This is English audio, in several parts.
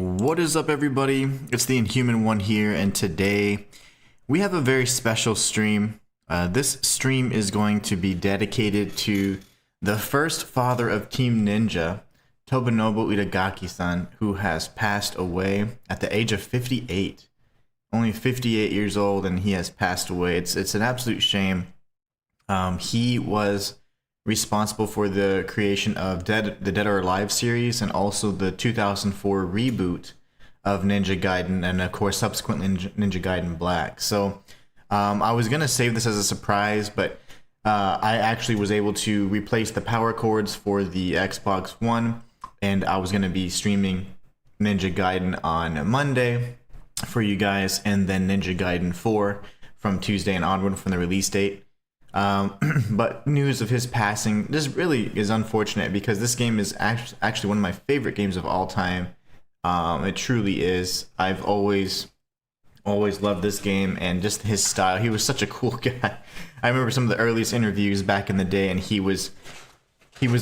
What is up, everybody? It's the Inhuman one here, and today we have a very special stream. This stream is going to be dedicated to the first father of Team Ninja, Tomonobu Itagaki-san, who has passed away at the age of 58. Only 58 years old, and he has passed away. It's an absolute shame. He was responsible for the creation of the Dead or Alive series, and also the 2004 reboot of Ninja Gaiden, and of course subsequently Ninja Gaiden Black. So I was gonna save this as a surprise, but I actually was able to replace the power cords for the Xbox One, and I was gonna be streaming Ninja Gaiden on Monday for you guys, and then Ninja Gaiden 4 from Tuesday and onward from the release date. But news of his passing just really is unfortunate, because this game is actually one of my favorite games of all time. It truly is. I've always loved this game and just his style. He was such a cool guy. I remember some of the earliest interviews back in the day, and he was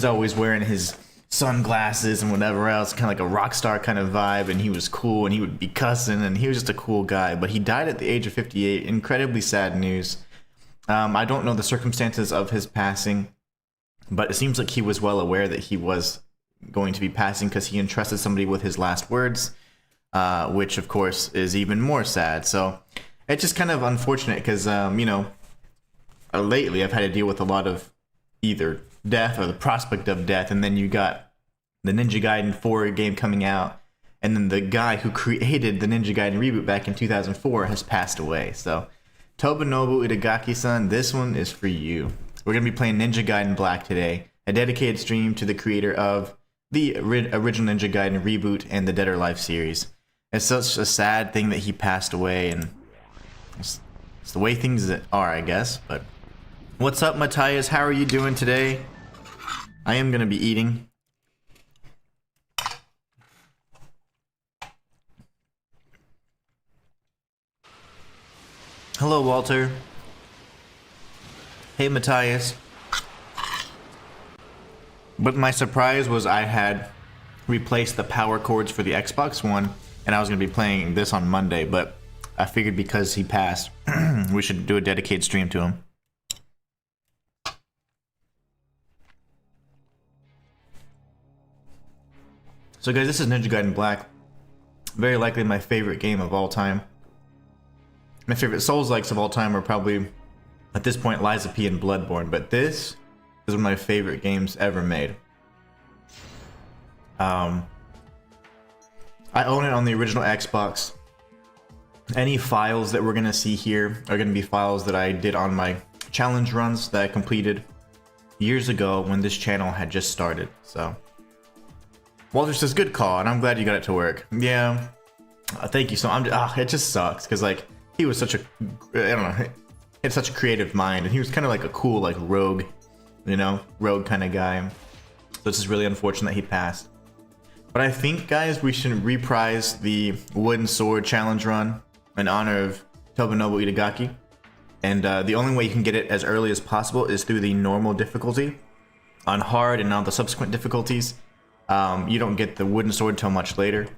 always wearing his sunglasses and whatever else, kind of like a rock star kind of vibe, and he was cool, and he would be cussing, and he was just a cool guy. But he died at the age of 58. Incredibly sad news. I don't know the circumstances of his passing, but it seems like he was well aware that he was going to be passing, because he entrusted somebody with his last words, which of course is even more sad. So it's just kind of unfortunate, because lately I've had to deal with a lot of either death or the prospect of death, and then you got the Ninja Gaiden 4 game coming out, and then the guy who created the Ninja Gaiden reboot back in 2004 has passed away. So Tomonobu Itagaki-san, this one is for you. We're going to be playing Ninja Gaiden Black today, a dedicated stream to the creator of the original Ninja Gaiden reboot and the Dead or Alive series. It's such a sad thing that he passed away, and it's the way things are, I guess. But what's up, Matthias? How are you doing today? I am going to be eating. Hello, Walter. Hey, Matthias. But my surprise was I had replaced the power cords for the Xbox One, and I was going to be playing this on Monday, but I figured because he passed, we should do a dedicated stream to him. So guys, this is Ninja Gaiden Black. Very likely my favorite game of all time. My favorite Souls-likes of all time are probably, at this point, Lies of P and Bloodborne, but this is one of my favorite games ever made. I own it on the original Xbox. Any files that we're going to see here are going to be files that I did on my challenge runs that I completed years ago when this channel had just started. So Walter says, good call, and I'm glad you got it to work. Yeah, thank you. So it just sucks, because like, he was such a, I don't know, he had such a creative mind, and he was kind of like a cool, like, rogue, rogue kind of guy. So it's just really unfortunate that he passed. But I think, guys, we should reprise the Wooden Sword challenge run in honor of Tomonobu Itagaki. And the only way you can get it as early as possible is through the normal difficulty. On hard and on the subsequent difficulties, you don't get the Wooden Sword till much later.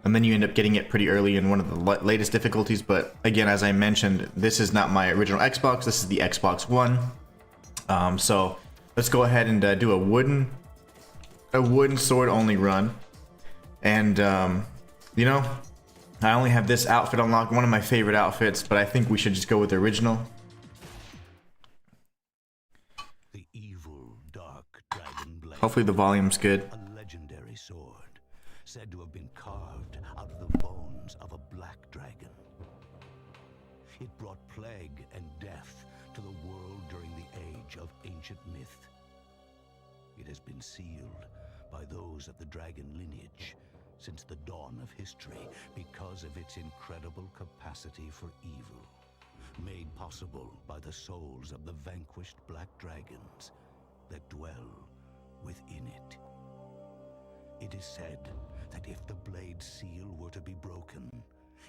And then you end up getting it pretty early in one of the latest difficulties. But again, as I mentioned, this is not my original Xbox. This is the Xbox One. So let's go ahead and do a wooden sword only run. And I only have this outfit unlocked, one of my favorite outfits, but I think we should just go with the original. The evil, dark dragon blade. Hopefully the volume's good. A legendary sword, said to have been carved out of the bones of a black dragon. It brought plague and death to the world during the age of ancient myth. It has been sealed by those of the dragon lineage since the dawn of history, because of its incredible capacity for evil, made possible by the souls of the vanquished black dragons that dwell within it. It is said that if the blade's seal were to be broken,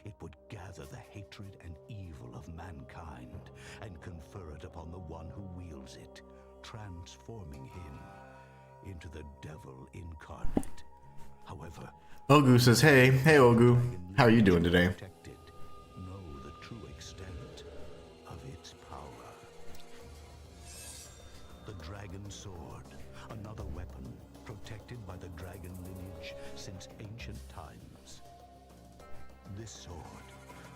it would gather the hatred and evil of mankind and confer it upon the one who wields it, transforming him into the devil incarnate. However, Ogu says, hey Ogu, how are you doing today? Protected, know the true extent of its power. The Dragon Sword, another weapon protected by the dragon lineage since ancient times. This sword,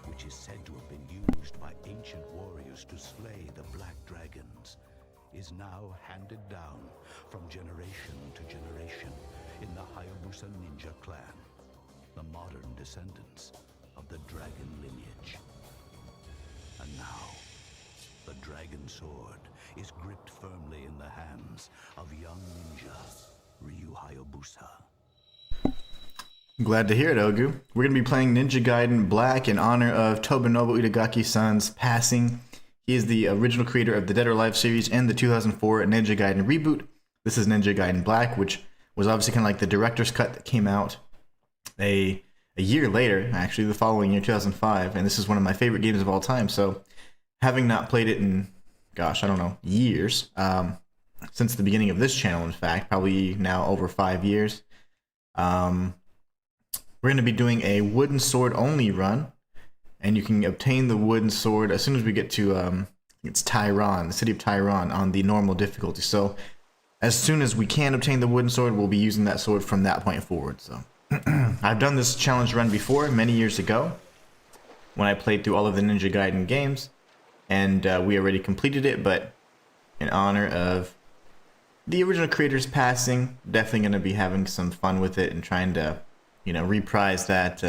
which is said to have been used by ancient warriors to slay the black dragons, is now handed down from generation to generation in the Hayabusa ninja clan, the modern descendants of the dragon lineage. And now, the dragon sword is gripped firmly in the hands of young ninja Ryu Hayabusa. Glad to hear it, Ogu. We're going to be playing Ninja Gaiden Black in honor of Tomonobu Itagaki-san's passing. He is the original creator of the Dead or Alive series and the 2004 Ninja Gaiden reboot. This is Ninja Gaiden Black, which was obviously kind of like the director's cut that came out a year later, actually the following year, 2005, and this is one of my favorite games of all time. So having not played it in, gosh, I don't know, years, since the beginning of this channel, in fact, probably now over 5 years, we're going to be doing a wooden sword only run, and you can obtain the wooden sword as soon as we get to, it's Tyron, the city of Tyron, on the normal difficulty. So as soon as we can obtain the wooden sword, we'll be using that sword from that point forward. So I've done this challenge run before, many years ago, when I played through all of the Ninja Gaiden games, and we already completed it, but in honor of the original creator's passing, definitely going to be having some fun with it and trying to, you know, reprise that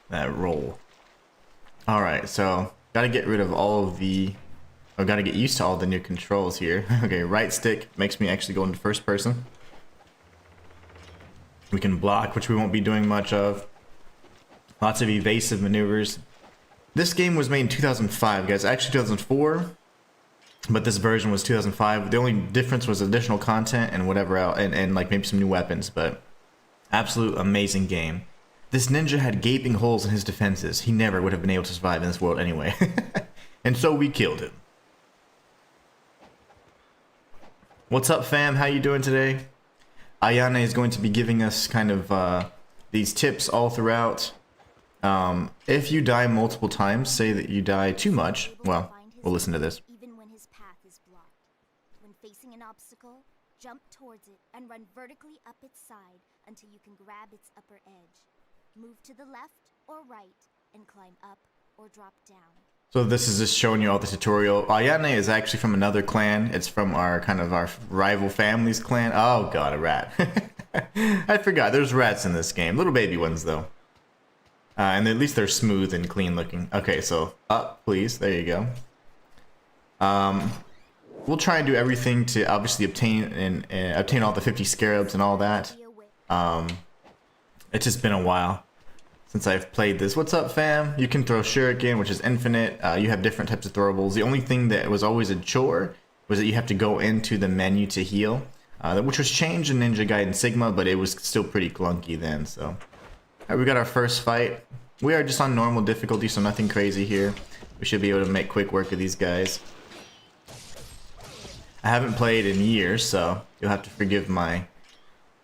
that role. All right, so gotta get rid of all of the, or gotta get used to all the new controls here. Okay, right stick makes me actually go into first person. We can block, which we won't be doing much of. Lots of evasive maneuvers. This game was made in 2005, guys. Actually 2004, but this version was 2005. The only difference was additional content and whatever else, and like maybe some new weapons, but absolute amazing game. This ninja had gaping holes in his defenses. He never would have been able to survive in this world anyway. And so we killed him. What's up, fam? How you doing today? Ayane is going to be giving us kind of these tips all throughout. If you die multiple times, say that you die too much, well, we'll listen to this. Even when his path is blocked. When facing an obstacle, jump towards it and run vertically up its side until you can grab its upper edge. Move to the left or right and climb up or drop down. So this is just showing you all the tutorial. Ayane is actually from another clan. It's from our kind of our rival family's clan. Oh god, a rat. I forgot, there's rats in this game. Little baby ones though. And at least they're smooth and clean looking. Okay, so up, please. There you go. We'll try and do everything to obviously obtain obtain all the 50 scarabs and all that. It's just been a while since I've played this. What's up, fam? You can throw shuriken, which is infinite. You have different types of throwables. The only thing that was always a chore was that you have to go into the menu to heal, which was changed in Ninja Gaiden Sigma, but it was still pretty clunky then. So, all right, we got our first fight. We are just on normal difficulty, so nothing crazy here. We should be able to make quick work of these guys. I haven't played in years, so you'll have to forgive my,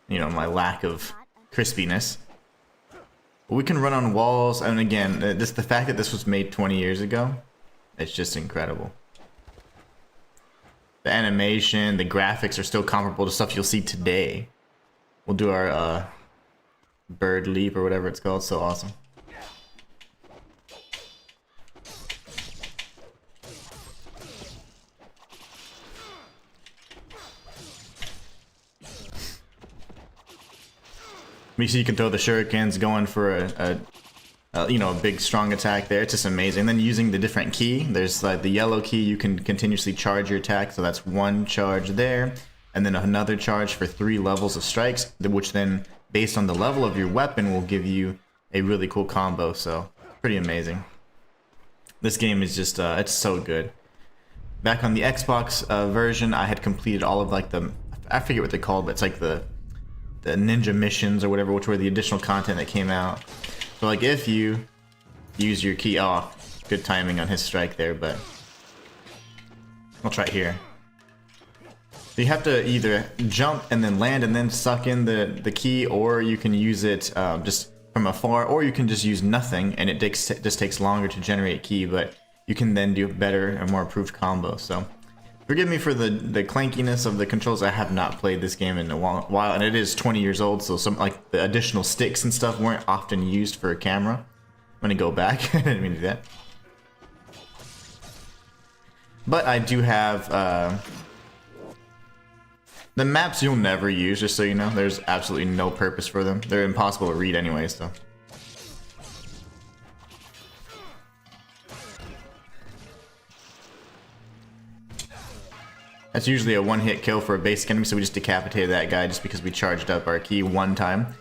you know, my lack of crispiness. We can run on walls, and again, the fact that this was made 20 years ago, it's just incredible. The animation, the graphics are still comparable to stuff you'll see today. We'll do our bird leap or whatever it's called. So awesome. You see, you can throw the shurikens, going for a you know, a big strong attack there. It's just amazing. And then using the different key, there's like the yellow key, you can continuously charge your attack. So that's one charge there, and then another charge for 3 levels of strikes, which then, based on the level of your weapon, will give you a really cool combo. So pretty amazing. This game is just it's so good. Back on the Xbox version, I had completed all of like I forget what they're called, but it's like the ninja missions or whatever, which were the additional content that came out. So like if you use your key, oh, good timing on his strike there, but I'll try it here. So you have to either jump and then land and then suck in the key, or you can use it just from afar, or you can just use nothing and it just takes longer to generate ki, but you can then do a better and more improved combo. So forgive me for the clankiness of the controls. I have not played this game in a while, and it is 20 years old, so some like the additional sticks and stuff weren't often used for a camera. I'm gonna go back. I didn't mean to do that. But I do have the maps you'll never use, just so you know. There's absolutely no purpose for them. They're impossible to read anyway, so. That's usually a one-hit kill for a basic enemy, so we just decapitated that guy just because we charged up our ki one time.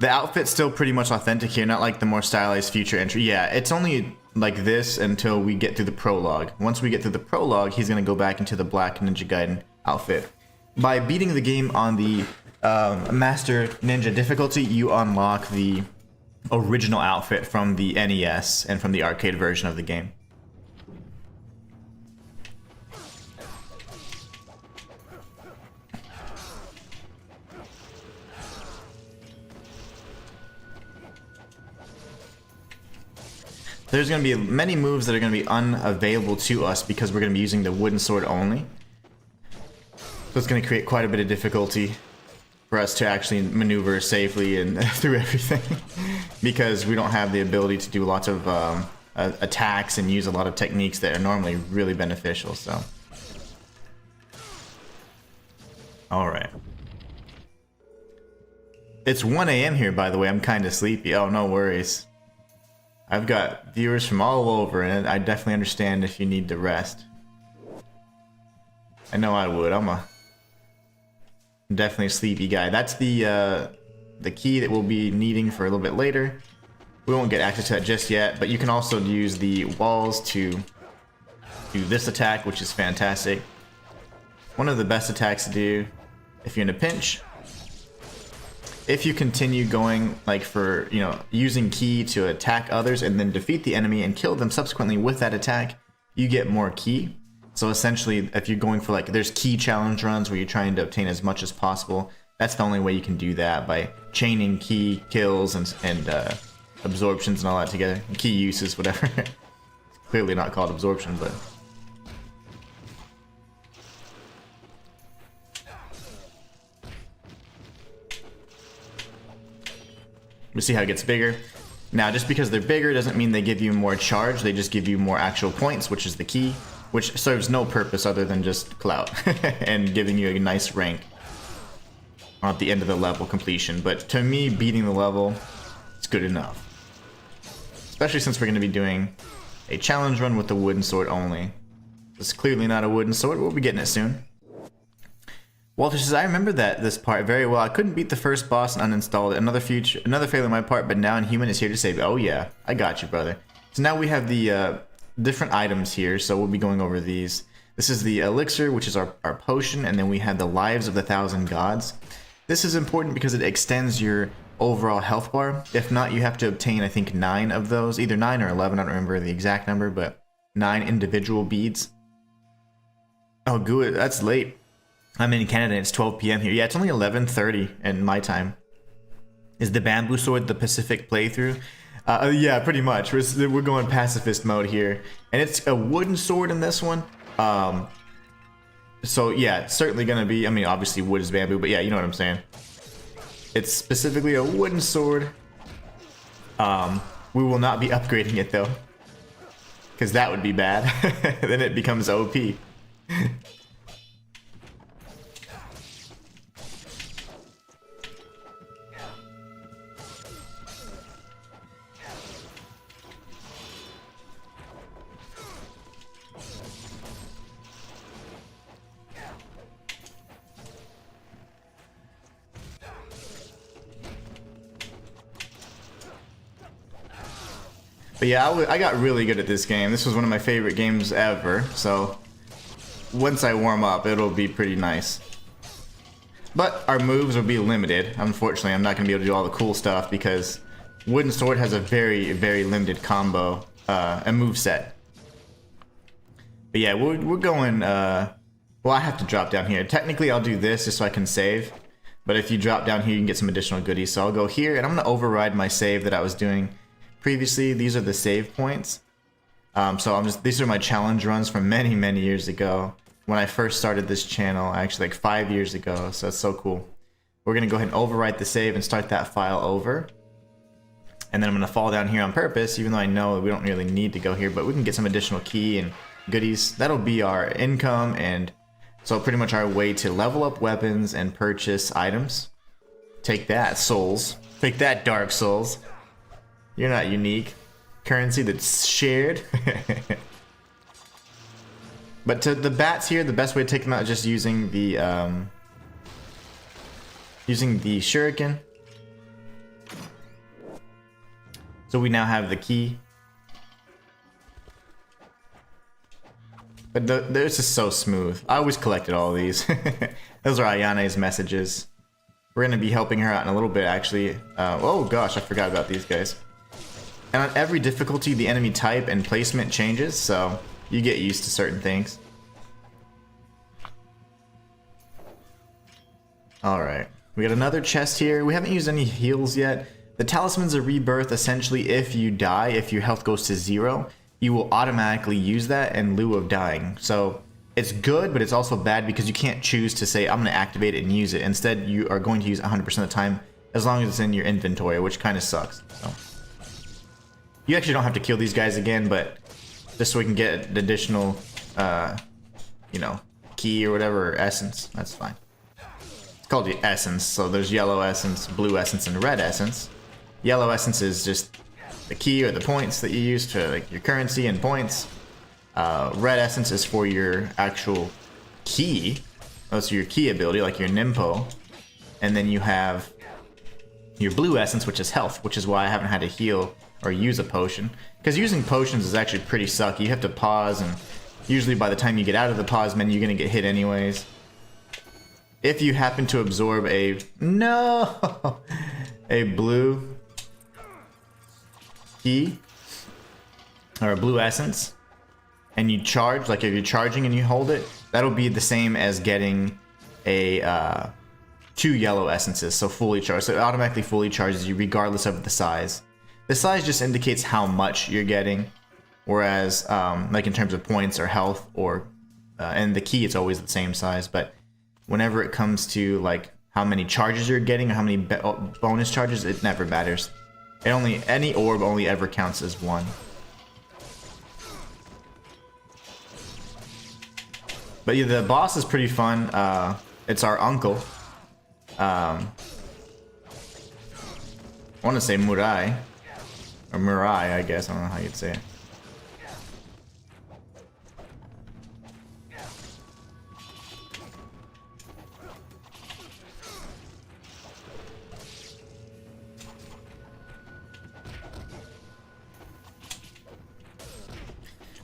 The outfit's still pretty much authentic here, not like the more stylized future entry. Yeah, it's only like this until we get through the prologue. Once we get through the prologue, he's going to go back into the black Ninja Gaiden outfit. By beating the game on the Master Ninja difficulty, you unlock the original outfit from the NES and from the arcade version of the game. There's going to be many moves that are going to be unavailable to us because we're going to be using the wooden sword only. So it's going to create quite a bit of difficulty for us to actually maneuver safely and through everything because we don't have the ability to do lots of attacks and use a lot of techniques that are normally really beneficial. So, all right. It's 1 a.m. here, by the way. I'm kind of sleepy. Oh, no worries. I've got viewers from all over, and I definitely understand if you need to rest. I know I would. I'm definitely a sleepy guy. That's the key that we'll be needing for a little bit later. We won't get access to that just yet, but you can also use the walls to do this attack, which is fantastic. One of the best attacks to do if you're in a pinch. If you continue going like for, you know, using ki to attack others and then defeat the enemy and kill them subsequently with that attack, you get more ki. So essentially, if you're going for like, there's ki challenge runs where you're trying to obtain as much as possible. That's the only way you can do that, by chaining ki kills and absorptions and all that together. Ki uses, whatever. It's clearly not called absorption, but. We see how it gets bigger. Now, just because they're bigger doesn't mean they give you more charge. They just give you more actual points, which is the key, which serves no purpose other than just clout and giving you a nice rank at the end of the level completion. But to me, beating the level is good enough. Especially since we're going to be doing a challenge run with the wooden sword only. It's clearly not a wooden sword. We'll be getting it soon. Walter says, I remember this part very well. I couldn't beat the first boss and uninstalled it. Another failure on my part, but now Inhuman is here to save me. Oh yeah, I got you, brother. So now we have the different items here, so we'll be going over these. This is the elixir, which is our potion, and then we have the lives of the 1,000 gods. This is important because it extends your overall health bar. If not, you have to obtain, I think, 9 of those. Either 9 or 11, I don't remember the exact number, but 9 individual beads. Oh, good, that's late. I'm in Canada and it's 12 p.m. here. Yeah, it's only 11:30 in my time. Is the bamboo sword the Pacific playthrough? Yeah, pretty much. We're going pacifist mode here. And it's a wooden sword in this one. So yeah, it's certainly going to be, I mean, obviously wood is bamboo, but yeah, you know what I'm saying. It's specifically a wooden sword. We will not be upgrading it though, because that would be bad. Then it becomes OP. But yeah, I got really good at this game. This was one of my favorite games ever, so once I warm up, it'll be pretty nice. But our moves will be limited. Unfortunately, I'm not going to be able to do all the cool stuff because Wooden Sword has a very, very limited combo and move set. But yeah, we're going Well, I have to drop down here. Technically, I'll do this just so I can save. But if you drop down here, you can get some additional goodies. So I'll go here, and I'm going to override my save that I was doing previously. These are the save points. So these are my challenge runs from many, many years ago. When I first started this channel, actually like 5 years ago. So it's so cool. We're going to go ahead and overwrite the save and start that file over. And then I'm going to fall down here on purpose, even though I know we don't really need to go here. But we can get some additional key and goodies. That'll be our income, and so pretty much our way to level up weapons and purchase items. Take that, souls. Take that, Dark Souls. You're not unique. Currency that's shared. But to the bats here, the best way to take them out is just using the shuriken. So we now have the key. But this is so smooth. I always collected all of these. Those are Ayane's messages. We're going to be helping her out in a little bit, actually. Oh gosh, I forgot about these guys. And on every difficulty, the enemy type and placement changes, so you get used to certain things. Alright, we got another chest here. We haven't used any heals yet. The Talisman's a rebirth. Essentially, if you die, if your health goes to 0, you will automatically use that in lieu of dying. So it's good, but it's also bad because you can't choose to say, I'm going to activate it and use it. Instead, you are going to use 100% of the time as long as it's in your inventory, which kind of sucks. So you actually don't have to kill these guys again, but just so we can get the additional, you know, key or whatever, or essence. That's fine. It's called the essence. So there's yellow essence, blue essence, and red essence. Yellow essence is just the key or the points that you use to like your currency and points. Red essence is for your actual key. That's your key ability, like your Nimpo. And then you have your blue essence, which is health, which is why I haven't had to heal or use a potion. Because using potions is actually pretty sucky. You have to pause, and usually by the time you get out of the pause menu, you're going to get hit anyways. If you happen to absorb a blue key or a blue essence and you charge, like if you're charging and you hold it, that'll be the same as getting a 2 yellow essences, so fully charged. So it automatically fully charges you regardless of the size. The size just indicates how much you're getting, whereas like in terms of points or health or and the key, it's always the same size. But whenever it comes to like how many charges you're getting or how many bonus charges, it never matters. Any orb only ever counts as 1. But yeah, the boss is pretty fun. It's our uncle. I want to say Murai. Or Murai, I guess. I don't know how you'd say it.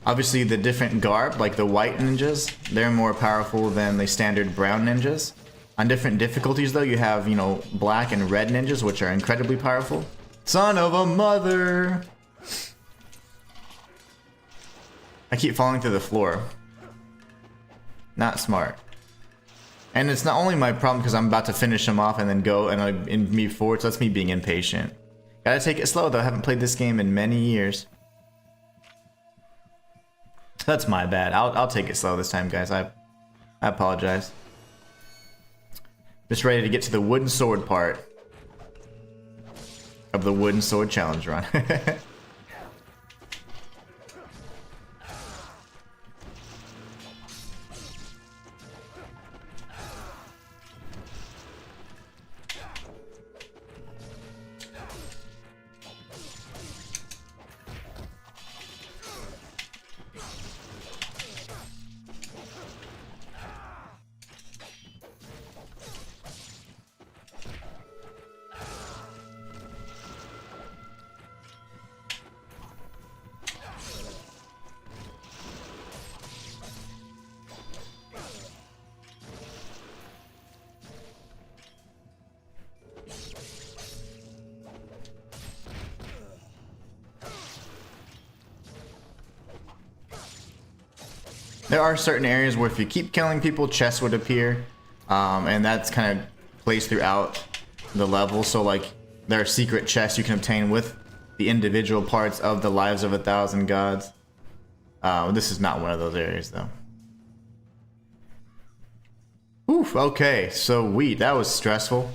Obviously, the different garb, like the white ninjas, they're more powerful than the standard brown ninjas. On different difficulties, though, you have, you know, black and red ninjas, which are incredibly powerful. Son of a mother! I keep falling through the floor. Not smart. And it's not only my problem because I'm about to finish him off and then go and move forward, so that's me being impatient. Gotta take it slow, though. I haven't played this game in many years. That's my bad. I'll take it slow this time, guys. I apologize. Just ready to get to the wooden sword part of the wooden sword challenge run. There are certain areas where if you keep killing people, chests would appear, and that's kind of placed throughout the level. So like there are secret chests you can obtain with the individual parts of the Lives of 1,000 Gods. This is not one of those areas though. Oof, okay, so that was stressful.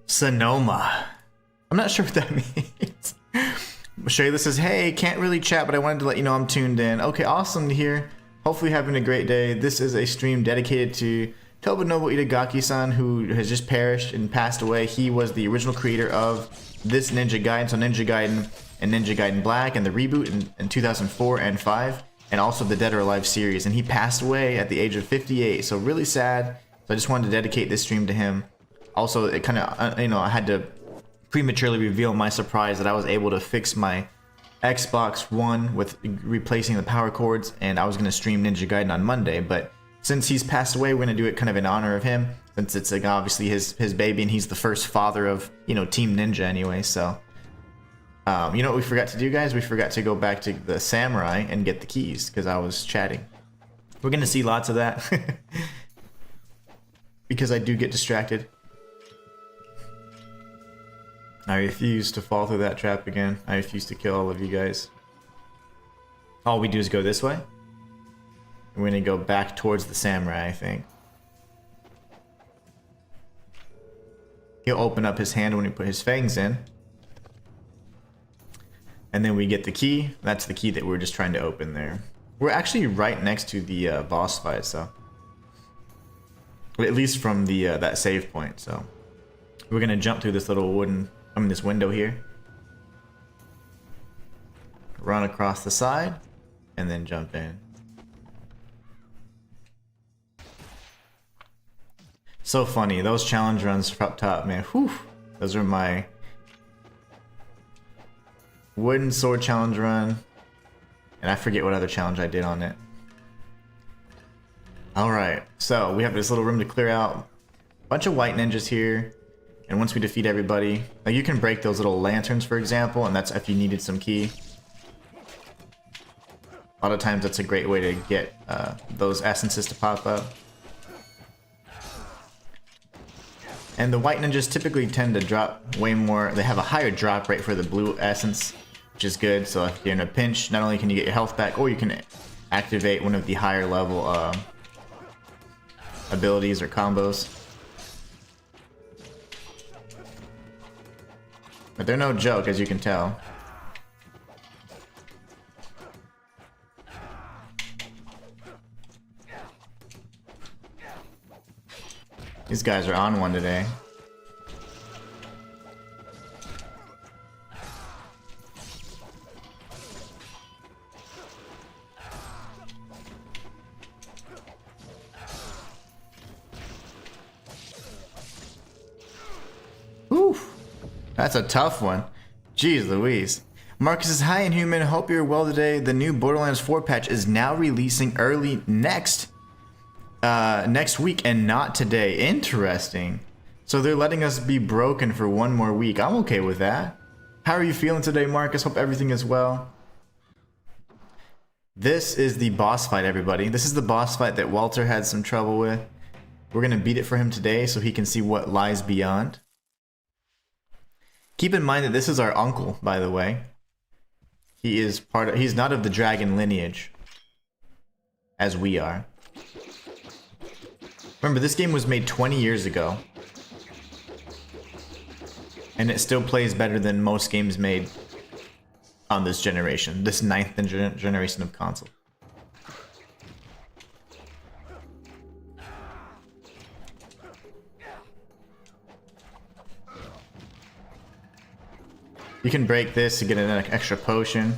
Sonoma. I'm not sure what that means. Shayla says, hey, can't really chat, but I wanted to let you know I'm tuned in. Okay, awesome to hear. Hopefully having a great day. This is a stream dedicated to Tomonobu Itagaki-san, who has just perished and passed away. He was the original creator of this Ninja Gaiden, so Ninja Gaiden and Ninja Gaiden Black, and the reboot in 2004 and 5, and also the Dead or Alive series. And he passed away at the age of 58, so really sad. So I just wanted to dedicate this stream to him. Also, it kind of, I had to prematurely reveal my surprise that I was able to fix my Xbox One with replacing the power cords, and I was going to stream Ninja Gaiden on Monday, but since he's passed away, we're going to do it kind of in honor of him, since it's like obviously his baby, and he's the first father of, Team Ninja anyway. So you know what we forgot to do, guys? We forgot to go back to the samurai and get the keys because I was chatting. We're going to see lots of that because I do get distracted. I refuse to fall through that trap again. I refuse to kill all of you guys. All we do is go this way. We're gonna go back towards the samurai, I think. He'll open up his hand when he put his fangs in. And then we get the key. That's the key that we're just trying to open there. We're actually right next to the boss fight, so. At least from the that save point, so. We're gonna jump through this little this window here. Run across the side, and then jump in. So funny, those challenge runs up top, man. Whew. Those are my wooden sword challenge run. And I forget what other challenge I did on it. Alright, so we have this little room to clear out. Bunch of white ninjas here. And once we defeat everybody, like you can break those little lanterns, for example, and that's if you needed some key. A lot of times that's a great way to get those essences to pop up. And the white ninjas typically tend to drop way more. They have a higher drop rate for the blue essence, which is good. So if you're in a pinch, not only can you get your health back, or you can activate one of the higher level abilities or combos. But they're no joke, as you can tell. These guys are on one today. Oof. That's a tough one. Jeez Louise. Marcus says, hi Inhuman, hope you're well today. The new Borderlands 4 patch is now releasing early next week and not today. Interesting. So they're letting us be broken for one more week. I'm okay with that. How are you feeling today, Marcus? Hope everything is well. This is the boss fight, everybody. This is the boss fight that Walter had some trouble with. We're going to beat it for him today so he can see what lies beyond. Keep in mind that this is our uncle, by the way. He's not of the dragon lineage, as we are. Remember, this game was made 20 years ago. And it still plays better than most games made on this generation. This 9th generation of console. You can break this to get an extra potion.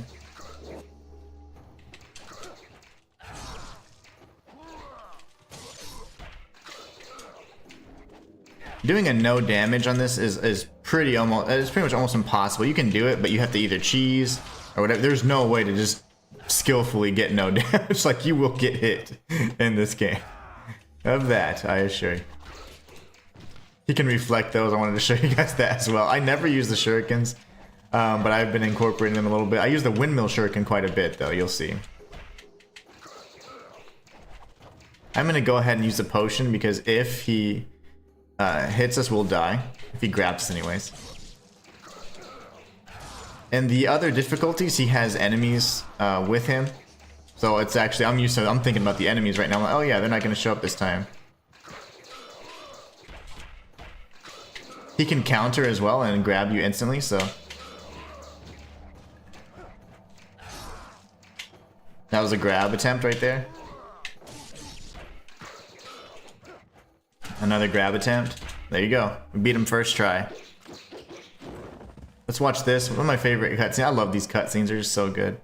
Doing a no damage on this is pretty much almost impossible. You can do it, but you have to either cheese or whatever. There's no way to just skillfully get no damage. Like, you will get hit in this game. Of that, I assure you. You can reflect those. I wanted to show you guys that as well. I never use the shurikens, but I've been incorporating them a little bit. I use the windmill shuriken quite a bit, though. You'll see. I'm gonna go ahead and use the potion because if he hits us, we'll die. If he grabs us anyways. And the other difficulties, he has enemies with him. So it's actually, I'm thinking about the enemies right now. I'm like, oh yeah, they're not gonna show up this time. He can counter as well and grab you instantly, so. That was a grab attempt right there. Another grab attempt. There you go. We beat him first try. Let's watch this. One of my favorite cutscenes. I love these cutscenes. They're just so good.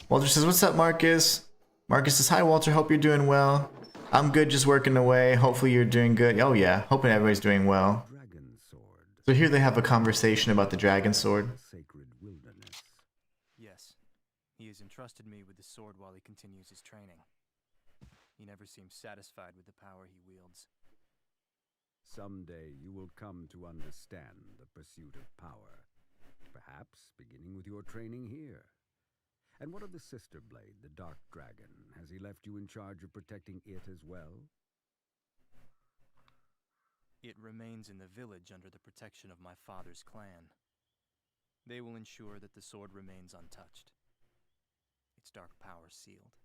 Walter says, "What's up, Marcus?" Marcus says, "Hi, Walter. Hope you're doing well. I'm good, just working away. Hopefully you're doing good." Oh yeah, hoping everybody's doing well. So here they have a conversation about the dragon sword. Yes, he has entrusted me with the sword while he continues his training. He never seems satisfied with the power he wields. Someday you will come to understand the pursuit of power. Perhaps beginning with your training here. And what of the sister blade, the Dark Dragon? Has he left you in charge of protecting it as well? It remains in the village under the protection of my father's clan. They will ensure that the sword remains untouched. Its dark power sealed.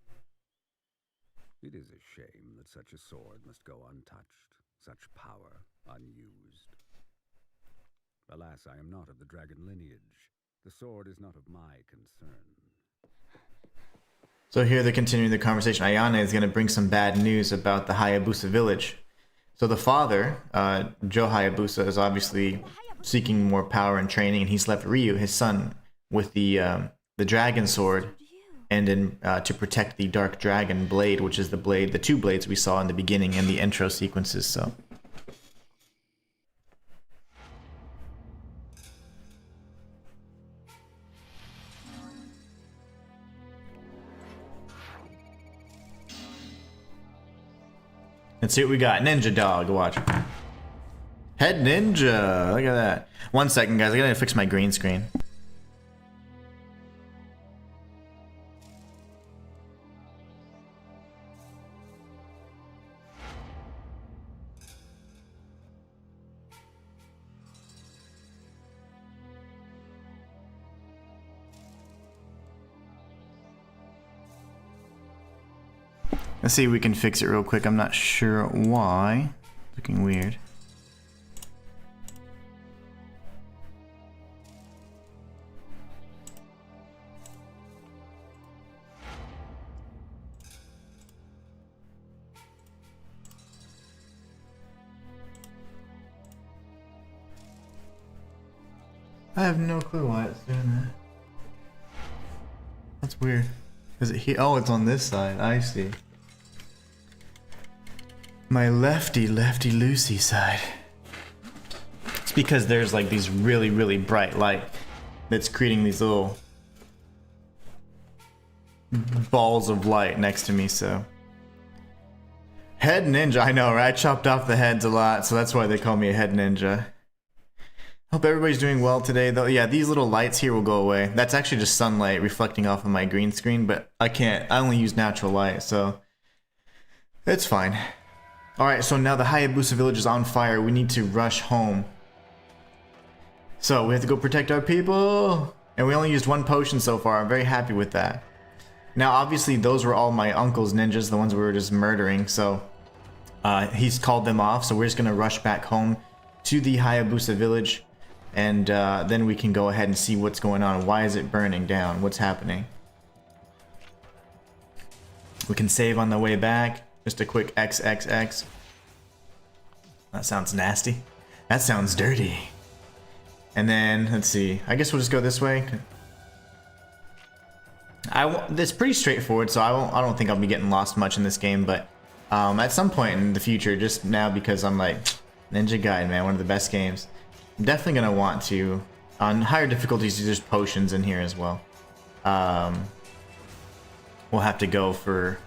It is a shame that such a sword must go untouched, such power unused. Alas, I am not of the dragon lineage. The sword is not of my concern. So here they're continuing the conversation. Ayane is going to bring some bad news about the Hayabusa village. So the father, Joe Hayabusa, is obviously seeking more power and training, and he's left Ryu, his son, with the dragon sword, and to protect the Dark Dragon blade, which is the two blades we saw in the beginning and the intro sequences. So. Let's see what we got. Ninja dog, watch. Head ninja, look at that. 1 second, guys, I gotta fix my green screen. Let's see if we can fix it real quick. I'm not sure why. Looking weird. I have no clue why it's doing that. That's weird. Is it here? Oh, it's on this side. I see. My lefty Lucy side. It's because there's like these really bright light that's creating these little balls of light next to me, so. Head ninja, I know, right? I chopped off the heads a lot, so that's why they call me a head ninja. Hope everybody's doing well today, though. Yeah, these little lights here will go away. That's actually just sunlight reflecting off of my green screen, but I only use natural light, so it's fine. Alright, so now the Hayabusa village is on fire. We need to rush home. So we have to go protect our people. And we only used 1 potion so far. I'm very happy with that. Now, obviously, those were all my uncle's ninjas, the ones we were just murdering. So he's called them off. So we're just going to rush back home to the Hayabusa village. And then we can go ahead and see what's going on. Why is it burning down? What's happening? We can save on the way back. Just a quick XXX. That sounds nasty. That sounds dirty. And then, let's see. I guess we'll just go this way. It's pretty straightforward, so I don't think I'll be getting lost much in this game. But at some point in the future, just now because I'm like, Ninja Gaiden, man, one of the best games. I'm definitely going to want to, on higher difficulties, there's potions in here as well. We'll have to go for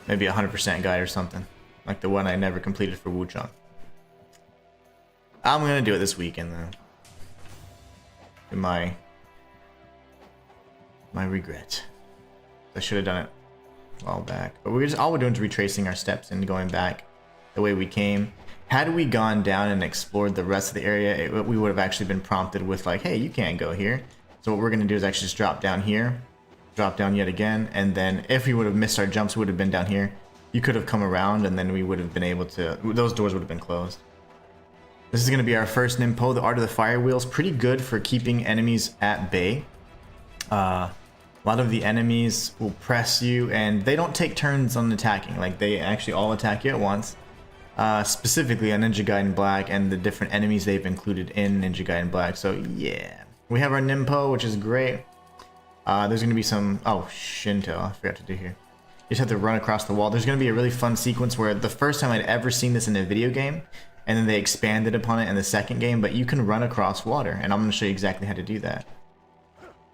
maybe 100% guide or something. Like the one I never completed for Wukong. I'm going to do it this weekend, though. My regret. I should have done it a while back. But all we're doing is retracing our steps and going back the way we came. Had we gone down and explored the rest of the area, we would have actually been prompted with like, hey, you can't go here. So what we're going to do is actually just drop down here, drop down yet again, and then if we would have missed our jumps, we would have been down here. You could have come around, and then we would have been able to, those doors would have been closed. This is going to be our first Ninpo. The Art of the Fire Wheel is pretty good for keeping enemies at bay. A lot of the enemies will press you, and they don't take turns on attacking. Like, they actually all attack you at once. Specifically on Ninja Gaiden Black and the different enemies they've included in Ninja Gaiden Black. So yeah, we have our Ninpo, which is great. There's going to be some, oh, Shinto, I forgot to do here. You just have to run across the wall. There's going to be a really fun sequence where the first time I'd ever seen this in a video game, and then they expanded upon it in the second game, but you can run across water, and I'm going to show you exactly how to do that.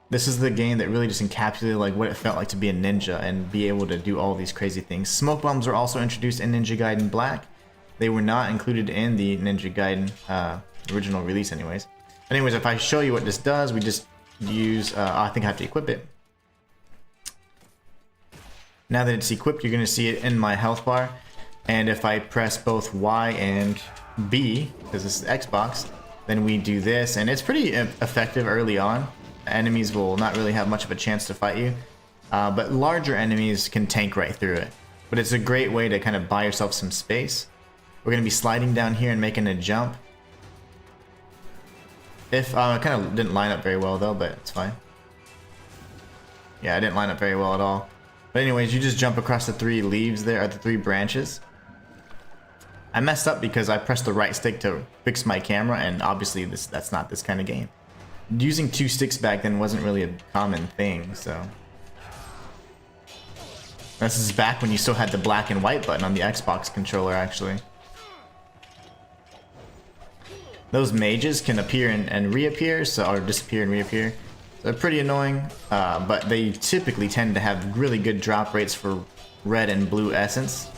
This is the game that really just encapsulated like what it felt like to be a ninja and be able to do all these crazy things. Smoke bombs are also introduced in Ninja Gaiden Black. They were not included in the Ninja Gaiden original release anyways. Anyways, if I show you what this does, we just use, I think I have to equip it. Now that it's equipped, you're going to see it in my health bar. And if I press both Y and B, because this is Xbox, then we do this. And it's pretty effective early on. Enemies will not really have much of a chance to fight you. But larger enemies can tank right through it. But it's a great way to kind of buy yourself some space. We're going to be sliding down here and making a jump. It kind of didn't line up very well though, but it's fine. Yeah, I didn't line up very well at all. But anyways, you just jump across the 3 leaves there, or the 3 branches. I messed up because I pressed the right stick to fix my camera, and obviously that's not this kind of game. Using 2 sticks back then wasn't really a common thing, so. This is back when you still had the black and white button on the Xbox controller, actually. Those mages can appear and reappear, so, or disappear and reappear. They're pretty annoying, but they typically tend to have really good drop rates for red and blue essence.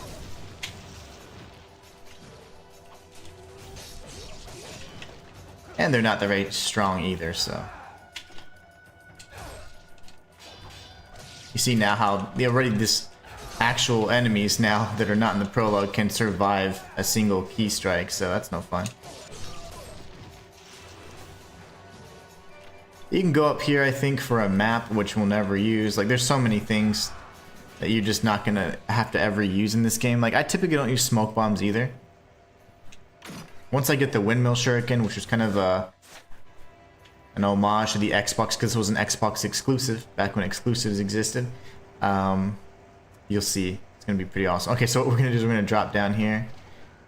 And they're not very strong either, so. You see now how already this actual enemies now that are not in the prologue can survive a single key strike, so that's no fun. You can go up here, I think, for a map, which we'll never use. Like, there's so many things that you're just not gonna have to ever use in this game. Like, I typically don't use smoke bombs either. Once I get the windmill shuriken, which was kind of an homage to the Xbox, because it was an Xbox exclusive back when exclusives existed, you'll see. It's gonna be pretty awesome. Okay, so what we're gonna do is we're gonna drop down here.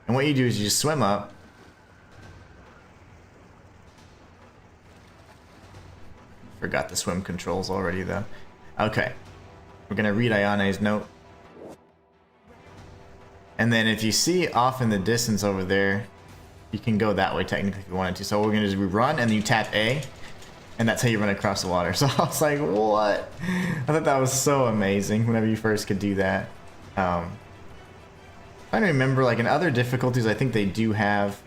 And what you do is you just swim up. Forgot the swim controls already though. Okay. We're gonna read Ayane's note. And then if you see off in the distance over there, you can go that way technically if you wanted to. So what we're gonna do is we run and then you tap A, and that's how you run across the water. So I was like, what? I thought that was so amazing whenever you first could do that. I don't remember, like in other difficulties, I think they do have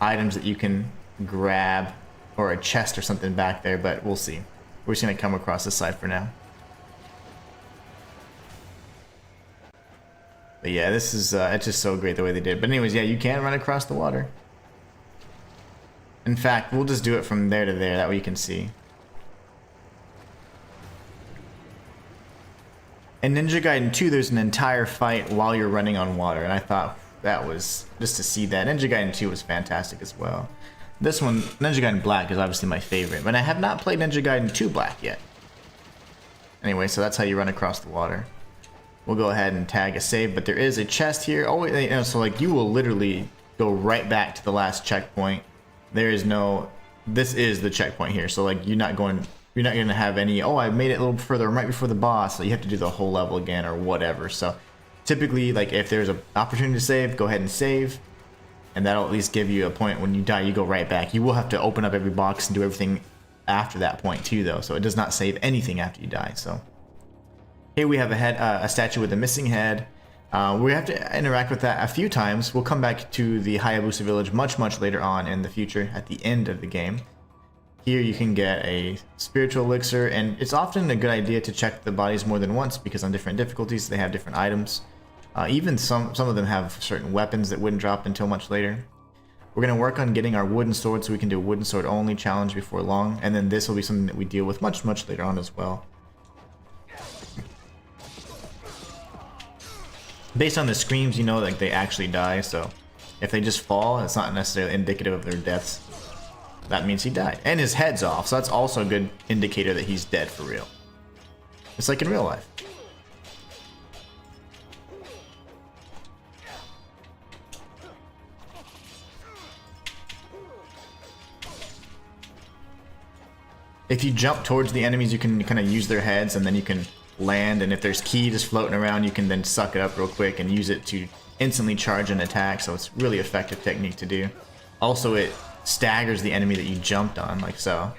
items that you can grab, or a chest or something back there, but we'll see. We're just gonna come across this side for now. But yeah, this is it's just so great the way they did it. But anyways, yeah, you can run across the water. In fact, we'll just do it from there to there, that way you can see. In Ninja Gaiden 2, there's an entire fight while you're running on water, and I thought that was, just to see that. Ninja Gaiden 2 was fantastic as well. This one, Ninja Gaiden Black, is obviously my favorite, but I have not played Ninja Gaiden 2 Black yet. Anyway, so that's how you run across the water. We'll go ahead and tag a save, but there is a chest here. Oh, you know, so like you will literally go right back to the last checkpoint. There is no, this is the checkpoint here. So like you're not gonna have any, oh, I made it a little further right before the boss, so you have to do the whole level again or whatever. So typically, like if there's an opportunity to save, go ahead and save. And that'll at least give you a point when you die, you go right back. You will have to open up every box and do everything after that point too, though. So it does not save anything after you die. So here we have a statue with a missing head. We have to interact with that a few times. We'll come back to the Hayabusa village much later on in the future, at the end of the game. Here you can get a spiritual elixir, and it's often a good idea to check the bodies more than once because on different difficulties they have different items. Even some of them have certain weapons that wouldn't drop until much later. We're going to work on getting our wooden sword so we can do a wooden sword only challenge before long, and then this will be something that we deal with much later on as well. Based on the screams, you know, like they actually die, so if they just fall, it's not necessarily indicative of their deaths. That means he died. And his head's off, so that's also a good indicator that he's dead for real. It's like in real life. If you jump towards the enemies, you can kind of use their heads and then you can land, and if there's ki just floating around, you can then suck it up real quick and use it to instantly charge an attack, so it's really effective technique to do. Also, it staggers the enemy that you jumped on, like so.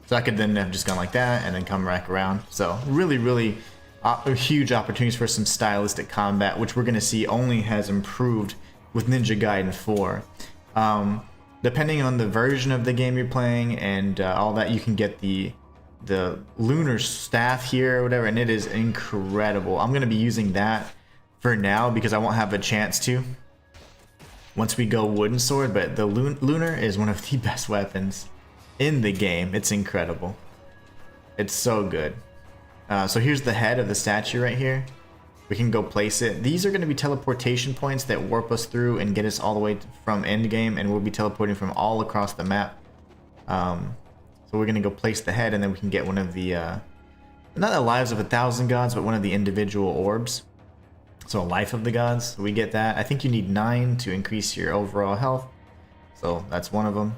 So I could then have just gone like that and then come back around. So really huge opportunities for some stylistic combat, which we're going to see only has improved with Ninja Gaiden 4. Depending on the version of the game you're playing and all that, you can get the lunar staff here or whatever, and it is incredible. I'm going to be using that for now because I won't have a chance to once we go wooden sword, but the lunar is one of the best weapons in the game. It's incredible. It's so good. So here's the head of the statue right here. We can go place it. These are going to be teleportation points that warp us through and get us all the way from end game, and we'll be teleporting from all across the map. So we're going to go place the head, and then we can get one of the not the lives of 1,000 gods, but one of the individual orbs. So a life of the gods, we get that. I think you need 9 to increase your overall health. So that's one of them.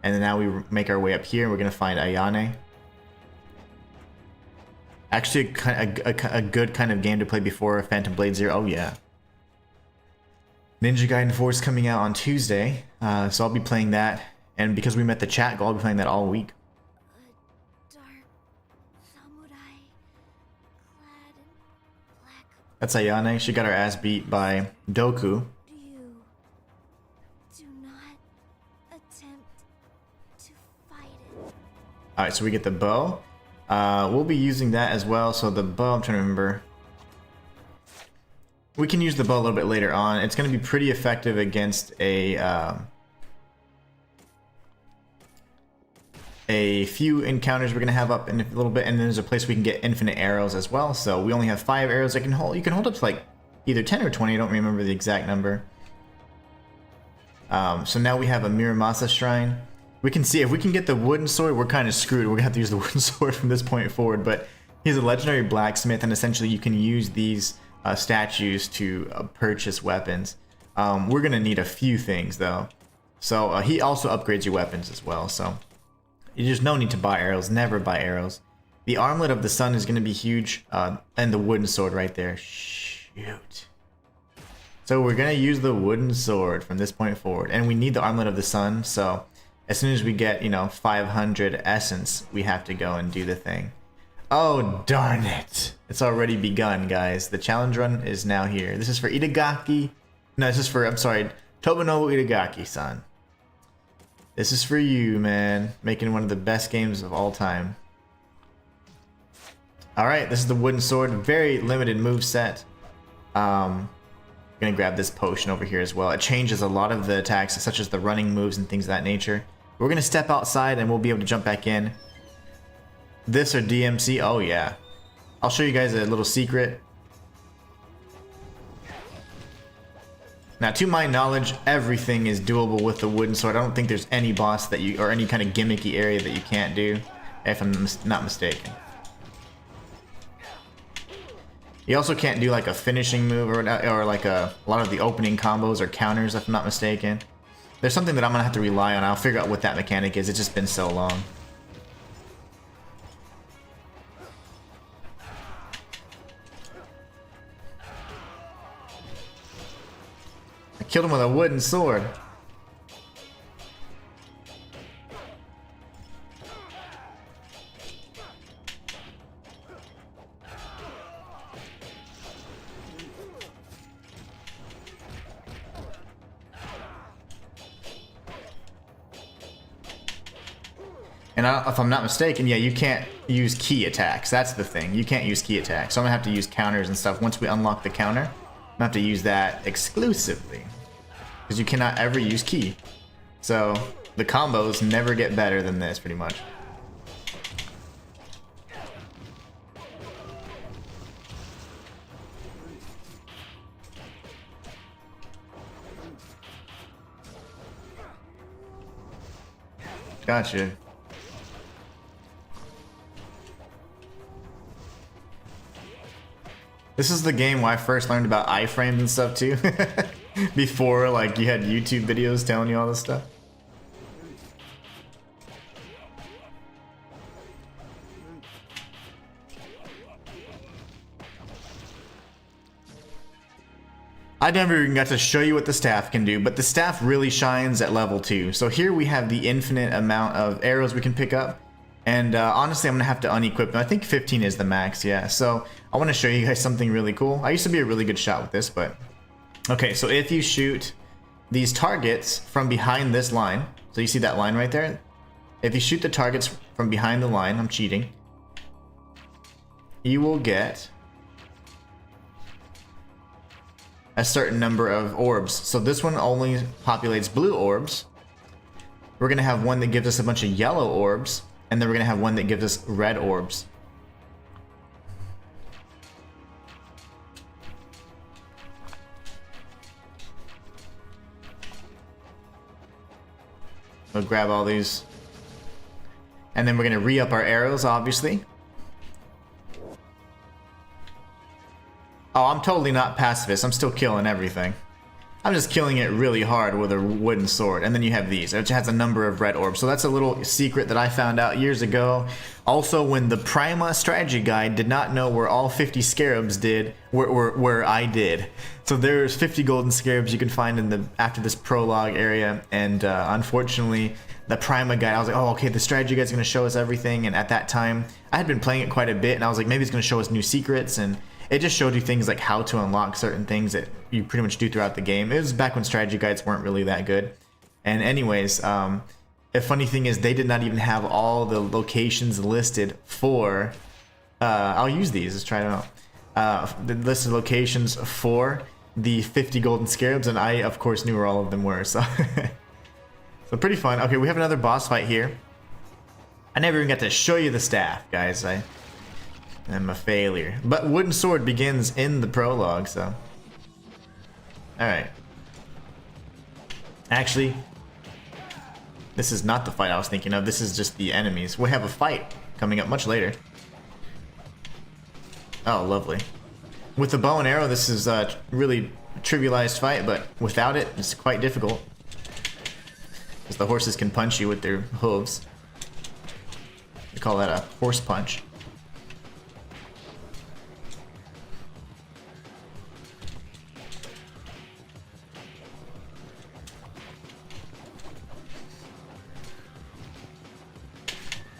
And then now we make our way up here. We're going to find Ayane. Actually, a good kind of game to play before Phantom Blade 0. Oh, yeah. Ninja Gaiden 4 is coming out on Tuesday. So I'll be playing that. And because we met the chat goal, I'll be playing that all week. That's Ayane. She got her ass beat by Doku. Do not attempt to fight it. Alright, so we get the bow. We'll be using that as well. So the bow, I'm trying to remember. We can use the bow a little bit later on. It's going to be pretty effective against a few encounters we're going to have up in a little bit, and then there's a place we can get infinite arrows as well. So we only have 5 arrows that can hold. You can hold up to like either 10 or 20. I don't remember the exact number. So now we have a Miramasa shrine. We can see if we can get the wooden sword, we're kind of screwed. We're going to have to use the wooden sword from this point forward, but he's a legendary blacksmith, and essentially you can use these statues to purchase weapons. We're going to need a few things though. So he also upgrades your weapons as well, so there's no need to buy arrows. Never buy arrows. The armlet of the sun is going to be huge, and the wooden sword right there. Shoot. So we're going to use the wooden sword from this point forward, and we need the armlet of the sun, so as soon as we get, 500 essence, we have to go and do the thing. Oh, darn it. It's already begun, guys. The challenge run is now here. This is for Itagaki. No, this is for, I'm sorry, Tomonobu Itagaki-san. This is for you, man. Making one of the best games of all time. Alright, this is the wooden sword. Very limited move set. I'm gonna grab this potion over here as well. It changes a lot of the attacks, such as the running moves and things of that nature. We're gonna step outside and we'll be able to jump back in. This or DMC? Oh yeah. I'll show you guys a little secret. Now, to my knowledge, everything is doable with the wooden sword. I don't think there's any boss that you, or any kind of gimmicky area that you can't do, if I'm not mistaken. You also can't do like a finishing move or like a lot of the opening combos or counters, if I'm not mistaken. There's something that I'm gonna have to rely on. I'll figure out what that mechanic is. It's just been so long. I killed him with a wooden sword. And if I'm not mistaken, yeah, you can't use key attacks. That's the thing. You can't use key attacks. So I'm gonna have to use counters and stuff. Once we unlock the counter, I'm gonna have to use that exclusively. Because you cannot ever use key. So the combos never get better than this, pretty much. Gotcha. This is the game where I first learned about iframes and stuff too. Before, like, you had YouTube videos telling you all this stuff. I never even got to show you what the staff can do, but the staff really shines at level 2. So here we have the infinite amount of arrows we can pick up. And honestly, I'm going to have to unequip them. I think 15 is the max, yeah. So I want to show you guys something really cool. I used to be a really good shot with this, but... Okay, so if you shoot these targets from behind this line, so you see that line right there? If you shoot the targets from behind the line, I'm cheating, you will get a certain number of orbs. So this one only populates blue orbs. We're going to have one that gives us a bunch of yellow orbs, and then we're going to have one that gives us red orbs. We'll grab all these. And then we're going to re-up our arrows, obviously. Oh, I'm totally not pacifist. I'm still killing everything. I'm just killing it really hard with a wooden sword. And then you have these, which has a number of red orbs. So that's a little secret that I found out years ago. Also, when the Prima strategy guide did not know where all 50 scarabs did, where I did. So there's 50 golden scarabs you can find in the after this prologue area. And unfortunately, the Prima guide, I was like, oh, okay, the strategy guide's going to show us everything. And at that time, I had been playing it quite a bit. And I was like, maybe it's going to show us new secrets. And it just showed you things like how to unlock certain things that you pretty much do throughout the game. It was back when strategy guides weren't really that good. And anyways, the funny thing is they did not even have all the locations listed for... I'll use these, let's try it out. The list of locations for the 50 golden scarabs, and I, of course, knew where all of them were, so... So pretty fun. Okay, we have another boss fight here. I never even got to show you the staff, guys. I'm a failure. But wooden sword begins in the prologue, so... Alright. Actually, this is not the fight I was thinking of. This is just the enemies. We have a fight coming up much later. Oh, lovely. With the bow and arrow, this is a really trivialized fight, but without it, it's quite difficult. Because the horses can punch you with their hooves. We call that a horse punch.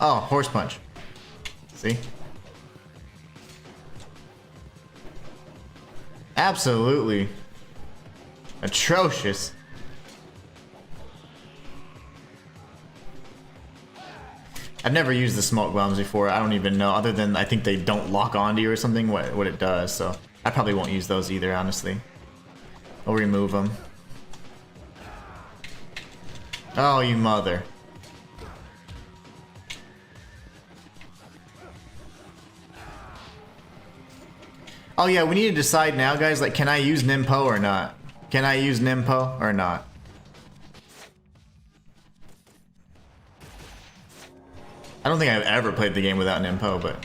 Oh, horse punch. See? Absolutely atrocious. I've never used the smoke bombs before. I don't even know, other than I think they don't lock onto you or something, what it does. So I probably won't use those either, honestly. I'll remove them. Oh, you mother. Oh yeah, we need to decide now, guys, like, can I use Nimpo or not? Can I use Nimpo or not? I don't think I've ever played the game without Nimpo, but...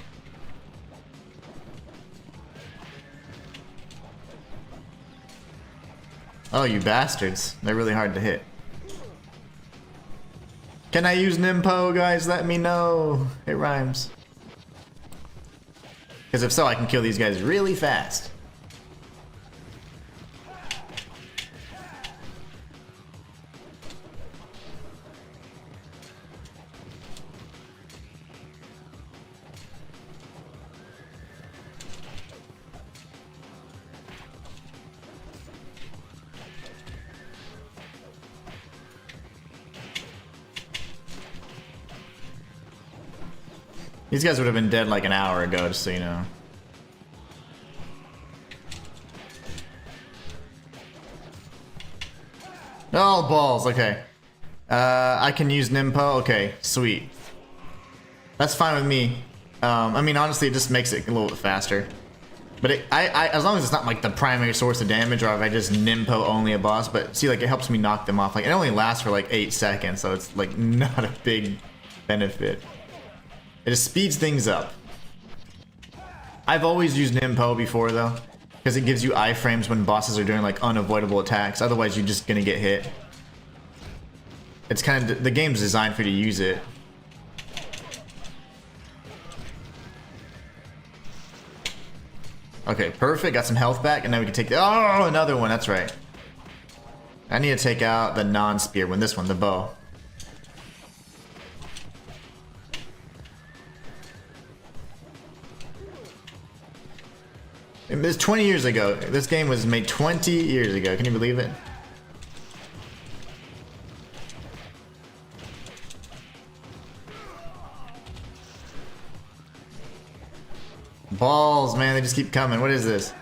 Oh, you bastards. They're really hard to hit. Can I use Nimpo, guys? Let me know. It rhymes. Because if so, I can kill these guys really fast. These guys would have been dead like an hour ago, just so you know. Oh, balls, okay. I can use Nimpo, okay, sweet. That's fine with me. I mean, honestly, it just makes it a little bit faster. But as long as it's not like the primary source of damage, or if I just Nimpo only a boss, but see, like, it helps me knock them off. Like, it only lasts for like 8 seconds, so it's like not a big benefit. It just speeds things up. I've always used Nimpo before though, because it gives you iframes when bosses are doing like unavoidable attacks. Otherwise, you're just gonna get hit. It's kind of, the game's designed for you to use it. Okay, perfect. Got some health back, and now we can take the, oh, another one. That's right. I need to take out the non-spear one. This one, the bow. It was 20 years ago. This game was made 20 years ago. Can you believe it? Balls, man, they just keep coming. What is this?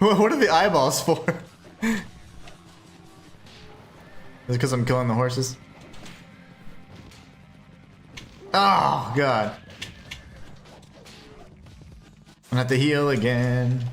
What are the eyeballs for? Is it because I'm killing the horses? Oh, God. I'm gonna have to heal again.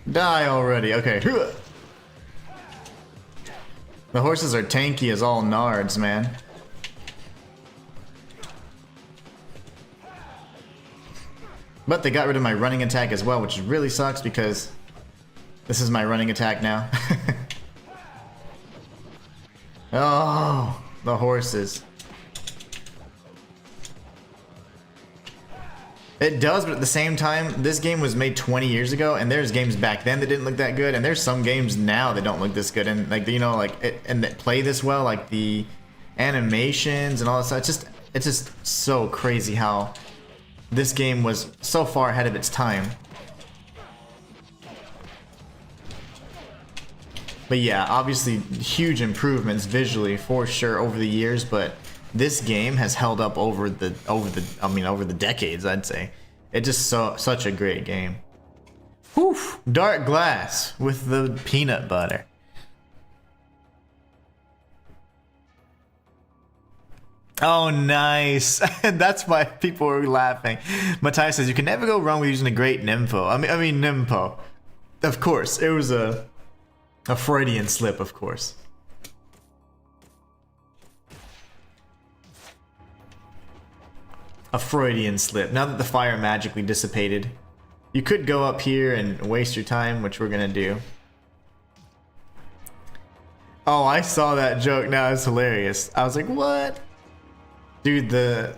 Die already. Okay. The horses are tanky as all nards, man. But they got rid of my running attack as well, which really sucks because this is my running attack now. Oh, the horses. It does, but at the same time, this game was made 20 years ago, and there's games back then that didn't look that good, and there's some games now that don't look this good, and like, you know, like, and that play this well, like the animations and all that stuff. It's just so crazy how this game was so far ahead of its time. But yeah, obviously huge improvements visually for sure over the years, but this game has held up over the decades, I'd say. It's just such a great game. Whew, dark glass with the peanut butter. Oh, nice. That's why people were laughing. Matthias says you can never go wrong with using a great Nympho. I mean Nimpo. Of course, it was a Freudian slip, of course. A Freudian slip. Now that the fire magically dissipated, you could go up here and waste your time, which we're gonna do. Oh, I saw that joke. Now it's hilarious. I was like, what? Dude, the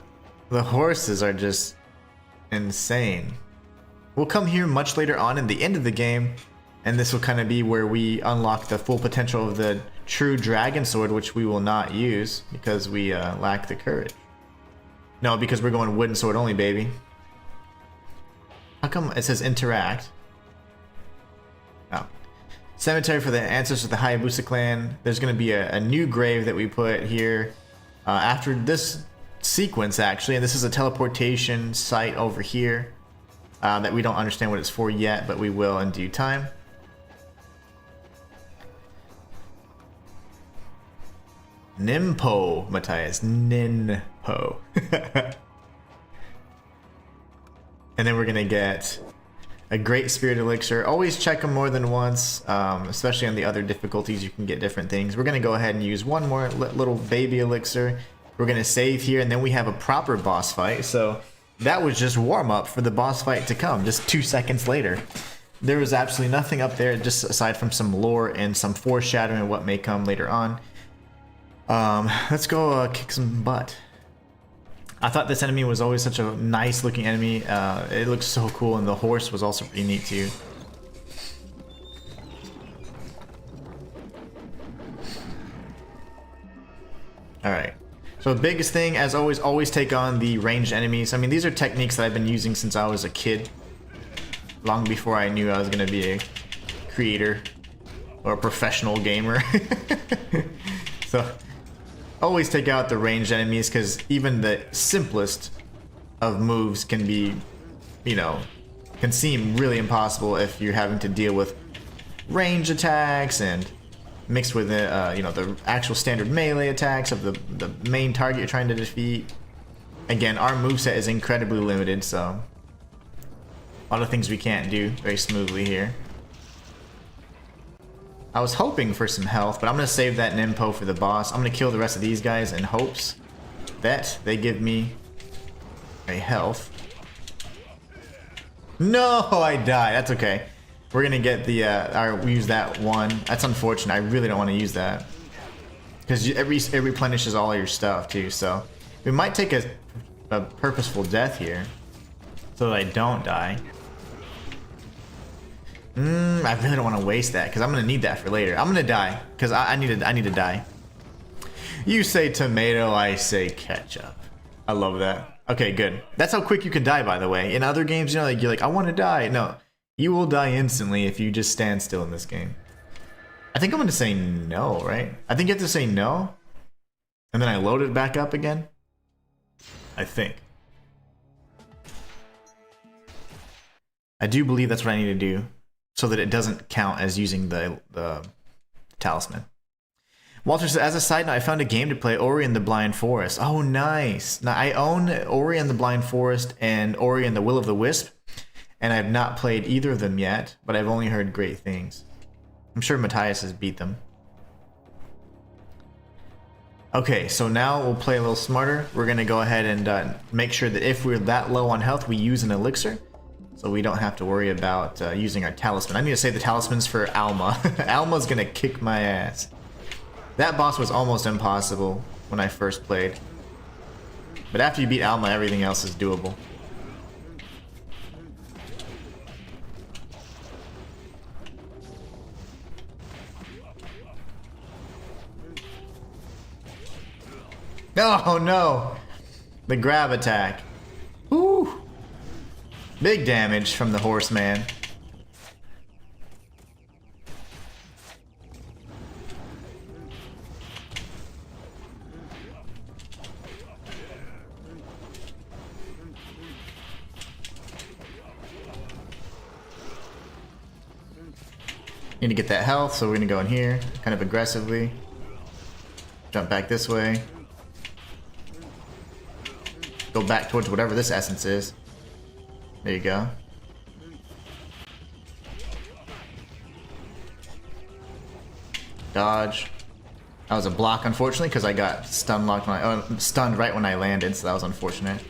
horses are just insane. We'll come here much later on in the end of the game, and this will kind of be where we unlock the full potential of the true dragon sword, which we will not use because we lack the courage. No, because we're going wooden sword only, baby. How come it says interact? Oh. Cemetery for the ancestors of the Hayabusa clan. There's going to be a new grave that we put here after this sequence, actually. And this is a teleportation site over here that we don't understand what it's for yet, but we will in due time. Nimpo, Matthias. Ninpo. And then we're going to get a Great Spirit Elixir. Always check them more than once, especially on the other difficulties. You can get different things. We're going to go ahead and use one more little baby elixir. We're going to save here, and then we have a proper boss fight. So that was just warm-up for the boss fight to come, just 2 seconds later. There was absolutely nothing up there, just aside from some lore and some foreshadowing of what may come later on. Let's go kick some butt. I thought this enemy was always such a nice looking enemy. It looks so cool, and the horse was also pretty neat too. Alright. So the biggest thing, as always take on the ranged enemies. I mean, these are techniques that I've been using since I was a kid. Long before I knew I was going to be a creator or a professional gamer. So, always take out the ranged enemies, because even the simplest of moves can be, you know, can seem really impossible if you're having to deal with range attacks and mixed with you know, the actual standard melee attacks of the main target you're trying to defeat. Again, our moveset is incredibly limited, so a lot of things we can't do very smoothly here. I was hoping for some health, but I'm going to save that Nimpo for the boss. I'm going to kill the rest of these guys in hopes that they give me a health. No, I died. That's okay. We're going to get the, we use that one. That's unfortunate. I really don't want to use that, because it replenishes all your stuff too. So we might take a purposeful death here so that I don't die. I really don't want to waste that, because I'm going to need that for later. I'm going to die, because I need to die. You say tomato, I say ketchup. I love that. Okay, good. That's how quick you can die, by the way. In other games, you know, like, you're like, I want to die. No, you will die instantly if you just stand still in this game. I think I'm going to say no, right? I think you have to say no, and then I load it back up again. I think. I do believe that's what I need to do, so that it doesn't count as using the talisman. Walter says, as a side note, I found a game to play, Ori and the Blind Forest. Oh, nice. Now, I own Ori and the Blind Forest and Ori and the Will of the Wisp, and I have not played either of them yet, but I've only heard great things. I'm sure Matthias has beat them. Okay, so now we'll play a little smarter. We're going to go ahead and make sure that if we're that low on health, we use an elixir, so we don't have to worry about using our talisman. I need to save the talismans for Alma. Alma's gonna kick my ass. That boss was almost impossible when I first played, but after you beat Alma, everything else is doable. Oh no! The grab attack. Ooh! Big damage from the horseman. Need to get that health, so we're gonna go in here, kind of aggressively. Jump back this way. Go back towards whatever this essence is. There you go. Dodge. That was a block, unfortunately, because I got stun locked when stunned right when I landed, so that was unfortunate.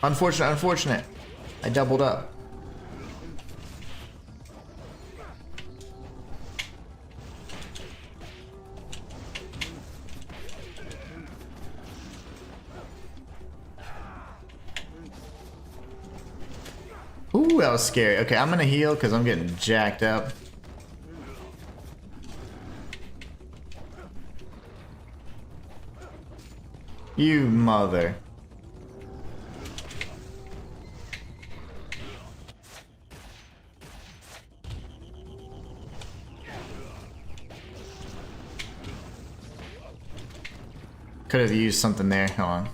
Unfortunate. I doubled up. Ooh, that was scary. Okay, I'm gonna heal because I'm getting jacked up. You mother. Could have used something there. Hold on.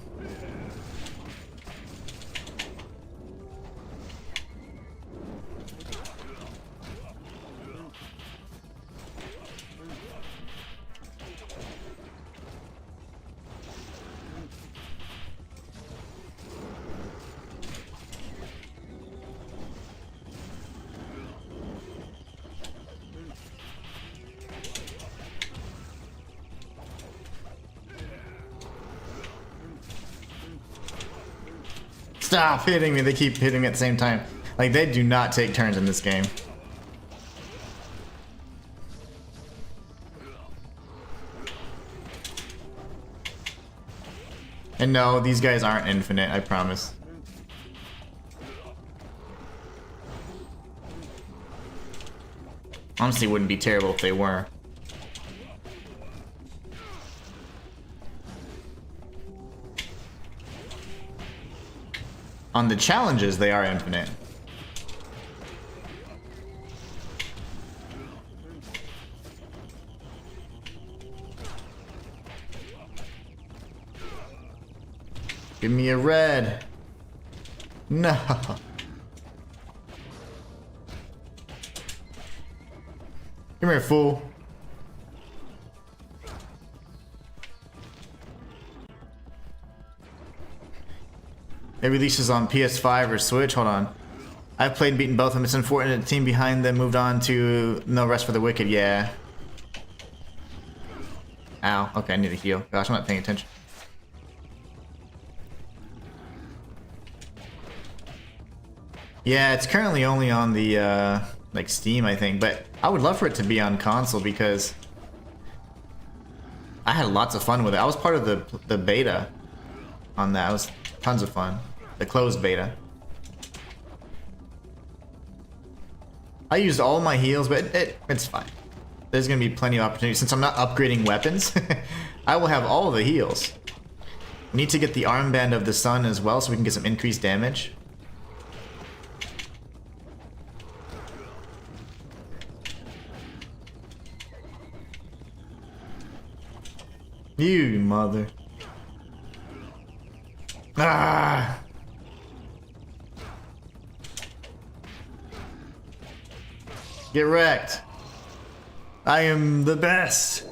Stop hitting me. They keep hitting me at the same time. Like, they do not take turns in this game. And no, these guys aren't infinite, I promise. Honestly, it wouldn't be terrible if they were. On the challenges, they are infinite. Give me a red. No. Come here, fool. It releases on PS5 or Switch. Hold on. I've played and beaten both of them. It's unfortunate the team behind them moved on to No Rest for the Wicked. Yeah. Ow. Okay, I need to heal. Gosh, I'm not paying attention. Yeah, it's currently only on the like Steam, I think, but I would love for it to be on console because I had lots of fun with it. I was part of the beta on that. It was tons of fun. The closed beta. I used all my heals, but it's fine. There's gonna be plenty of opportunities. Since I'm not upgrading weapons, I will have all of the heals. We need to get the armband of the sun as well so we can get some increased damage. You mother. Ah! Get wrecked. I am the best.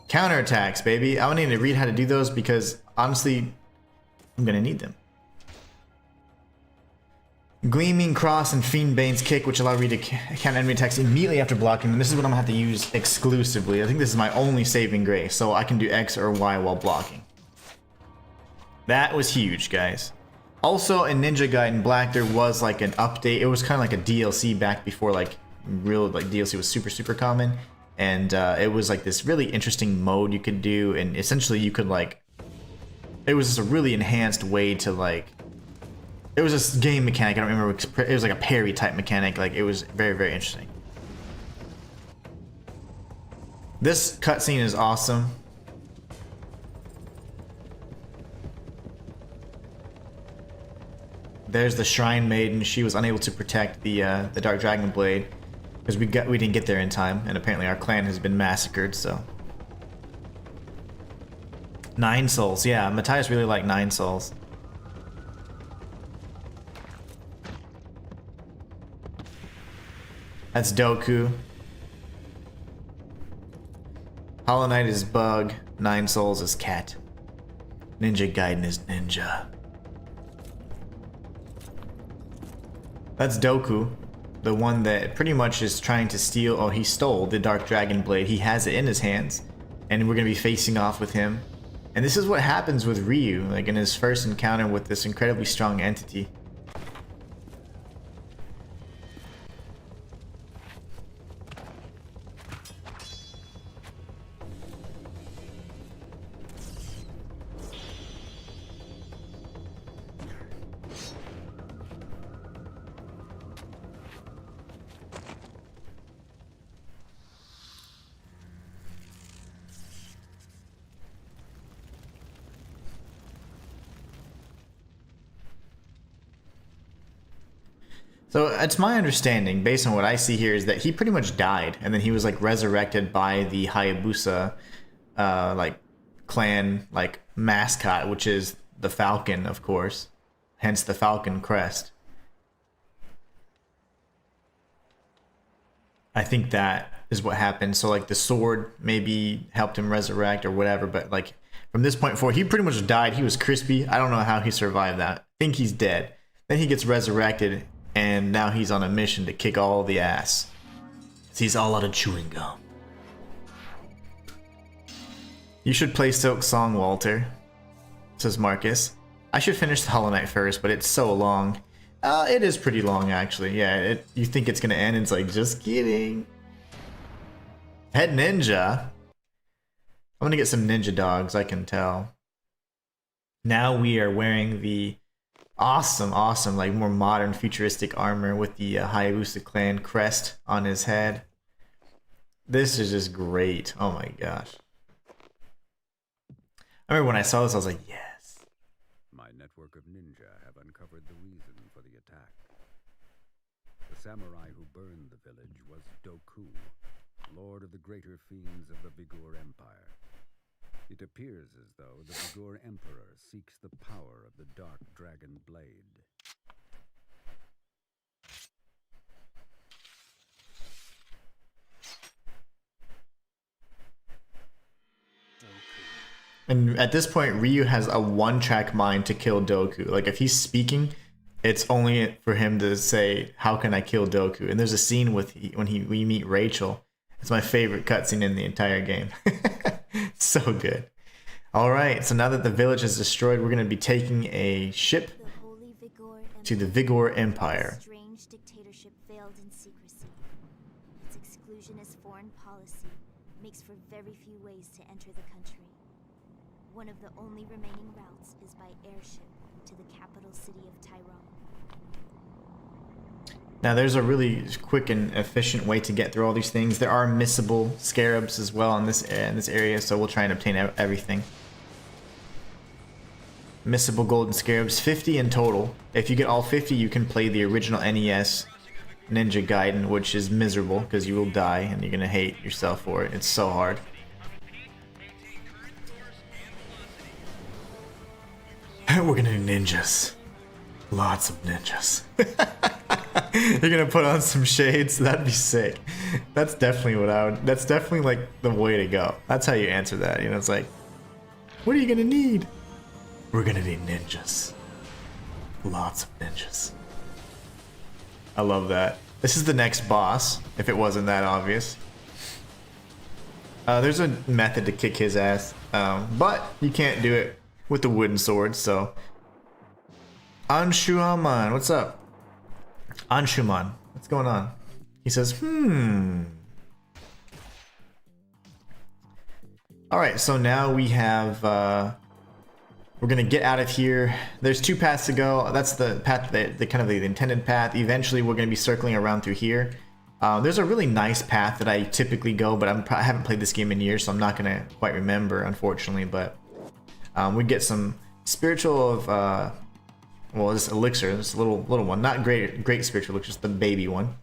Counterattacks, baby. I need to read how to do those because honestly, I'm gonna need them. Gleaming Cross and Fiend Bane's Kick, which allow me to counter enemy attacks immediately after blocking them. This is what I'm gonna have to use exclusively. I think this is my only saving grace, so I can do X or Y while blocking. That was huge, guys. Also, in Ninja Gaiden Black, there was like an update. It was kind of like a DLC back before like real like DLC was super common, and it was like this really interesting mode you could do, and essentially you could like, it was just a really enhanced way to like. It was this game mechanic, I don't remember, it was like a parry type mechanic, like it was very interesting. This cutscene is awesome. There's the Shrine Maiden. She was unable to protect the Dark Dragon Blade because we didn't get there in time, and apparently our clan has been massacred, so. 9 souls, yeah, Matthias really liked 9 souls. That's Doku. Hollow Knight is Bug. 9 Souls is Cat. Ninja Gaiden is Ninja. That's Doku. The one that pretty much is trying to steal, oh, he stole the Dark Dragon Blade. He has it in his hands. And we're going to be facing off with him. And this is what happens with Ryu, like in his first encounter with this incredibly strong entity. So it's my understanding, based on what I see here, is that he pretty much died, and then he was like resurrected by the Hayabusa, like clan like mascot, which is the falcon, of course, hence the falcon crest. I think that is what happened. So like the sword maybe helped him resurrect or whatever, but like from this point forward, he pretty much died. He was crispy. I don't know how he survived that. I think he's dead. Then he gets resurrected. And now he's on a mission to kick all the ass. He's all out of chewing gum. You should play Silk Song, Walter, says Marcus. I should finish the Hollow Knight first, but it's so long. It is pretty long, actually. Yeah, you think it's gonna end, it's like, just kidding. Head ninja. I'm gonna get some ninja dogs, I can tell. Now we are wearing the awesome, like more modern, futuristic armor with the Hayabusa clan crest on his head. This is just great. Oh my gosh. I remember when I saw this, I was like, yes. My network of ninja have uncovered the reason for the attack. The samurai who burned the village was Doku, lord of the greater fiends of the Vigor Empire. It appears as though the Vigor Emperor seeks the power of the Dark Dragon Blade. And at this point, Ryu has a one-track mind to kill Doku. Like, if he's speaking, it's only for him to say, how can I kill Doku? And there's a scene when we meet Rachel. It's my favorite cutscene in the entire game. So good. All right, so now that the village is destroyed, we're going to be taking a ship to the Vigor Empire. Strange dictatorship veiled in secrecy. Its exclusionist foreign policy makes for very few ways to enter the country. One of the only remaining routes is by airship to the capital city of Tyrone. Now there's a really quick and efficient way to get through all these things. There are missable scarabs as well in this area, so we'll try and obtain everything. Missable golden scarabs, 50 in total. If you get all 50, you can play the original NES Ninja Gaiden, which is miserable because you will die and you're gonna hate yourself for it. It's so hard. We're gonna do ninjas. Lots of ninjas. You're gonna put on some shades? That'd be sick. That's definitely what I would. That's definitely like the way to go. That's how you answer that. You know, it's like, what are you gonna need? We're gonna need ninjas. Lots of ninjas. I love that. This is the next boss, if it wasn't that obvious. There's a method to kick his ass, but you can't do it with the wooden sword, so. Anshuman, what's up? Anshuman, what's going on? He says, Alright, so now we have, we're gonna get out of here. There's two paths to go. That's the path, the kind of the intended path. Eventually we're gonna be circling around through here. There's a really nice path that I typically go, but I haven't played this game in years, so I'm not gonna quite remember, unfortunately, but we get some spiritual of, well, this elixir, this little one, not great spiritual elixir, just the baby one.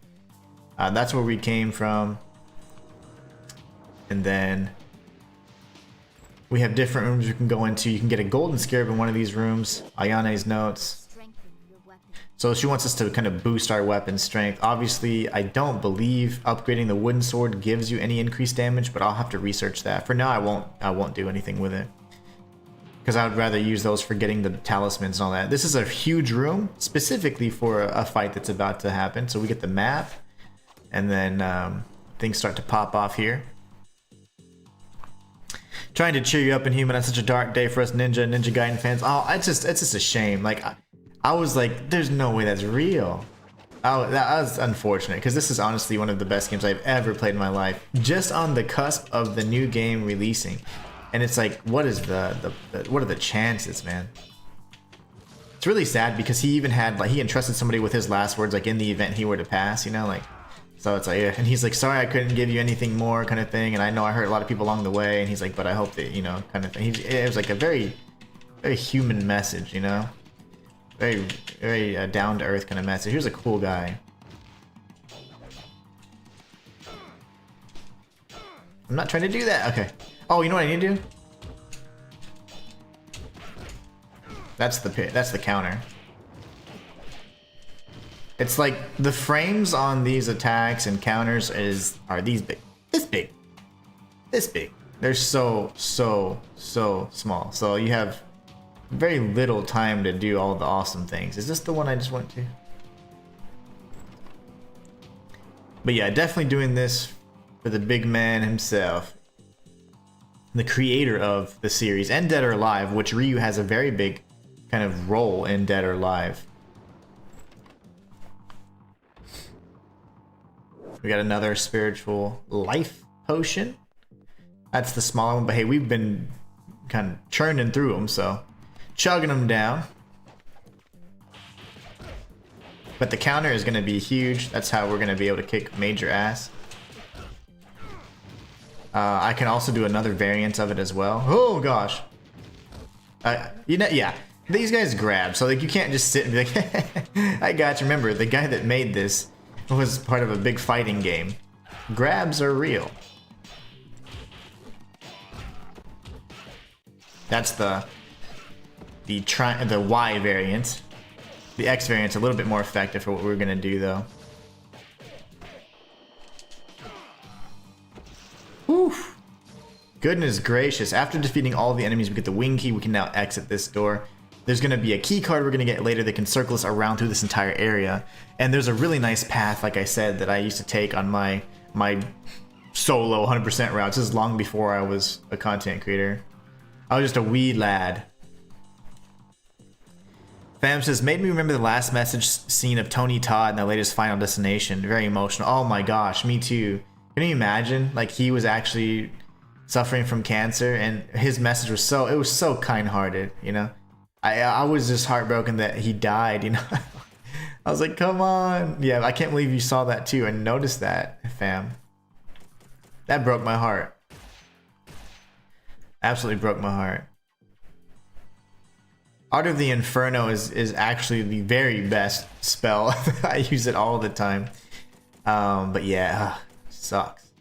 That's where we came from. And then we have different rooms you can go into. You can get a golden scarab in one of these rooms. Ayane's notes. So she wants us to kind of boost our weapon strength. Obviously, I don't believe upgrading the wooden sword gives you any increased damage, but I'll have to research that. For now, I won't do anything with it, because I would rather use those for getting the talismans and all that. This is a huge room, specifically for a fight that's about to happen. So we get the map, and then things start to pop off here. Trying to cheer you up, Inhuman, on such a dark day for us Ninja Gaiden fans. Oh, it's just a shame. Like, I was like, there's no way that's real. Oh, that was unfortunate, because this is honestly one of the best games I've ever played in my life. Just on the cusp of the new game releasing. And it's like, what is what are the chances, man? It's really sad, because he even had, like, he entrusted somebody with his last words, like, in the event he were to pass, you know, like, so it's like, yeah. And he's like, sorry, I couldn't give you anything more, kind of thing, and I know I hurt a lot of people along the way, and he's like, but I hope that, you know, kind of thing. It was like a very, very human message, you know, very, very down-to-earth kind of message. He was a cool guy. I'm not trying to do that. Okay. Oh, you know what I need to do? That's the counter. It's like the frames on these attacks and counters are these big. This big. This big. They're so small. So you have very little time to do all the awesome things. Is this the one I just went to? But yeah, definitely doing this for the big man himself. The creator of the series and Dead or Alive, which Ryu has a very big kind of role in Dead or Alive. We got another spiritual life potion. That's the smaller one, but hey, we've been kind of churning through them, so chugging them down. But the counter is going to be huge. That's how we're going to be able to kick major ass. I can also do another variant of it as well. Oh gosh. You know, yeah, these guys grab, so like you can't just sit and be like, I got you. Remember, the guy that made this was part of a big fighting game. Grabs are real. That's the Y variant. The X variant's a little bit more effective for what we're gonna do though. Oof. Goodness gracious. After defeating all the enemies, we get the wing key. We can now exit this door. There's going to be a key card we're going to get later that can circle us around through this entire area. And there's a really nice path, like I said, that I used to take on my solo 100% routes. This is long before I was a content creator. I was just a wee lad. Fam says, made me remember the last message scene of Tony Todd in the latest Final Destination. Very emotional. Oh my gosh, me too. Can you imagine? Like, he was actually suffering from cancer, and his message was so kind-hearted, you know? I was just heartbroken that he died, you know? I was like, come on. Yeah, I can't believe you saw that too and noticed that, fam. That broke my heart. Absolutely broke my heart. Art of the Inferno is actually the very best spell. I use it all the time. But yeah, sucks.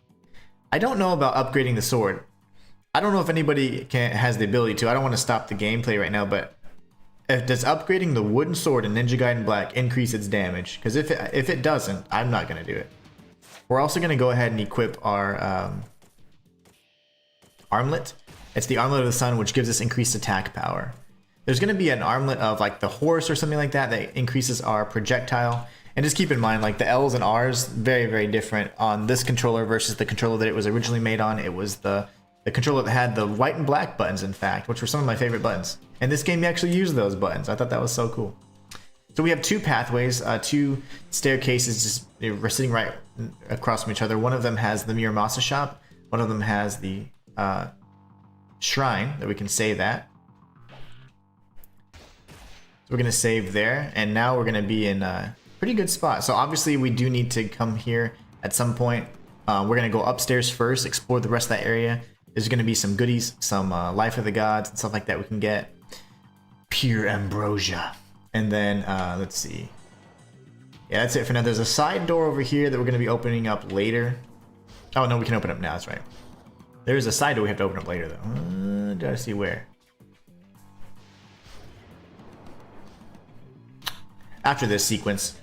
I don't know about upgrading the sword. I don't know if anybody has the ability to. I don't want to stop the gameplay right now, but does upgrading the wooden sword in Ninja Gaiden Black increase its damage? Because if it doesn't, I'm not going to do it. We're also going to go ahead and equip our armlet. It's the Armlet of the Sun, which gives us increased attack power. There's going to be an armlet of like the horse or something like that that increases our projectile. And just keep in mind, like the L's and R's, very, very different on this controller versus the controller that it was originally made on. It was the controller that had the white and black buttons, in fact, which were some of my favorite buttons. And this game actually used those buttons. I thought that was so cool. So we have two pathways, two staircases just sitting right across from each other. One of them has the Miramasa shop. One of them has the shrine that we can save at. So we're going to save there, and now we're going to be in a pretty good spot. So obviously we do need to come here at some point. We're going to go upstairs first, explore the rest of that area. There's going to be some goodies, some Life of the Gods and stuff like that we can get. Pure ambrosia. And then, let's see. Yeah, that's it for now. There's a side door over here that we're going to be opening up later. Oh, no, we can open up now. That's right. There's a side door we have to open up later, though. Did I see where? After this sequence.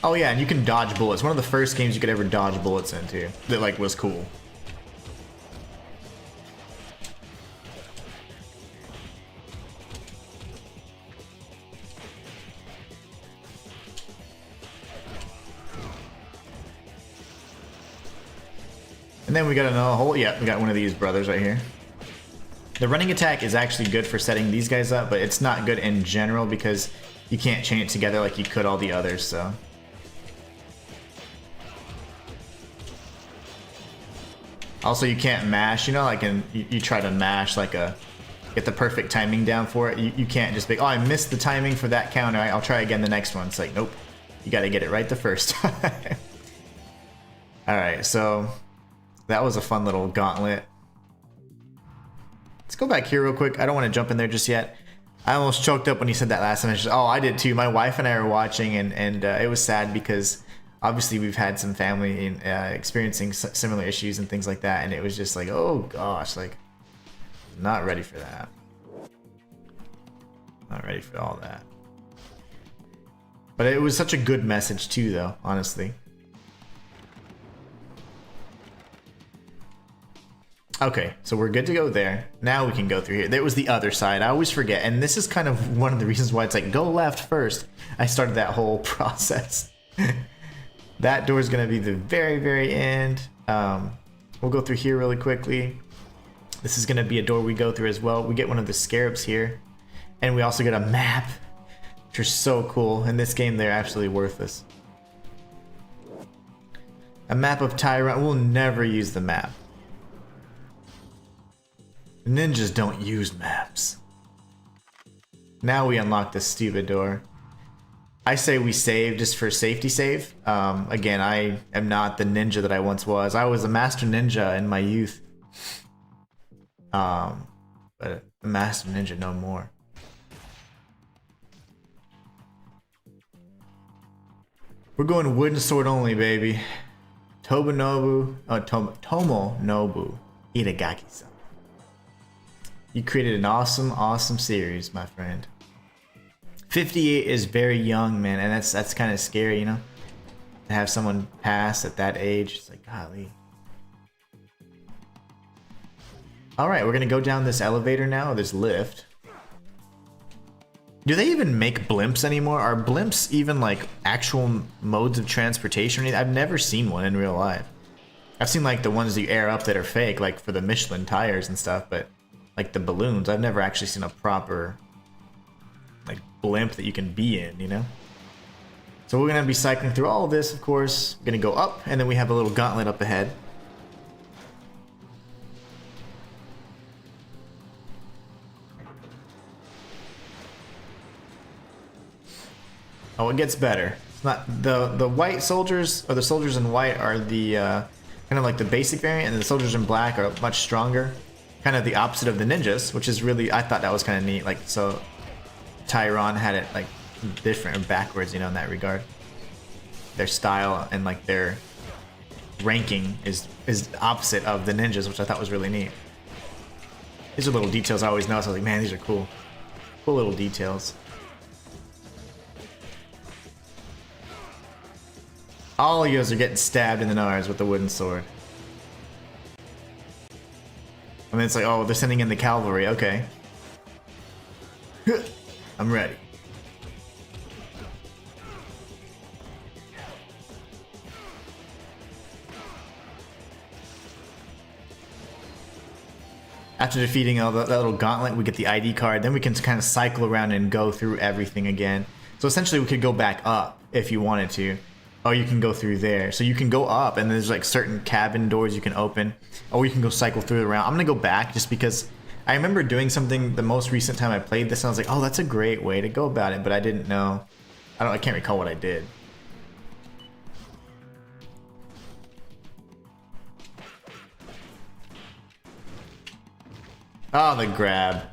Oh yeah, and you can dodge bullets. One of the first games you could ever dodge bullets into that like was cool. And then we got another whole, yeah, we got one of these brothers right here. The running attack is actually good for setting these guys up, but it's not good in general because you can't chain it together like you could all the others, so. Also, you can't mash, you know, like you try to mash like get the perfect timing down for it. You can't just be, oh, I missed the timing for that counter. I'll try again the next one. It's like, nope, you got to get it right the first time. All right, so that was a fun little gauntlet. Let's go back here real quick. I don't want to jump in there just yet. I almost choked up when you said that last time. Oh, I did too. My wife and I were watching, and it was sad because obviously we've had some family experiencing similar issues and things like that, and it was just like, oh gosh, like not ready for that. Not ready for all that. But it was such a good message too, though, honestly. Okay, so we're good to go there. Now we can go through here. There was the other side. I always forget, and this is kind of one of the reasons why it's like, go left first. I started that whole process. That door is going to be the very, very end. We'll go through here really quickly. This is gonna be a door we go through as well. We get one of the scarabs here, and we also get a map, which are so cool. In this game, they're absolutely worthless. A map of Tyrant. We'll never use the map. Ninjas don't use maps. Now we unlock this stupid door. I say we save just for safety save. Again, I am not the ninja that I once was. I was a master ninja in my youth. But a master ninja no more. We're going wooden sword only, baby. Tomonobu Itagaki-san. You created an awesome series, my friend. 58 is very young, man, and that's kind of scary, you know? To have someone pass at that age, it's like, golly. Alright, we're gonna go down this elevator now, this lift. Do they even make blimps anymore? Are blimps even like actual modes of transportation? I've never seen one in real life. I've seen like the ones that you air up that are fake, like for the Michelin tires and stuff, but like the balloons, I've never actually seen a proper like blimp that you can be in, you know? So we're gonna be cycling through all of this, of course. We're gonna go up, and then we have a little gauntlet up ahead. Oh, it gets better. It's not the white soldiers, or the soldiers in white are the kind of like the basic variant, and the soldiers in black are much stronger. Kind of the opposite of the ninjas, which is really, I thought that was kind of neat. Like, so Tyron had it like different or backwards, you know, in that regard. Their style and like their ranking is opposite of the ninjas, which I thought was really neat. These are little details I always notice. I was like, man, these are cool. Cool little details. All you guys are getting stabbed in the nose with the wooden sword. I mean, it's like, oh, they're sending in the cavalry. Okay. I'm ready. After defeating all that little gauntlet, we get the ID card. Then we can kind of cycle around and go through everything again. So essentially, we could go back up if you wanted to. Oh, you can go through there. So you can go up, and there's like certain cabin doors you can open. Or you can go cycle through it around. I'm gonna go back just because I remember doing something the most recent time I played this, and I was like, oh, that's a great way to go about it, but I didn't know. I can't recall what I did. Oh, the grab.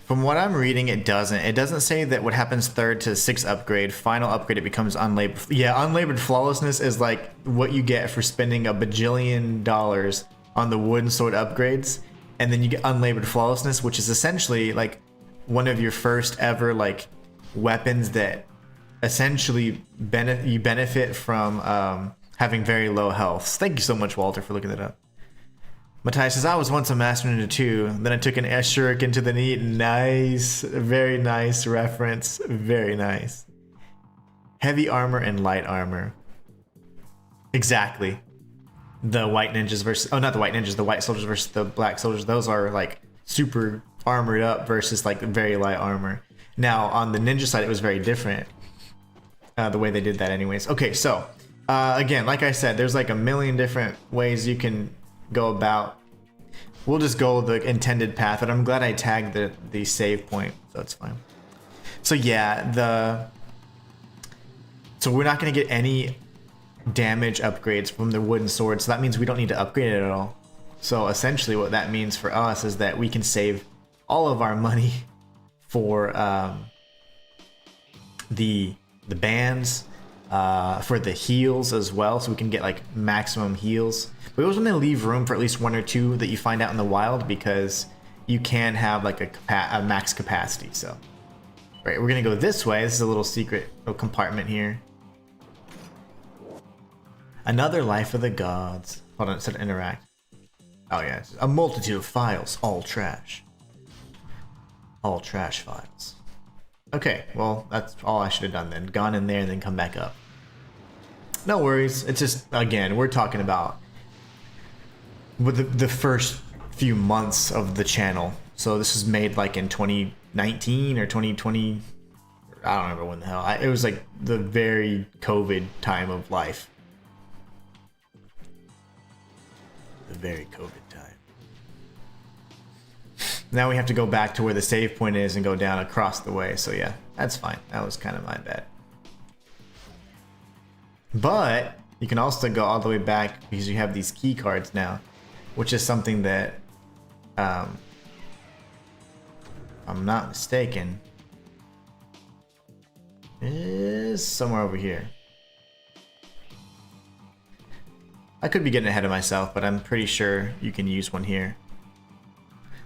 From what I'm reading, it doesn't. It doesn't say that what happens 3rd to 6th upgrade, final upgrade, it becomes unlabored. Yeah, unlabored flawlessness is like what you get for spending $1 bajillion on the wooden sword upgrades. And then you get unlabored flawlessness, which is essentially like one of your first ever like weapons that essentially you benefit from having very low health. Thank you so much, Walter, for looking that up. Matthias says, I was once a master ninja too. Then I took an shuriken to the knee. Nice. Very nice reference. Very nice. Heavy armor and light armor. Exactly. The white ninjas versus... Oh, not the white ninjas. The white soldiers versus the black soldiers. Those are like super armored up versus like very light armor. Now, on the ninja side, it was very different. The way they did that anyways. Okay, so... again, like I said, there's like a million different ways you can go about. We'll just go the intended path, but I'm glad I tagged the save point, so that's fine. So yeah, so we're not going to get any damage upgrades from the wooden sword, so that means we don't need to upgrade it at all. So essentially what that means for us is that we can save all of our money for the bands, for the heals as well, so we can get like maximum heals. We always want to leave room for at least 1 or 2 that you find out in the wild, because you can have like a max capacity. So right, we're gonna go this way. This is a little secret little compartment here. Another life of the gods. Hold on, it said interact. Oh yeah, a multitude of files, all trash. All trash files. Okay, well, that's all I should have done then. Gone in there and then come back up. No worries. It's just, again, we're talking about with the first few months of the channel. So this was made like in 2019 or 2020. I don't remember when the hell. It was like the very COVID time of life. The very COVID time. Now we have to go back to where the save point is and go down across the way. So yeah, that's fine. That was kind of my bad. But you can also go all the way back because you have these key cards now, which is something that, if I'm not mistaken, is somewhere over here. I could be getting ahead of myself, but I'm pretty sure you can use one here.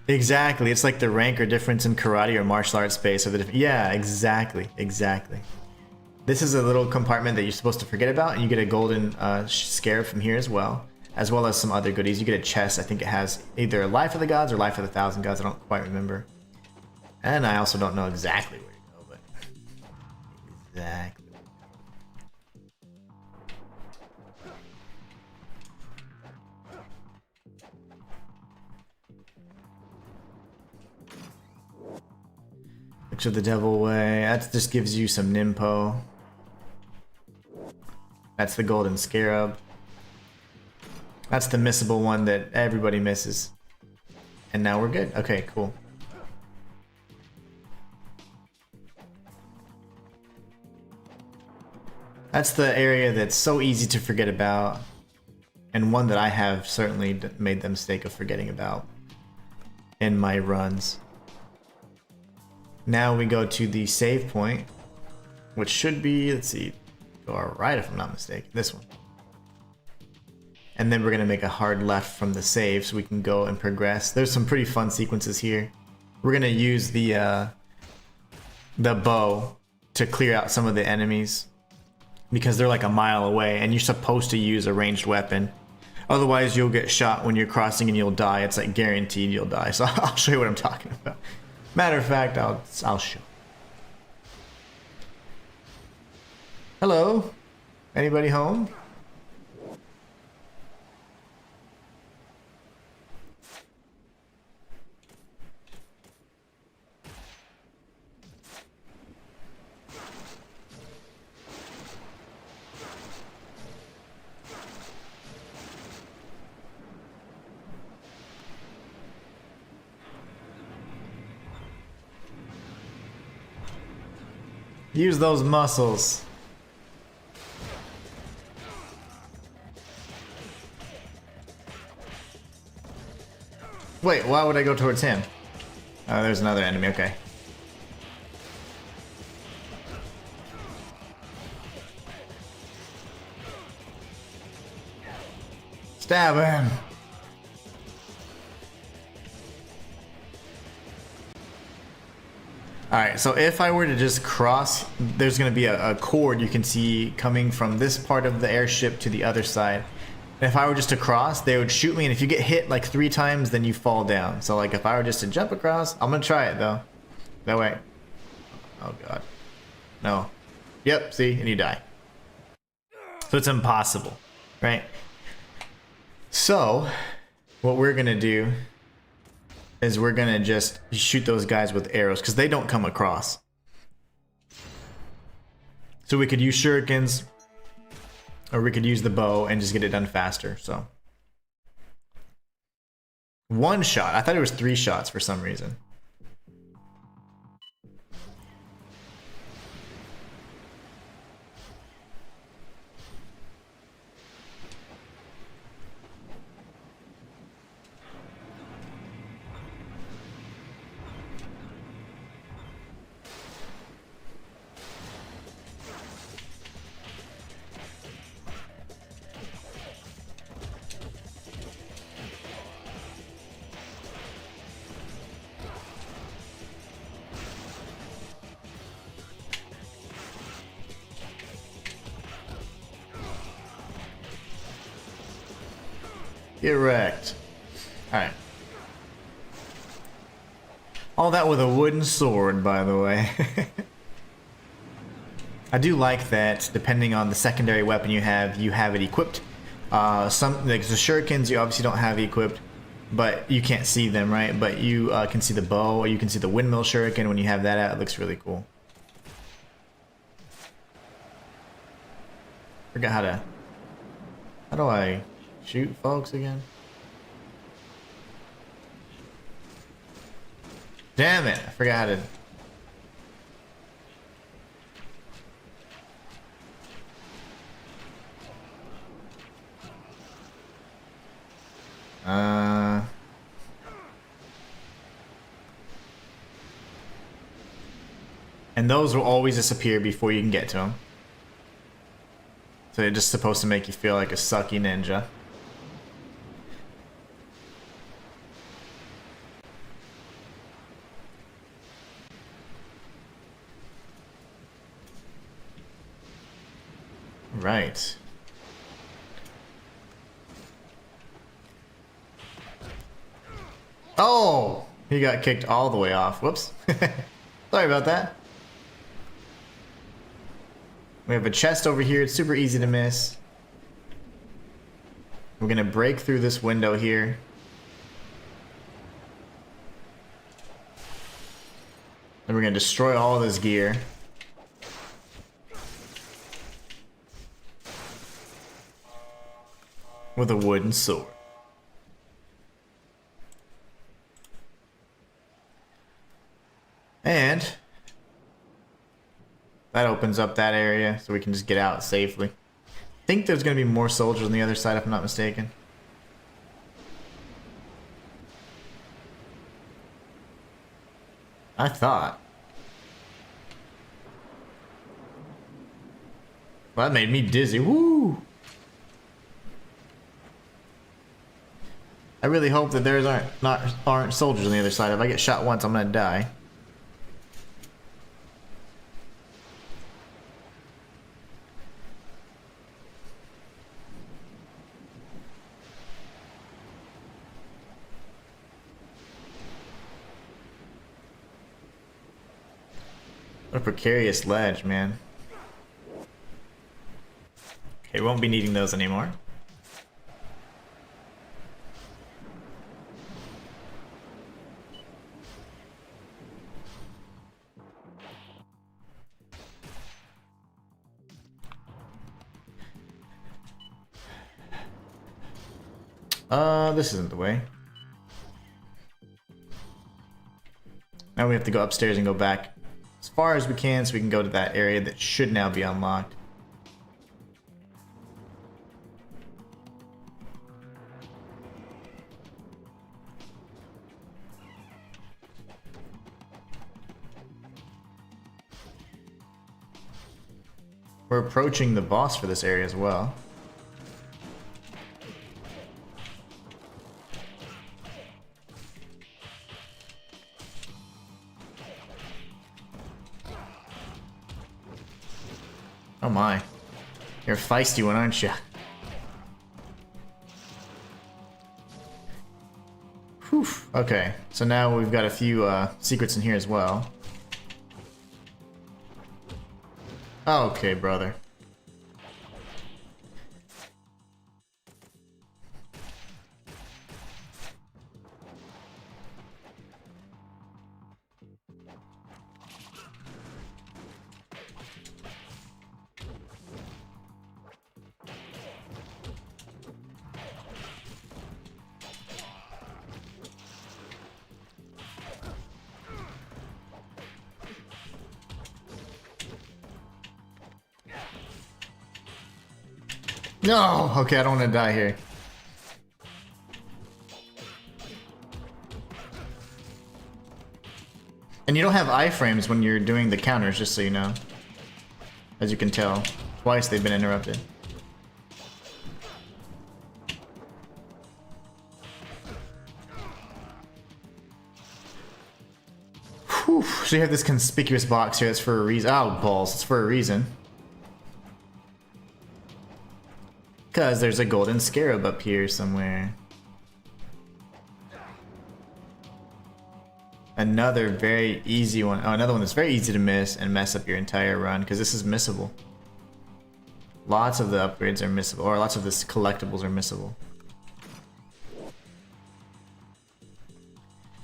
Exactly, it's like the rank or difference in karate or martial arts space. Or the yeah, exactly. This is a little compartment that you're supposed to forget about, and you get a golden scarab from here as well as some other goodies. You get a chest. I think it has either Life of the Gods or Life of the Thousand Gods. I don't quite remember. And I also don't know exactly where to go, but exactly. Look to the devil way. That just gives you some Nimpo. That's the golden scarab. That's the missable one that everybody misses. And now we're good. Okay, cool. That's the area that's so easy to forget about, and one that I have certainly made the mistake of forgetting about in my runs. Now we go to the save point, which should be, let's see, go right if I'm not mistaken, this one. And then we're going to make a hard left from the save so we can go and progress. There's some pretty fun sequences here. We're going to use the bow to clear out some of the enemies because they're like a mile away and you're supposed to use a ranged weapon. Otherwise you'll get shot when you're crossing and you'll die. It's like guaranteed you'll die. So I'll show you what I'm talking about. Matter of fact, I'll show. Hello? Anybody home? Use those muscles. Wait, why would I go towards him? Oh, there's another enemy, okay. Stab him! Alright, so if I were to just cross, there's going to be a cord you can see coming from this part of the airship to the other side. And if I were just to cross, they would shoot me, and if you get hit like 3 times, then you fall down. So like if I were just to jump across, I'm going to try it though. That way. Oh god. No. Yep, see? And you die. So it's impossible, right? So, what we're going to do is we're gonna just shoot those guys with arrows because they don't come across. So we could use shurikens, or we could use the bow and just get it done faster. So 1 shot. I thought it was 3 shots for some reason. Get wrecked. Alright. All that with a wooden sword, by the way. I do like that depending on the secondary weapon you have it equipped. Some like the shurikens you obviously don't have equipped, but you can't see them, right? But you can see the bow, or you can see the windmill shuriken. When you have that out, it looks really cool. Forgot how do I shoot folks again? Damn it, I forgot how to. And those will always disappear before you can get to them. So they're just supposed to make you feel like a sucky ninja. Right. Oh! He got kicked all the way off. Whoops. Sorry about that. We have a chest over here. It's super easy to miss. We're gonna break through this window here. And we're gonna destroy all this gear. With a wooden sword. And that opens up that area so we can just get out safely. I think there's going to be more soldiers on the other side if I'm not mistaken. I thought. Well, that made me dizzy. Woo! I really hope that there's aren't soldiers on the other side. If I get shot once, I'm gonna die. What a precarious ledge, man. Okay, we won't be needing those anymore. This isn't the way. Now we have to go upstairs and go back as far as we can so we can go to that area that should now be unlocked. We're approaching the boss for this area as well. Oh my. You're a feisty one, aren't you? Whew. Okay, so now we've got a few secrets in here as well. Okay, brother. No! Okay, I don't want to die here. And you don't have iframes when you're doing the counters, just so you know. As you can tell. Twice they've been interrupted. Whew. So you have this conspicuous box here that's for a reason. Oh, balls. It's for a reason. Because there's a golden scarab up here somewhere. Another very easy one. Oh, another one that's very easy to miss and mess up your entire run, because this is missable. Lots of the upgrades are missable, or lots of the collectibles are missable.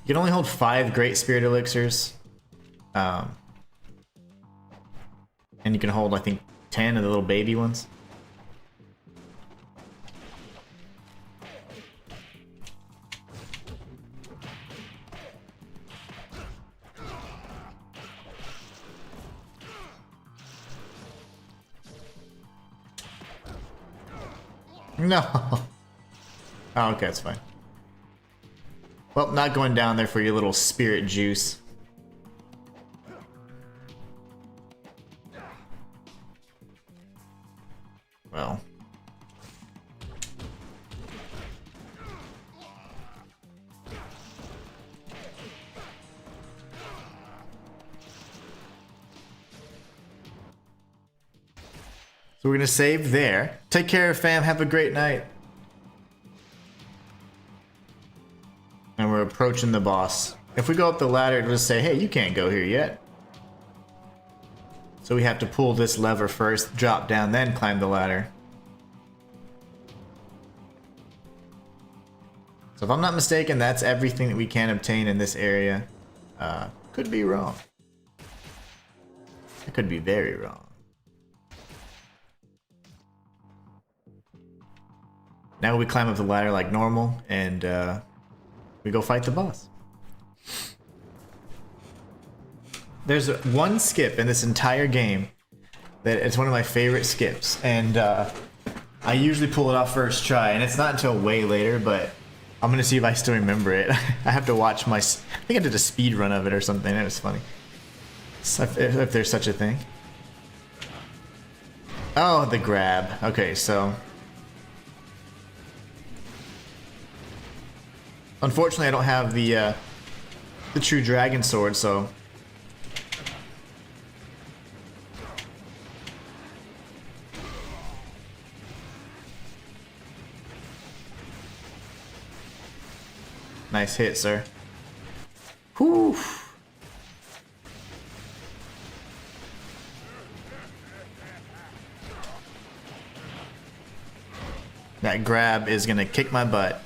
You can only hold 5 Great Spirit Elixirs. And you can hold, I think, 10 of the little baby ones. No. Oh, okay, it's fine. Well, not going down there for your little spirit juice. Well. So we're gonna save there. Take care, fam. Have a great night. And we're approaching the boss. If we go up the ladder, it'll just say, hey, you can't go here yet. So we have to pull this lever first, drop down, then climb the ladder. So if I'm not mistaken, that's everything that we can obtain in this area. Could be wrong. I could be very wrong. Now we climb up the ladder like normal, and we go fight the boss. There's one skip in this entire game that it's one of my favorite skips, and I usually pull it off first try, and it's not until way later, but I'm gonna see if I still remember it. I have to watch my... I think I did a speed run of it or something, it was funny. So if there's such a thing. Oh, the grab. Okay, so... Unfortunately, I don't have the true dragon sword, so... Nice hit, sir. Whew. That grab is gonna kick my butt.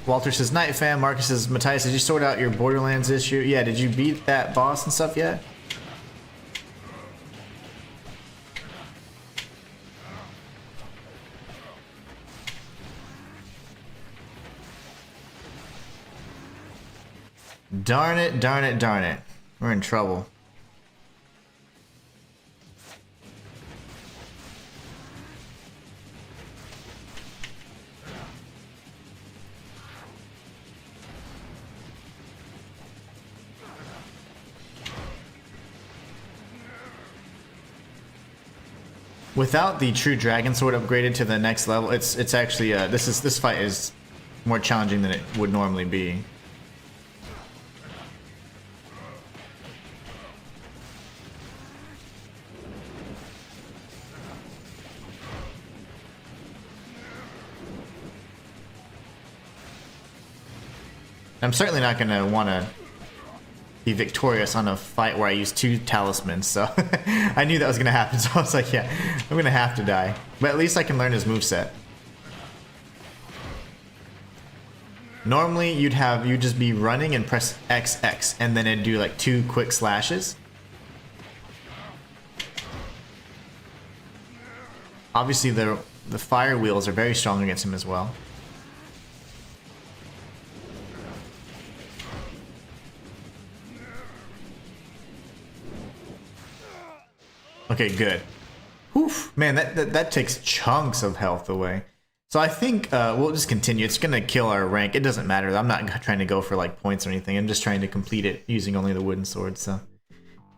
Walter says, night fam. Marcus says, Matthias, did you sort out your Borderlands issue? Yeah, did you beat that boss and stuff yet? Darn it, darn it, darn it. We're in trouble. Without the true dragon sword upgraded to the next level, it's actually this fight is more challenging than it would normally be. I'm certainly not going to want to be victorious on a fight where I use 2 talismans, so I knew that was going to happen, so I was like, yeah, I'm going to have to die. But at least I can learn his moveset. Normally, you'd just be running and press XX, and then it'd do like 2 quick slashes. Obviously, the fire wheels are very strong against him as well. Okay, good. Oof, man, that takes chunks of health away. So I think we'll just continue. It's gonna kill our rank. It doesn't matter. I'm not trying to go for like points or anything. I'm just trying to complete it using only the wooden sword. So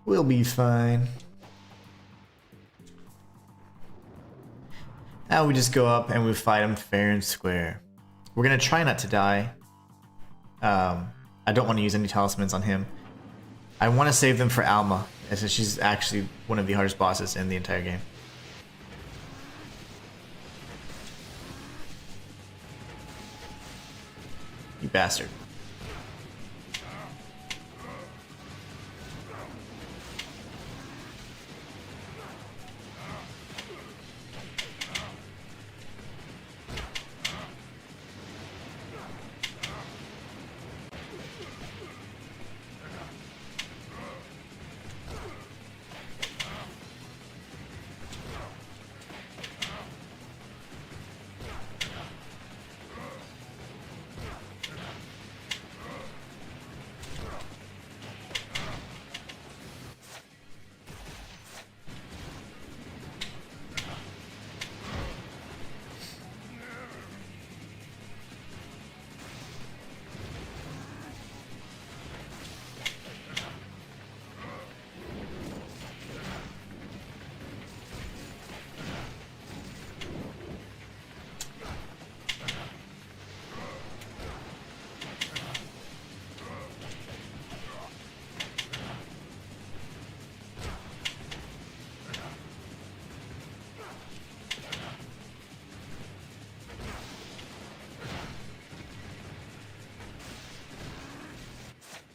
we'll be fine. Now we just go up and we fight him fair and square. We're gonna try not to die. I don't want to use any talismans on him. I want to save them for Alma, as she's actually one of the hardest bosses in the entire game. You bastard.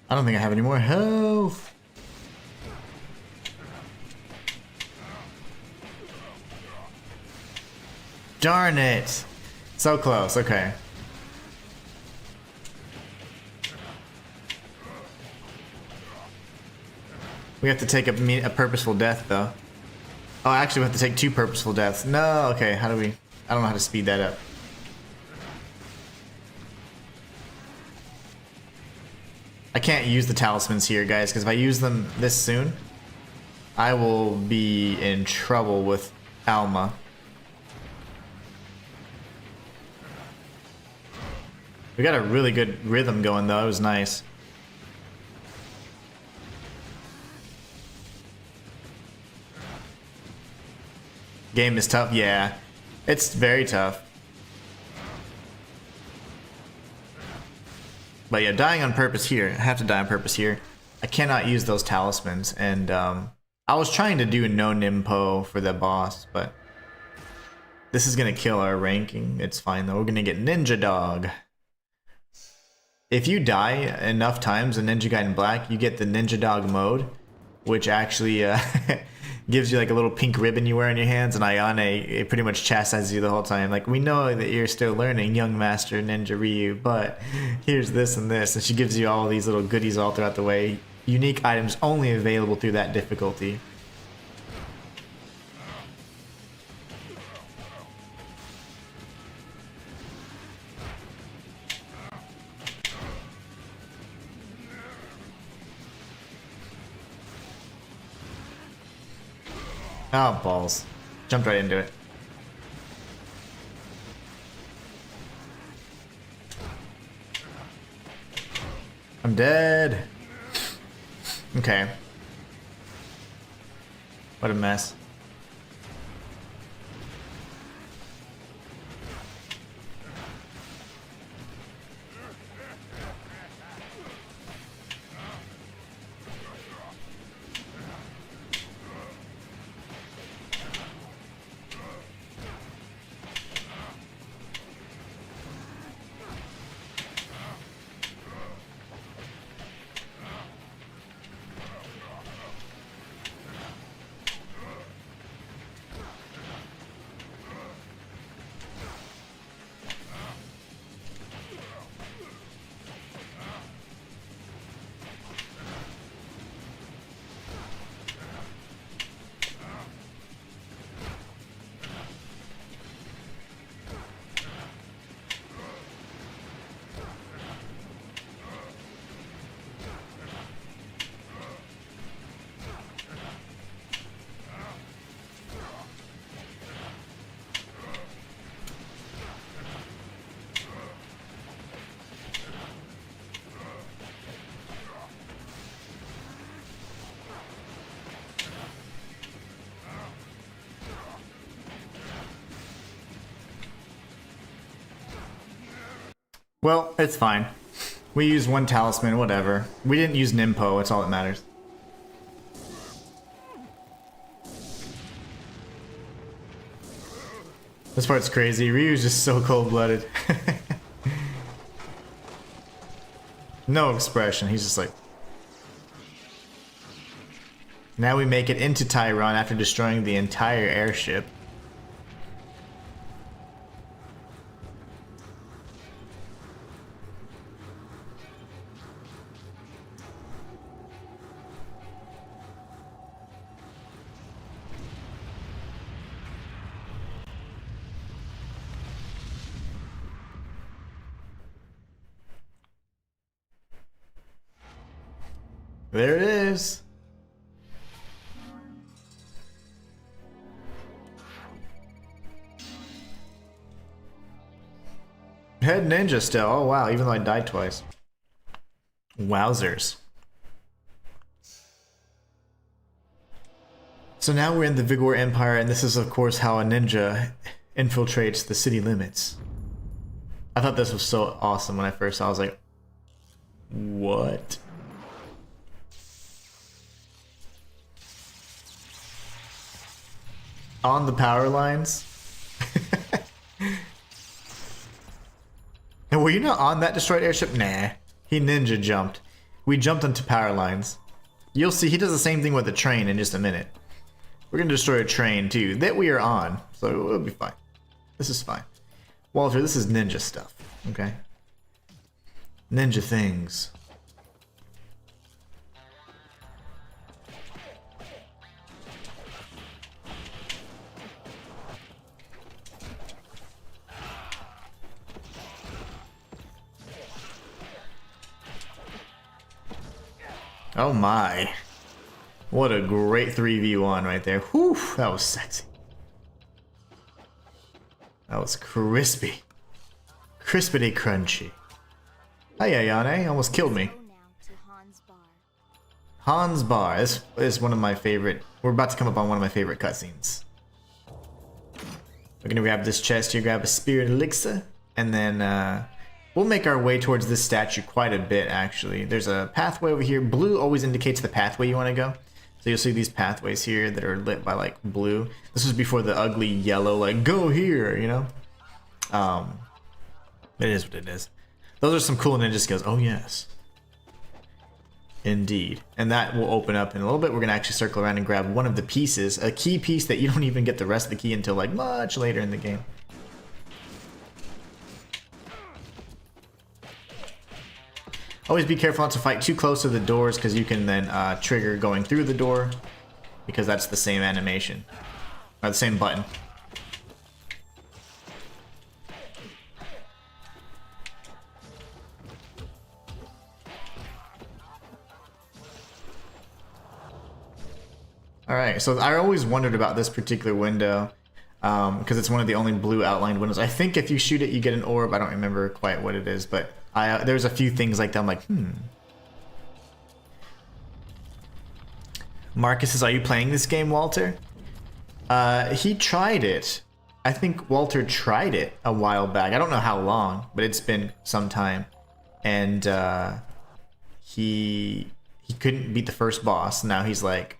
I don't think I have any more health. Darn it. So close, okay. We have to take a purposeful death, though. Oh, actually, we have to take 2 purposeful deaths. No, okay, how do we... I don't know how to speed that up. I can't use the talismans here, guys, because if I use them this soon, I will be in trouble with Alma. We got a really good rhythm going, though. It was nice. Game is tough? Yeah. It's very tough. But yeah, dying on purpose here. I have to die on purpose here. I cannot use those talismans. And I was trying to do no Nimpo for the boss, but this is going to kill our ranking. It's fine, though. We're going to get Ninja Dog. If you die enough times in Ninja Gaiden Black, you get the Ninja Dog mode, which actually gives you like a little pink ribbon you wear on your hands, and Ayane, it pretty much chastises you the whole time. Like, we know that you're still learning, young master Ninja Ryu, but here's this and this. And she gives you all these little goodies all throughout the way. Unique items only available through that difficulty. Oh, balls. Jumped right into it. I'm dead. Okay. What a mess. Well, it's fine. We used 1 talisman, whatever. We didn't use Nimpo, it's all that matters. This part's crazy. Ryu's just so cold-blooded. No expression, he's just like... Now we make it into Tyron after destroying the entire airship. There it is. Head ninja still. Oh wow, even though I died twice. Wowzers. So now we're in the Vigor Empire, and this is of course how a ninja infiltrates the city limits. I thought this was so awesome when I first saw it. I was like, what? On the power lines? And were you not on that destroyed airship? Nah. He ninja jumped. We jumped onto power lines. You'll see he does the same thing with the train in just a minute. We're gonna destroy a train too that we are on, so it'll be fine. This is fine. Walter, this is ninja stuff, okay? Ninja things. Oh my. What a great 3v1 right there. Whew, that was sexy. That was crispy. Crispity crunchy. Hey, Ayane, almost killed me. Go now to Hans Bar. Hans Bar. This is one of my favorite. We're about to come up on one of my favorite cutscenes. We're gonna grab this chest here, grab a spirit elixir, and then we'll make our way towards this statue quite a bit, actually. There's a pathway over here. Blue always indicates the pathway you want to go. So you'll see these pathways here that are lit by, like, blue. This was before the ugly yellow, like, go here, you know? It is what it is. Those are some cool ninja skills. Oh, yes. Indeed. And that will open up in a little bit. We're going to actually circle around and grab one of the pieces. A key piece that you don't even get the rest of the key until, like, much later in the game. Always be careful not to fight too close to the doors, because you can then trigger going through the door, because that's the same animation, or the same button. Alright, so I always wondered about this particular window, because it's one of the only blue outlined windows. I think if you shoot it, you get an orb. I don't remember quite what it is, but there's a few things like that. I'm like, Marcus says, are you playing this game, Walter? He tried it. I think Walter tried it a while back. I don't know how long, but it's been some time. And he couldn't beat the first boss. Now he's like,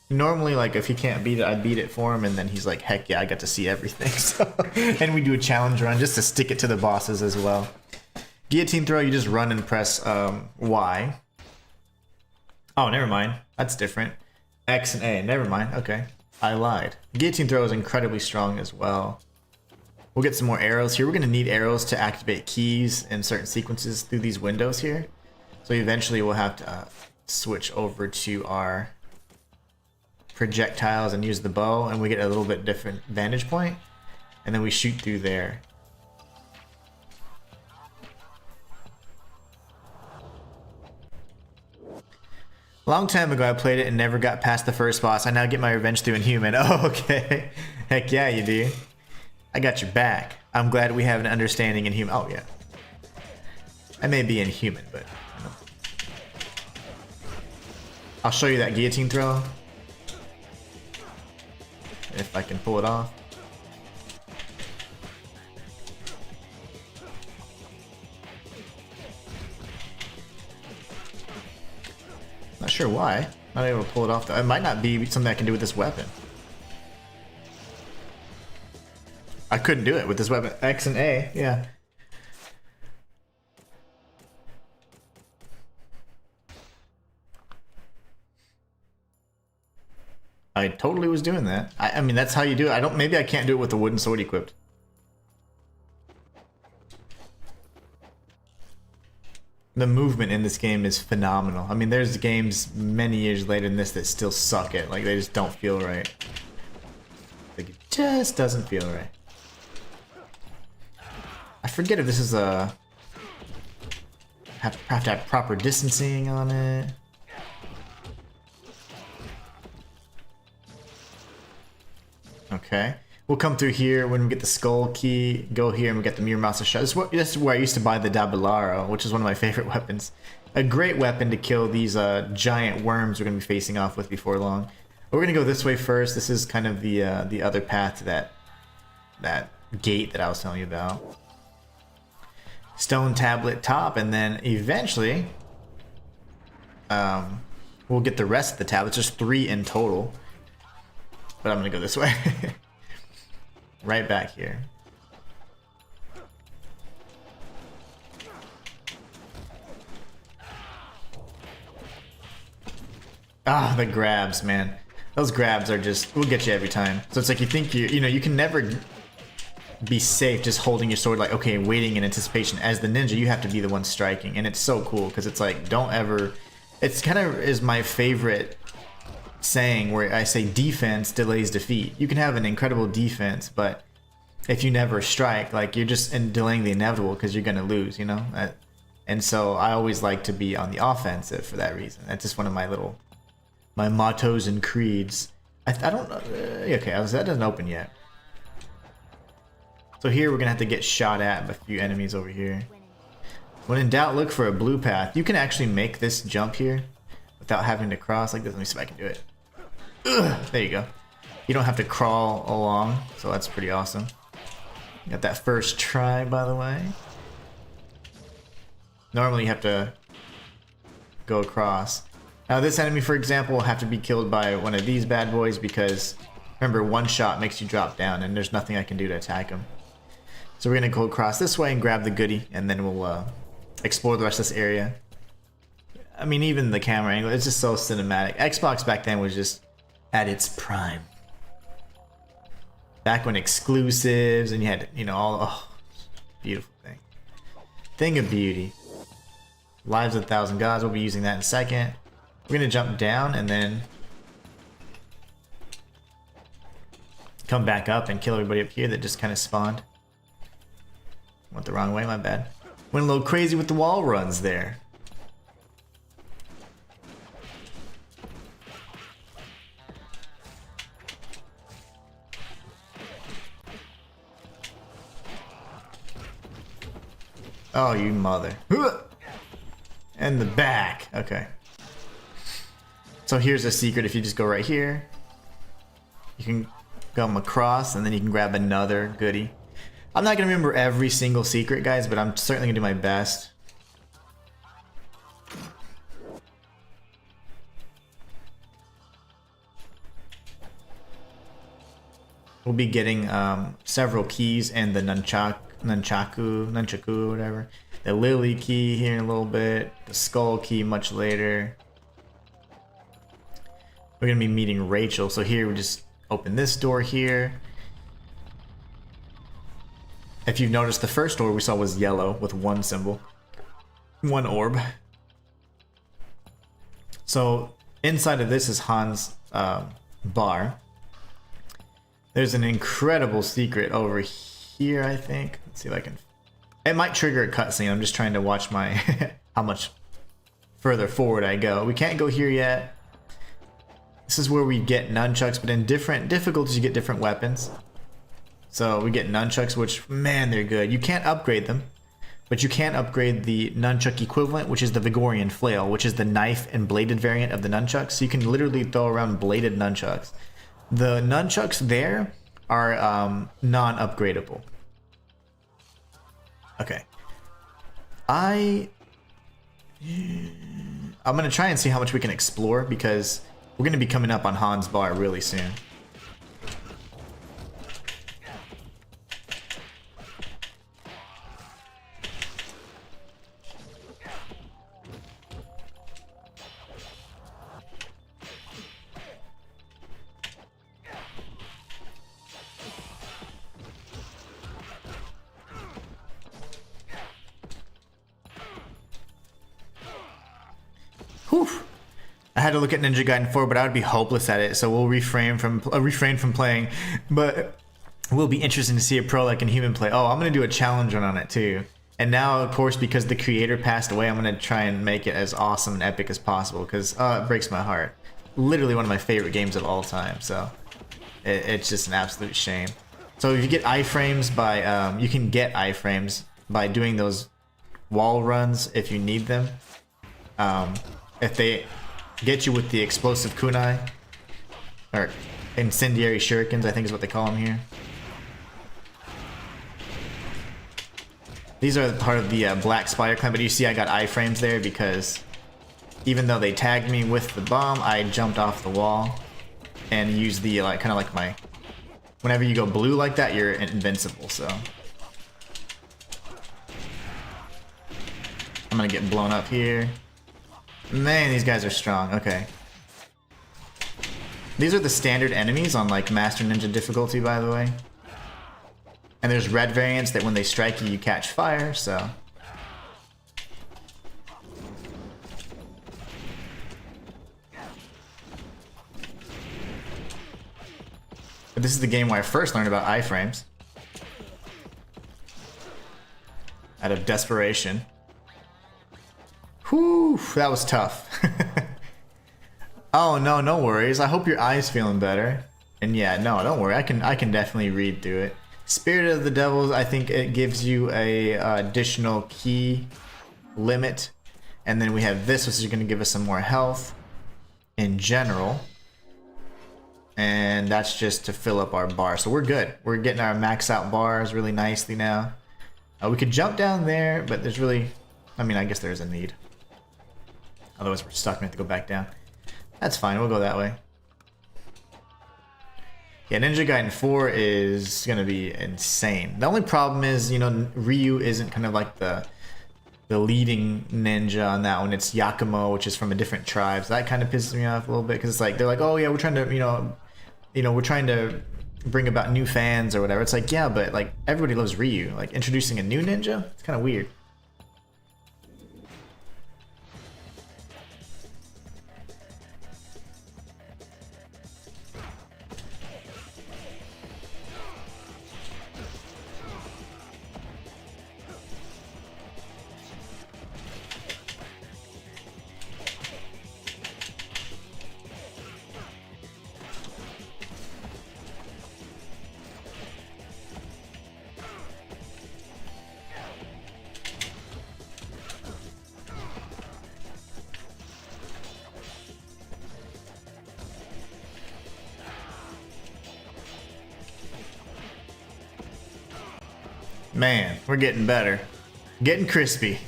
normally, like, if he can't beat it, I beat it for him, and then he's like, heck yeah, I got to see everything. So, and we do a challenge run just to stick it to the bosses as well. Guillotine throw, you just run and press Y. Oh, never mind. That's different. X and A. Never mind. Okay. I lied. Guillotine throw is incredibly strong as well. We'll get some more arrows here. We're going to need arrows to activate keys in certain sequences through these windows here. So eventually we'll have to switch over to our projectiles and use the bow, and we get a little bit different vantage point, and then we shoot through there. A long time ago I played it and never got past the first boss. I now get my revenge through Inhuman. Oh, okay. Heck yeah, you do. I got your back. I'm glad we have an understanding in Inhuman. Oh, yeah. I may be Inhuman, but you know. I'll show you that guillotine throw. If I can pull it off. Not sure why. Not able to pull it off though. It might not be something I can do with this weapon. I couldn't do it with this weapon. X and A, yeah. I totally was doing that. I mean, that's how you do it. Maybe I can't do it with the wooden sword equipped. The movement in this game is phenomenal. I mean, there's games many years later than this that still suck it. Like, they just don't feel right. Like, it just doesn't feel right. I forget if this is a... have to have proper distancing on it. Okay. We'll come through here when we get the skull key, go here and we get the Muramasa shot. This is where I used to buy the Dabalaro, which is one of my favorite weapons. A great weapon to kill these giant worms we're going to be facing off with before long. But we're going to go this way first. This is kind of the other path to that gate that I was telling you about. Stone tablet top, and then eventually we'll get the rest of the tablets. There's 3 in total. But I'm going to go this way. Right back here. Ah, the grabs, man. Those grabs are just, will get you every time. So it's like you think you know, you can never be safe just holding your sword like, okay, waiting in anticipation. As the ninja, you have to be the one striking. And it's so cool because it's like, don't ever, it's kind of is my favorite saying where I say defense delays defeat. You can have an incredible defense, but if you never strike, like you're just delaying the inevitable because you're going to lose, you know? And so I always like to be on the offensive for that reason. That's just one of my mottos and creeds. I don't know. Okay, that doesn't open yet. So here we're gonna have to get shot at by a few enemies over here. When in doubt, look for a blue path. You can actually make this jump here without having to cross like this. Let me see if I can do it. Ugh, there you go. You don't have to crawl along, so that's pretty awesome. Got that first try, by the way. Normally you have to go across. Now this enemy, for example, will have to be killed by one of these bad boys because, remember, one shot makes you drop down and there's nothing I can do to attack him. So we're going to go across this way and grab the goodie, and then we'll explore the rest of this area. I mean, even the camera angle, it's just so cinematic. Xbox back then was just at its prime. Back when exclusives and you had, you know, all, oh, beautiful thing. Thing of beauty. Lives of 1,000 gods, we'll be using that in a second. We're going to jump down and then come back up and kill everybody up here that just kind of spawned. Went the wrong way, my bad. Went a little crazy with the wall runs there. Oh, you mother. And the back. Okay. So here's a secret. If you just go right here, you can come across and then you can grab another goodie. I'm not going to remember every single secret, guys, but I'm certainly going to do my best. We'll be getting several keys and the nunchaku, whatever. The lily key here in a little bit. The skull key much later. We're going to be meeting Rachel. So here we just open this door here. If you've noticed, the first door we saw was yellow with one symbol. One orb. So inside of this is Han's bar. There's an incredible secret over here, I think. Let's see if I can... It might trigger a cutscene. I'm just trying to watch my... how much further forward I go. We can't go here yet. This is where we get nunchucks, but in different difficulties you get different weapons. So we get nunchucks, which, man, they're good. You can't upgrade them, but you can upgrade the nunchuck equivalent, which is the Vigorian flail, which is the knife and bladed variant of the nunchucks. So you can literally throw around bladed nunchucks. The nunchucks there are non-upgradable. Okay. I'm going to try and see how much we can explore, because we're going to be coming up on Han's bar really soon. Whew. I had to look at Ninja Gaiden 4, but I would be hopeless at it, so we'll refrain from playing. But it will be interesting to see a pro like Inhuman play. Oh, I'm going to do a challenge run on it too. And now, of course, because the creator passed away, I'm going to try and make it as awesome and epic as possible, because it breaks my heart. Literally one of my favorite games of all time, so it's just an absolute shame. So if you get iframes by, you can get iframes by doing those wall runs if you need them. If they get you with the explosive kunai, or incendiary shurikens, I think is what they call them here. These are part of the Black Spider clan, but you see I got iframes there because even though they tagged me with the bomb, I jumped off the wall and used the, like, kind of like my... Whenever you go blue like that, you're invincible, so... I'm gonna get blown up here. Man, these guys are strong. Okay. These are the standard enemies on like Master Ninja difficulty, by the way. And there's red variants that when they strike you, you catch fire, so. But this is the game where I first learned about iframes. Out of desperation. Whew, that was tough. Oh no, no worries. I hope your eye's feeling better. And yeah, no, don't worry. I can definitely read through it. Spirit of the Devils, I think it gives you a additional key limit. And then we have this, which is going to give us some more health in general. And that's just to fill up our bar. So we're good. We're getting our max out bars really nicely now. We could jump down there, but there's really... I mean, I guess there's a need. Otherwise we're stuck and we have to go back down. That's fine, we'll go that way. Yeah, Ninja Gaiden 4 is going to be insane. The only problem is, you know, Ryu isn't kind of like the leading ninja on that one. It's Yakumo, which is from a different tribe. So that kind of pisses me off a little bit because it's like, they're like, oh yeah, we're trying to, we're trying to bring about new fans or whatever. It's like, yeah, but like everybody loves Ryu. Like introducing a new ninja, it's kind of weird. Man, we're getting better. Getting crispy.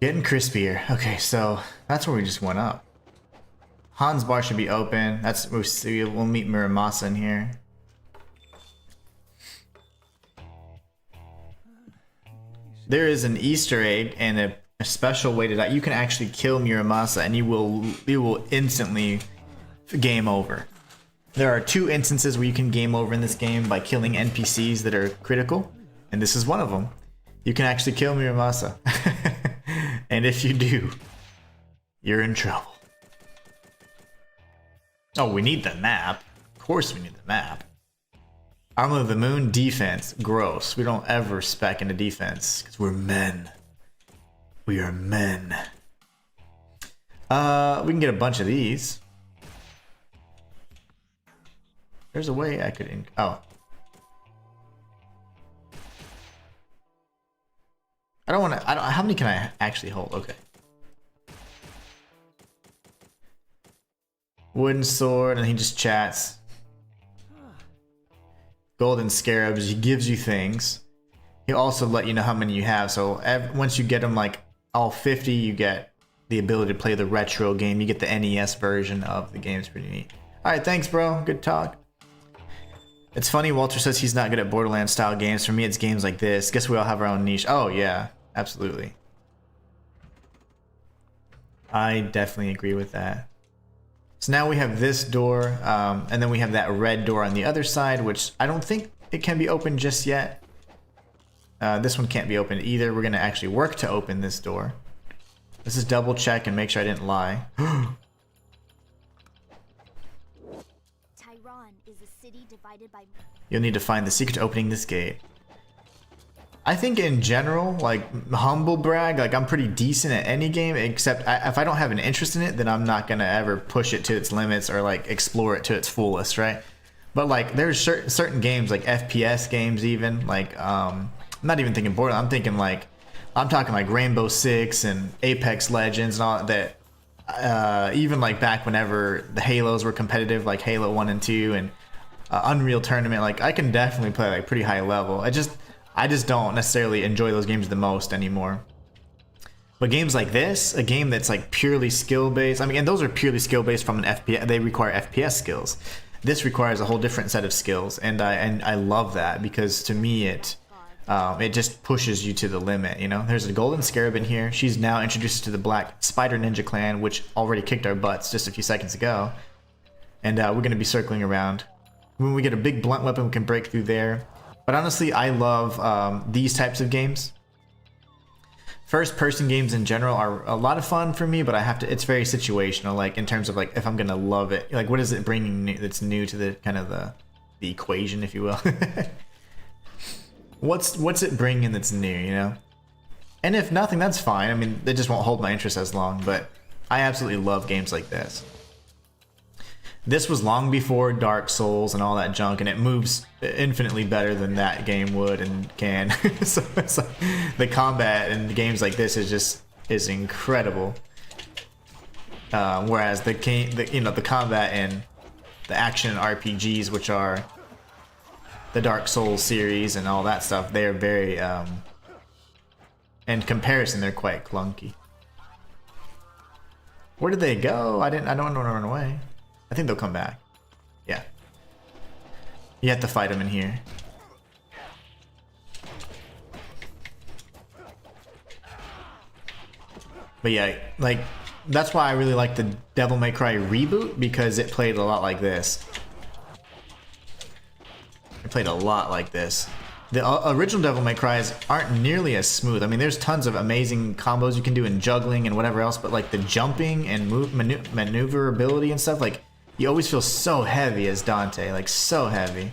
Getting crispier. Okay, so that's where we just went up. Han's bar should be open. That's we'll meet Muramasa in here. There is an Easter egg and a special way to die. You can actually kill Muramasa and you will instantly game over. There are 2 instances where you can game over in this game by killing NPCs that are critical, and this is one of them. You can actually kill Muramasa. And if you do, you're in trouble. Oh, we need the map. Of course we need the map. Armor of the Moon, defense. Gross. We don't ever spec into defense, because we're men. We are men. We can get a bunch of these. There's a way I could oh. I don't want to. How many can I actually hold? Okay. Wooden sword, and he just chats. Golden scarabs. He gives you things. He'll also let you know how many you have. So once you get them like all 50, you get the ability to play the retro game. You get the NES version of the game. It's pretty neat. All right, thanks, bro. Good talk. It's funny, Walter says he's not good at Borderlands style games. For me, it's games like this. Guess we all have our own niche. Oh, yeah, absolutely. I definitely agree with that. So now we have this door, and then we have that red door on the other side, which I don't think it can be opened just yet. This one can't be opened either. We're going to actually work to open this door. This is double check and make sure I didn't lie. You'll need to find the secret to opening this gate. I think in general, like humble brag, like I'm pretty decent at any game, except if I don't have an interest in it, then I'm not gonna ever push it to its limits or like explore it to its fullest, right? But like there's certain games, like FPS games even, like I'm not even thinking Borderlands, I'm talking like Rainbow Six and Apex Legends and all that, even like back whenever the Halos were competitive, like Halo 1 and 2 and Unreal Tournament, like I can definitely play like pretty high level. I just don't necessarily enjoy those games the most anymore. But games like this, a game that's like purely skill based, I mean, and those are purely skill based from an FPS, they require FPS skills. This requires a whole different set of skills, and I love that because to me it it just pushes you to the limit, you know? There's a golden scarab in here. She's now introduced to the Black Spider Ninja Clan, which already kicked our butts just a few seconds ago. And we're going to be circling around. When we get a big blunt weapon, we can break through there. But honestly, I love these types of games. First-person games in general are a lot of fun for me, but I have to. It's very situational, like in terms of like if I'm gonna love it, like what is it bringing new, that's new to the kind of the equation, if you will. What's it bringing that's new, you know? And if nothing, that's fine. I mean, it just won't hold my interest as long. But I absolutely love games like this. This was long before Dark Souls and all that junk, and it moves infinitely better than that game would and can. So it's like, the combat in games like this is incredible. Whereas the combat in the action RPGs, which are the Dark Souls series and all that stuff, they're very in comparison, they're quite clunky. Where did they go? I don't want to run away. I think they'll come back. Yeah. You have to fight them in here. But yeah, like, that's why I really like the Devil May Cry reboot, because it played a lot like this. It played a lot like this. The original Devil May Cries aren't nearly as smooth. I mean, there's tons of amazing combos you can do in juggling and whatever else, but like the jumping and maneuverability and stuff, like, you always feel so heavy as Dante, like so heavy.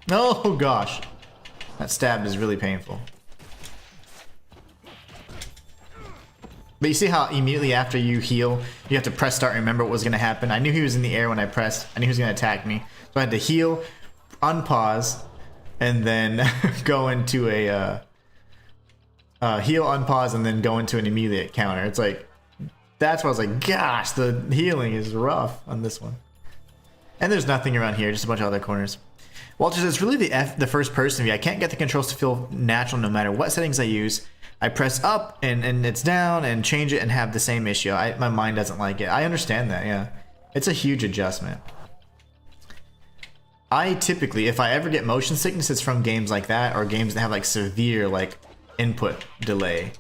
Oh gosh, that stab is really painful. But you see how immediately after you heal, you have to press start and remember what was going to happen. I knew he was in the air when I pressed. I knew he was going to attack me. So I had to heal, unpause, and then go into a... heal, unpause, and then go into an immediate counter. It's like... That's why I was like, gosh, the healing is rough on this one. And there's nothing around here, just a bunch of other corners. Walters, it's really the first person view. I can't get the controls to feel natural no matter what settings I use. I press up and it's down and change it and have the same issue. My mind doesn't like it. I understand that, yeah. It's a huge adjustment. I typically, if I ever get motion sickness, it's from games like that or games that have like severe like input delay.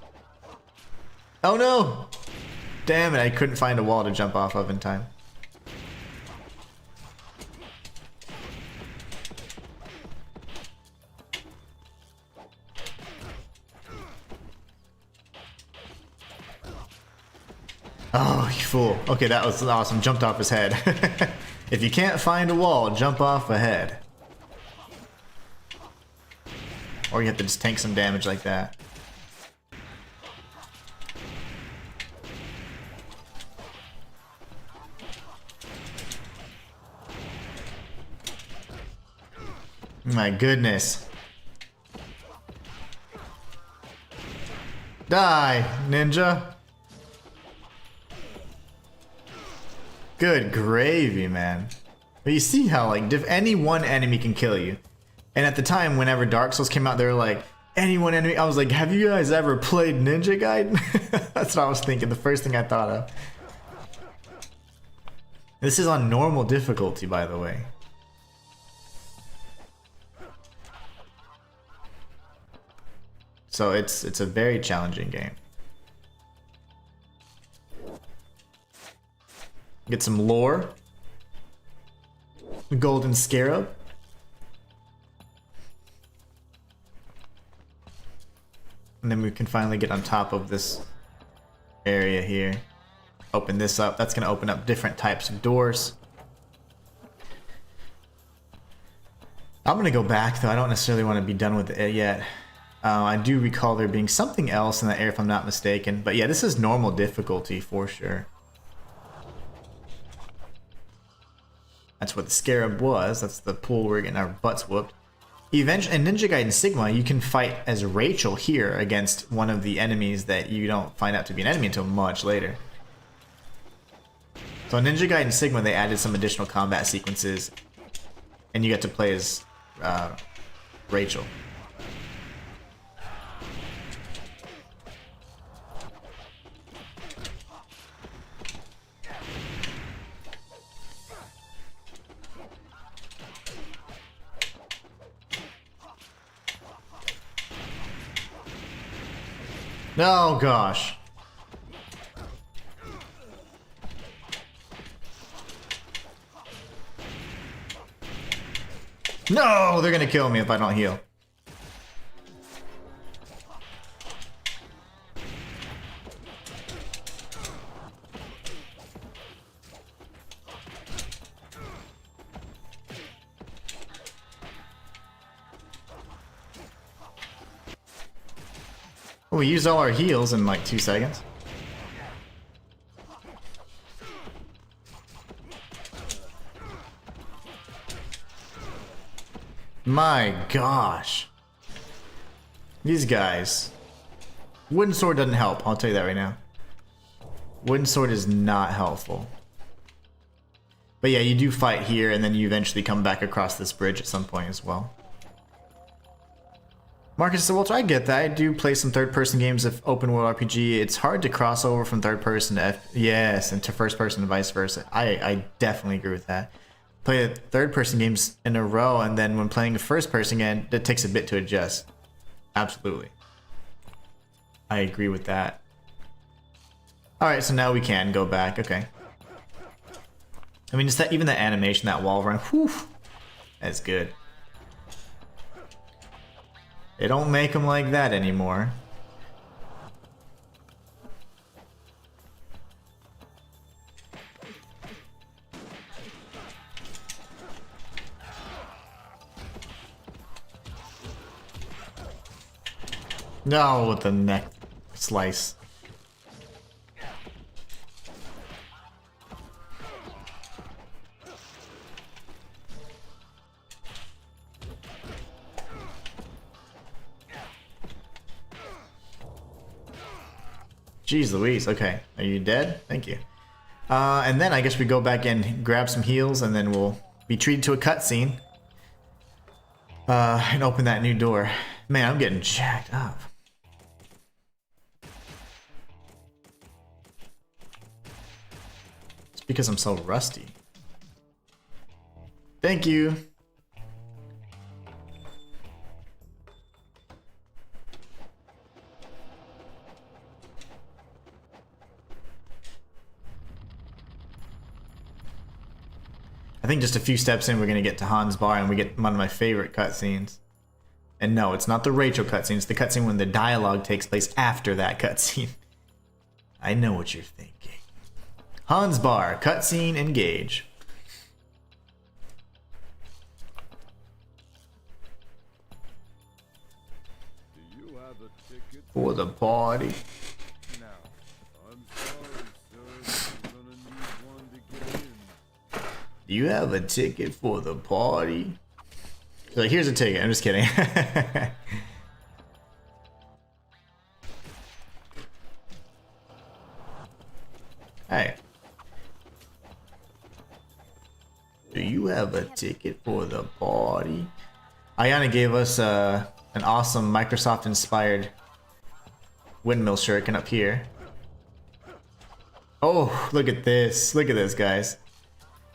Oh no! Damn it, I couldn't find a wall to jump off of in time. Oh, you fool. Okay, that was awesome. Jumped off his head. If you can't find a wall, jump off a head. Or you have to just tank some damage like that. My goodness. Die, ninja. Good gravy, man. But you see how, like, any one enemy can kill you. And at the time, whenever Dark Souls came out, they were like, any one enemy. I was like, have you guys ever played Ninja Gaiden? That's what I was thinking. The first thing I thought of. This is on normal difficulty, by the way. So it's a very challenging game. Get some lore. Golden Scarab. And then we can finally get on top of this area here. Open this up. That's going to open up different types of doors. I'm going to go back, though. I don't necessarily want to be done with it yet. I do recall there being something else in that area, if I'm not mistaken. But yeah, this is normal difficulty for sure. That's what the Scarab was. That's the pool we're getting our butts whooped. Eventually, in Ninja Gaiden Sigma, you can fight as Rachel here against one of the enemies that you don't find out to be an enemy until much later. So in Ninja Gaiden Sigma, they added some additional combat sequences, and you get to play as Rachel. Oh gosh. No, they're gonna kill me if I don't heal. Well, we used all our heals in like 2 seconds. My gosh. These guys. Wooden sword doesn't help, I'll tell you that right now. Wooden sword is not helpful. But yeah, you do fight here and then you eventually come back across this bridge at some point as well. Marcus said, Walter, I get that. I do play some third-person games of open world RPG. It's hard to cross over from third-person to yes, and to first-person and vice versa. I definitely agree with that. Play third-person games in a row, and then when playing a first-person game, it takes a bit to adjust. Absolutely. I agree with that. Alright, so now we can go back. Okay. I mean, just that, even the animation, that wall run, whew, that's good. They don't make them like that anymore. No, with the neck slice. Jeez Louise, okay. Are you dead? Thank you. And then I guess we go back in, grab some heals, and then we'll be treated to a cutscene. And open that new door. Man, I'm getting jacked up. It's because I'm so rusty. Thank you. I think just a few steps in, we're going to get to Hans Bar, and we get one of my favorite cutscenes. And no, it's not the Rachel cutscene. It's the cutscene when the dialogue takes place after that cutscene. I know what you're thinking. Hans Bar, cutscene, engage. Do you have a ticket? For the party. No. I'm sorry, sir. You're gonna need one to get in. Do you have a ticket for the party? So here's a ticket. I'm just kidding. Hey. Do you have a ticket for the party? Ayana gave us an awesome Microsoft-inspired windmill shuriken up here. Oh, look at this. Look at this, guys.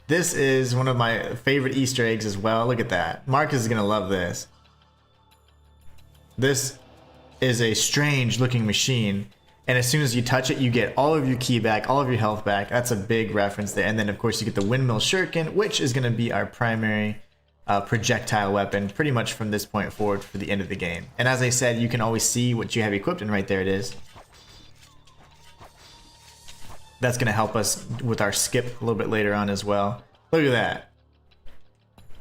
This is one of my favorite Easter eggs as well. Look at that. Marcus is going to love this. This is a strange looking machine. And as soon as you touch it, you get all of your ki back, all of your health back. That's a big reference there. And then, of course, you get the windmill shuriken, which is going to be our primary projectile weapon pretty much from this point forward for the end of the game. And as I said, you can always see what you have equipped, and right there it is. That's going to help us with our skip a little bit later on as well. Look at that.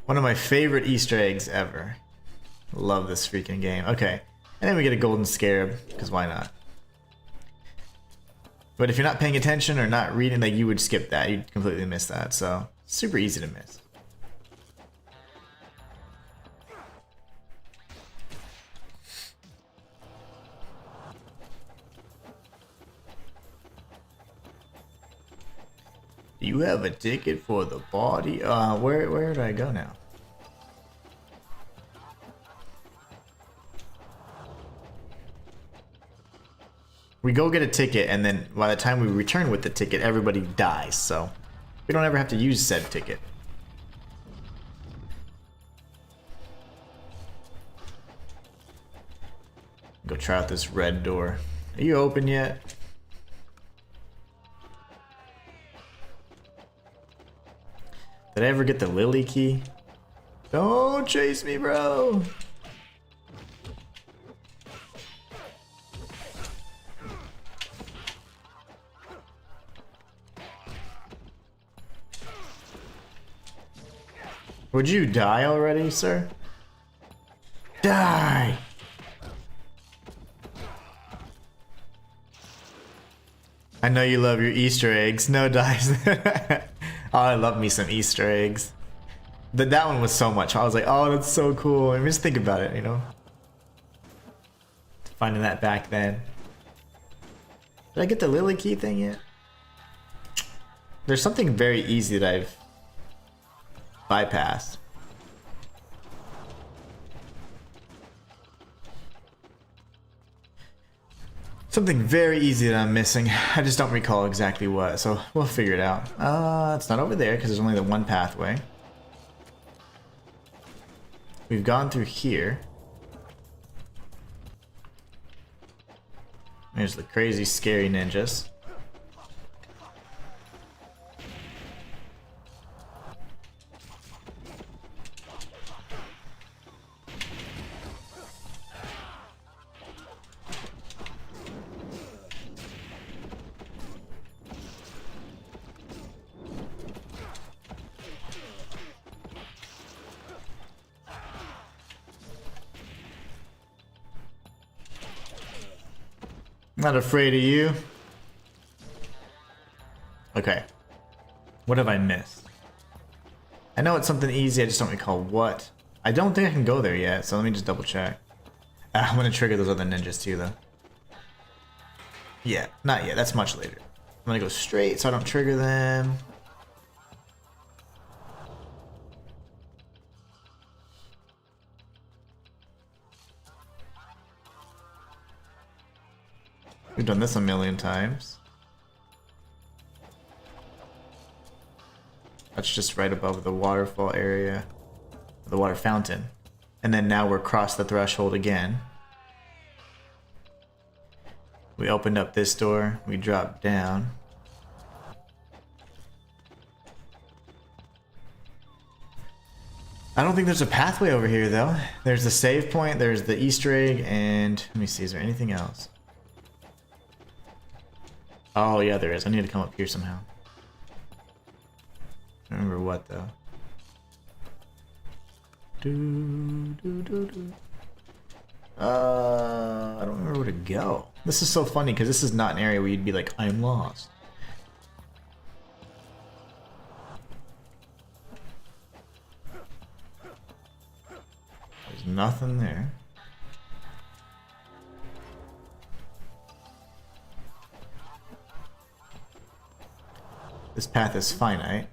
One of my favorite Easter eggs ever. Love this freaking game. Okay. And then we get a golden scarab, because why not? But if you're not paying attention or not reading, like, you would skip that. You'd completely miss that. So, super easy to miss. Do you have a ticket for the party? Where do I go now? We go get a ticket, and then by the time we return with the ticket, everybody dies, so we don't ever have to use said ticket. Go try out this red door. Are you open yet? Did I ever get the lily key? Don't chase me, bro! Would you die already, sir? Die! I know you love your Easter eggs. No dice. Oh, I love me some Easter eggs. That one was so much. I was like, oh, that's so cool. I mean, just think about it, you know? Finding that back then. Did I get the lily key thing yet? There's something very easy that I've bypassed. Something very easy that I'm missing. I just don't recall exactly what, so we'll figure it out. It's not over there because there's only the one pathway. We've gone through here. There's the crazy, scary ninjas. Not afraid of you. Okay. What have I missed? I know it's something easy, I just don't recall what. I don't think I can go there yet, so let me just double check. I'm gonna trigger those other ninjas too, though. Yeah, not yet, that's much later. I'm gonna go straight so I don't trigger them. We've done this a million times. That's just right above the waterfall area, the water fountain. And then now we're across the threshold again. We opened up this door, we dropped down. I don't think there's a pathway over here though. There's the save point, there's the Easter egg, and let me see, is there anything else? Oh yeah, there is. I need to come up here somehow. I don't remember what though. I don't remember where to go. This is so funny because this is not an area where you'd be like, I'm lost. There's nothing there. This path is finite.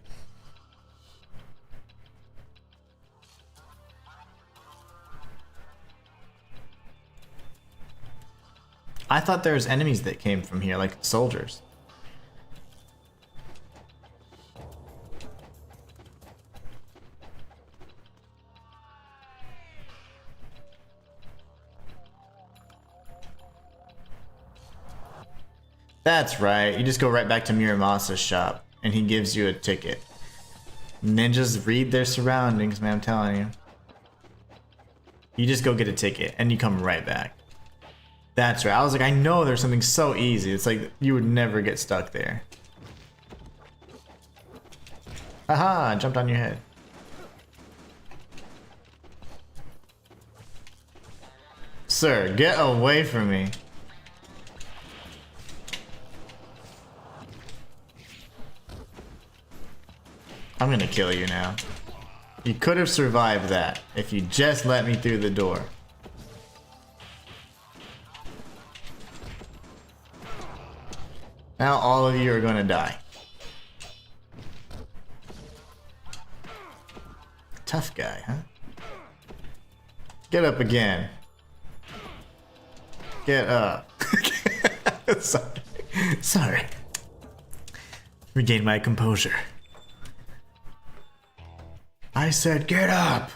I thought there was enemies that came from here, like soldiers. That's right, you just go right back to Muramasa's shop. And he gives you a ticket. Ninjas read their surroundings, man, I'm telling you. You just go get a ticket, and you come right back. That's right, I was like, I know there's something so easy. It's like, you would never get stuck there. Haha, I jumped on your head. Sir, get away from me. I'm gonna kill you now. You could have survived that if you just let me through the door. Now all of you are gonna die. Tough guy, huh? Get up again. Get up. Sorry. Sorry. Regain my composure. I said get up!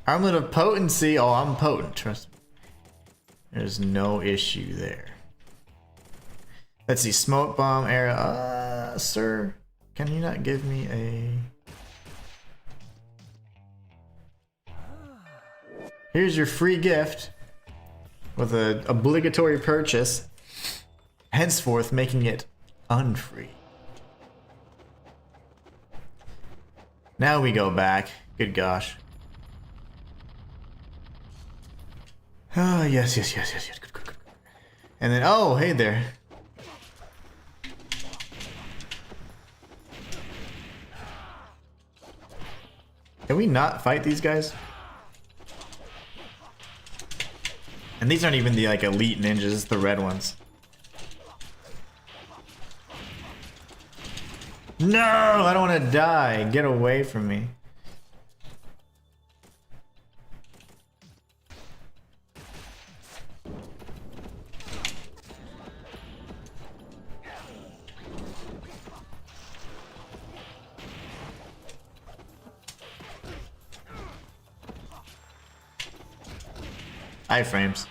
Armlet of potency. Oh, I'm potent. Trust me. There's no issue there. Let's see. Smoke bomb area. Sir, can you not give me a... Here's your free gift with an obligatory purchase, henceforth making it unfree. Now we go back. Good gosh. Ah, yes. Good. And then, oh, hey there. Can we not fight these guys? And these aren't even the like elite ninjas, it's the red ones. No, I don't want to die. Get away from me. Iframes.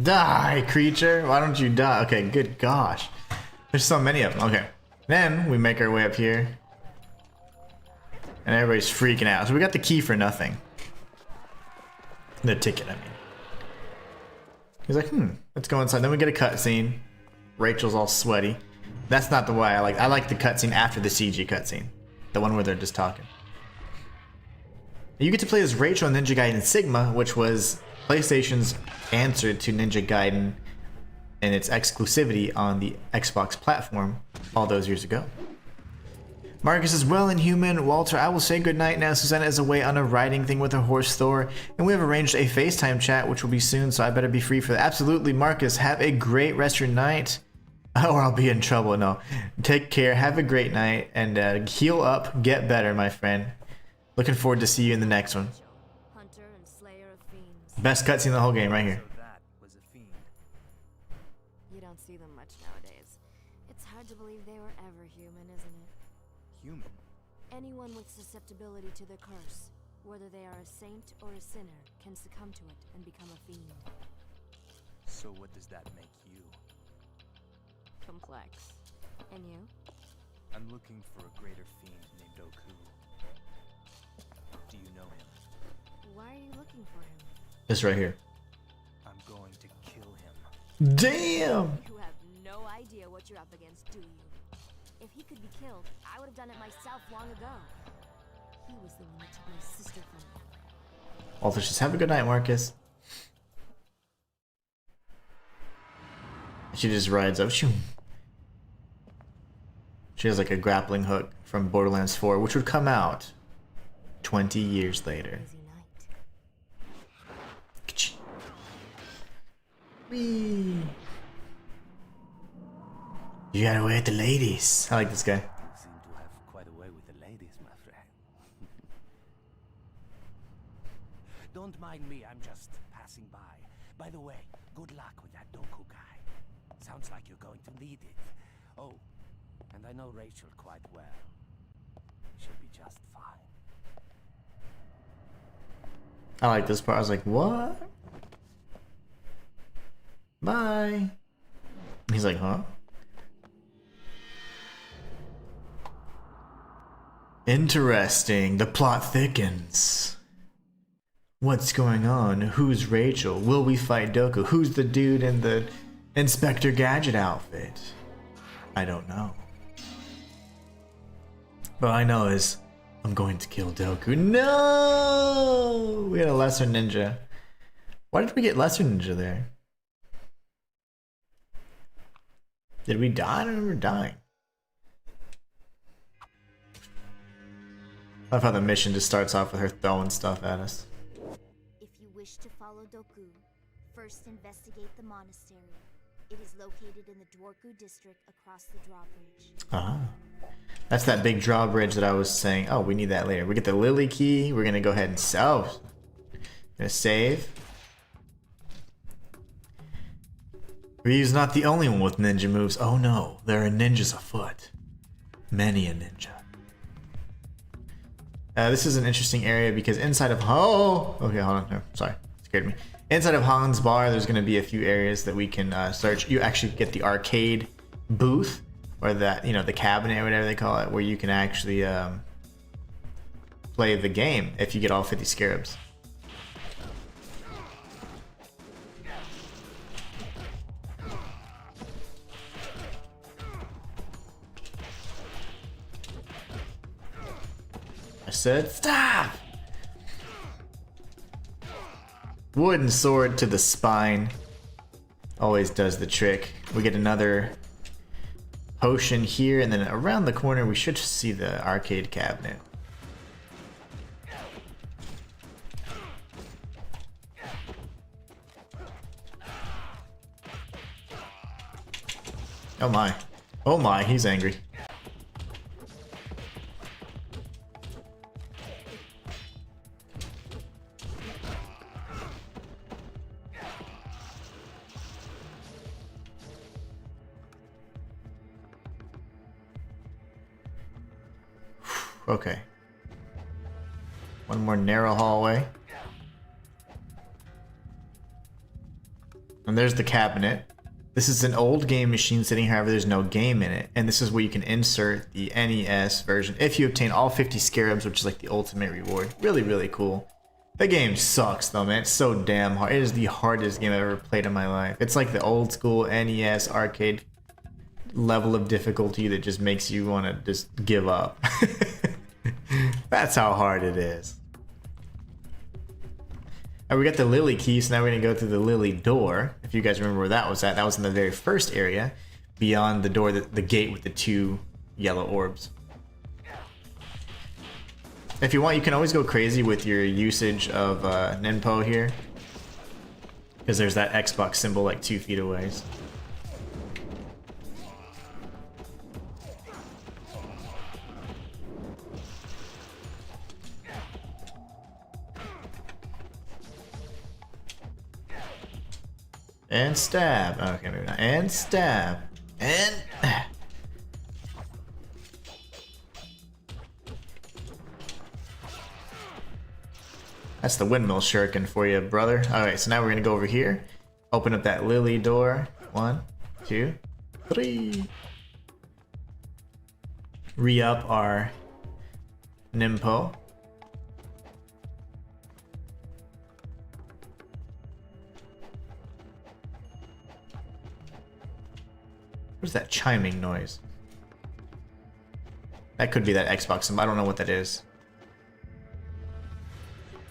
Die, creature! Why don't you die? Okay, good gosh. There's so many of them. Okay. Then we make our way up here. And everybody's freaking out. So we got the key for nothing. The ticket, I mean. He's like, let's go inside. Then we get a cutscene. Rachel's all sweaty. That's not the way I like. I like the cutscene after the CG cutscene. The one where they're just talking. You get to play as Rachel in Ninja Gaiden Sigma, which was PlayStation's answer to Ninja Gaiden and its exclusivity on the Xbox platform all those years ago. Marcus is well, Inhuman. Walter, I will say goodnight now. Susanna is away on a riding thing with her horse Thor, and we have arranged a FaceTime chat, which will be soon, so I better be free for that. Absolutely, Marcus. Have a great rest of your night, or I'll be in trouble. No, take care. Have a great night, and heal up. Get better, my friend. Looking forward to see you in the next one. Hunter and slayer of fiends. Best cutscene in the whole game, right here. So that was a fiend. You don't see them much nowadays. It's hard to believe they were ever human, isn't it? Human? Anyone with susceptibility to the curse, whether they are a saint or a sinner, can succumb to it and become a fiend. So what does that make you? Complex. And you? I'm looking for a greater fiend named Doku. Do you know him? Why are you looking for him? This right here. I'm going to kill him. Damn! You have no idea what you're up against, do you? If he could be killed, I would have done it myself long ago. He was the one that took my sister from me. Walter says, have a good night, Marcus. She just rides up. Shoo. She has like a grappling hook from Borderlands 4, which would come out 20 years later. Busy night. Ka-ching. Whee. You got away with the ladies. I like this guy. You seem to have quite a way with the ladies, my friend. Don't mind me, I'm just passing by. By the way, good luck with that Doku guy. Sounds like you're going to need it. Oh, and I know Rachel quite well. She'll be just fine. I like this part. I was like, what? Bye. He's like, huh? Interesting. The plot thickens. What's going on? Who's Rachel? Will we fight Doku? Who's the dude in the Inspector Gadget outfit? I don't know. But all I know is I'm going to kill Doku. No! We had a lesser ninja. Why did we get lesser ninja there? Did we die? I don't remember dying. I love how the mission just starts off with her throwing stuff at us. If you wish to follow Doku, first investigate the monastery. It is located in the Dwarku district across the drawbridge. Ah. That's that big drawbridge that I was saying. Oh, we need that later. We get the Lily key. We're gonna go ahead and sell. Gonna save. Ryu's not the only one with ninja moves. Oh no, there are ninjas afoot. Many a ninja. This is an interesting area because inside of okay, hold on. No, sorry, scared me. Inside of Han's bar, there's gonna be a few areas that we can search. You actually get the arcade booth, or that, you know, the cabinet or whatever they call it, where you can actually play the game if you get all 50 scarabs. I said stop! Wooden sword to the spine always does the trick. We get another potion here, and then around the corner we should see the arcade cabinet. Oh my, he's angry. Okay. One more narrow hallway. And there's the cabinet. This is an old game machine sitting, however, there's no game in it. And this is where you can insert the NES version if you obtain all 50 scarabs, which is like the ultimate reward. Really, really cool. The game sucks though, man. It's so damn hard. It is the hardest game I've ever played in my life. It's like the old school NES arcade level of difficulty that just makes you want to just give up. That's how hard it is. Alright, we got the Lily key, so now we're gonna go through the Lily door. If you guys remember where that was at, that was in the very first area, beyond the door, the gate with the 2 yellow orbs. If you want, you can always go crazy with your usage of Ninpo here, because there's that Xbox symbol like 2 feet away. So. And stab. Okay, maybe not. And stab. And... That's the windmill shuriken for you, brother. Alright, so now we're gonna go over here. Open up that Lily door. 1, 2, 3. Re-up our Ninpo. What's that chiming noise? That could be that Xbox symbol. I don't know what that is.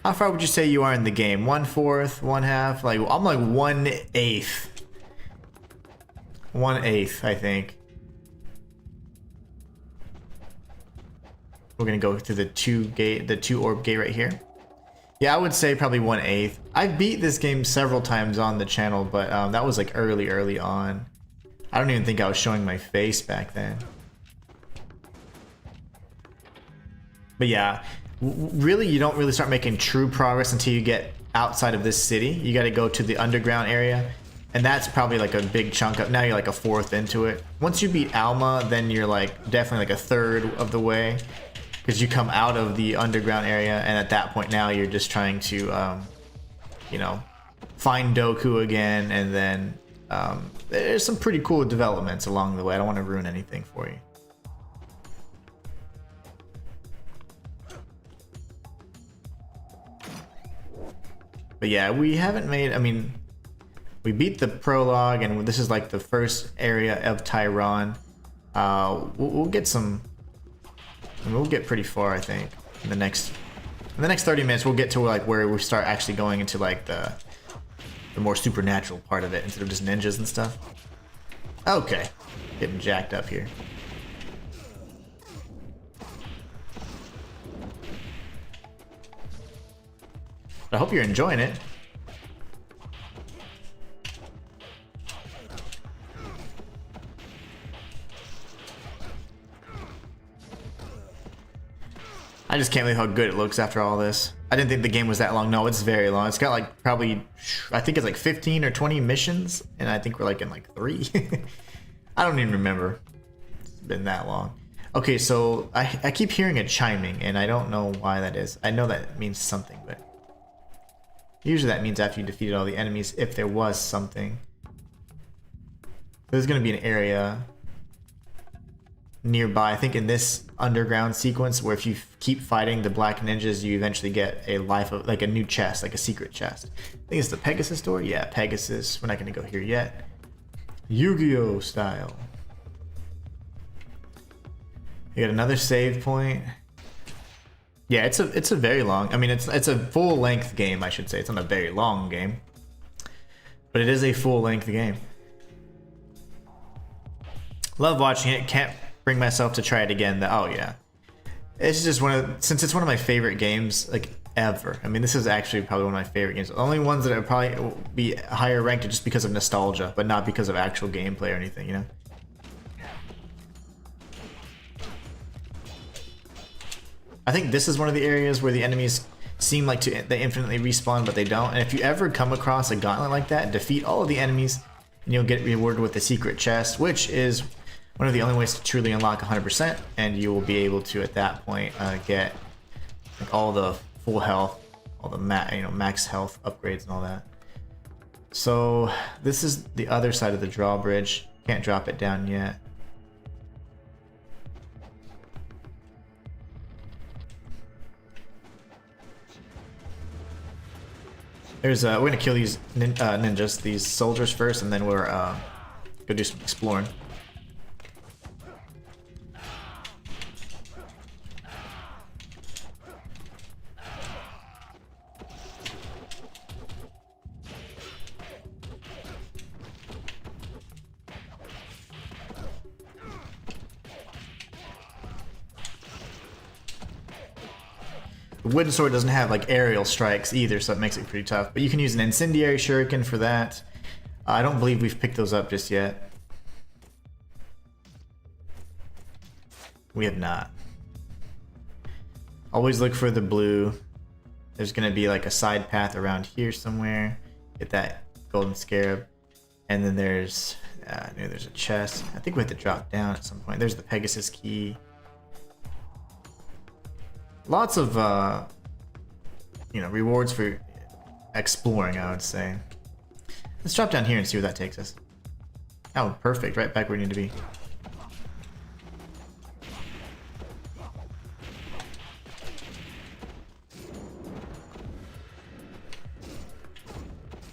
How far would you say you are in the game? 1/4, 1/2? Like, I'm like 1/8. 1/8, I think. We're gonna go through the 2 orb gate right here. Yeah, I would say probably 1/8. I've beat this game several times on the channel, but that was like early on. I don't even think I was showing my face back then. But yeah, really you don't really start making true progress until you get outside of this city. You got to go to the underground area, and that's probably like a big chunk up. Now you're like 1/4 into it. Once you beat Alma, then you're like definitely like 1/3 of the way, because you come out of the underground area, and at that point now you're just trying to you know, find Doku again, and then there's some pretty cool developments along the way. I don't want to ruin anything for you. But yeah, we haven't made, I mean, we beat the prologue, and this is like the first area of Tyron. We'll get some, I mean, we'll get pretty far, I think, in the next 30 minutes. We'll get to like where we start actually going into like the more supernatural part of it instead of just ninjas and stuff. Okay, getting jacked up here. I hope you're enjoying it. I just can't believe how good it looks after all this. I didn't think the game was that long. No, it's very long. It's got like probably, I think it's like 15 or 20 missions, and I think we're like in like 3. I don't even remember. It's been that long. Okay, so I keep hearing it chiming, and I don't know why that is. I know that means something, but usually that means after you defeated all the enemies, if there was something. There's going to be an area nearby, I think in this underground sequence, where if you keep fighting the black ninjas, you eventually get a life of like a new chest, like a secret chest. I think it's the Pegasus door. Yeah, Pegasus. We're not going to go here yet. Yu-Gi-Oh style. You got another save point. Yeah, it's a very long. I mean, it's a full length game, I should say. It's not a very long game, but it is a full length game. Love watching it. Can't bring myself to try it again. Oh yeah, it's just since it's one of my favorite games like ever. I mean, this is actually probably one of my favorite games. The only ones that would probably be higher ranked are just because of nostalgia, but not because of actual gameplay or anything, you know. I think this is one of the areas where the enemies seem like they infinitely respawn, but they don't. And if you ever come across a gauntlet like that, defeat all of the enemies, and you'll get rewarded with the secret chest, which is one of the only ways to truly unlock 100%, and you will be able to at that point get like all the full health, all the max health upgrades and all that. So this is the other side of the drawbridge. Can't drop it down yet. There's we're gonna kill these ninjas, these soldiers first, and then we're go do some exploring. The wooden sword doesn't have like aerial strikes either, so that makes it pretty tough. But you can use an incendiary shuriken for that. I don't believe we've picked those up just yet. We have not. Always look for the blue. There's gonna be like a side path around here somewhere. Get that golden scarab. And then there's a chest. I think we have to drop down at some point. There's the Pegasus key. Lots of rewards for exploring, I would say. Let's drop down here and see where that takes us. Oh, perfect. Right back where we need to be.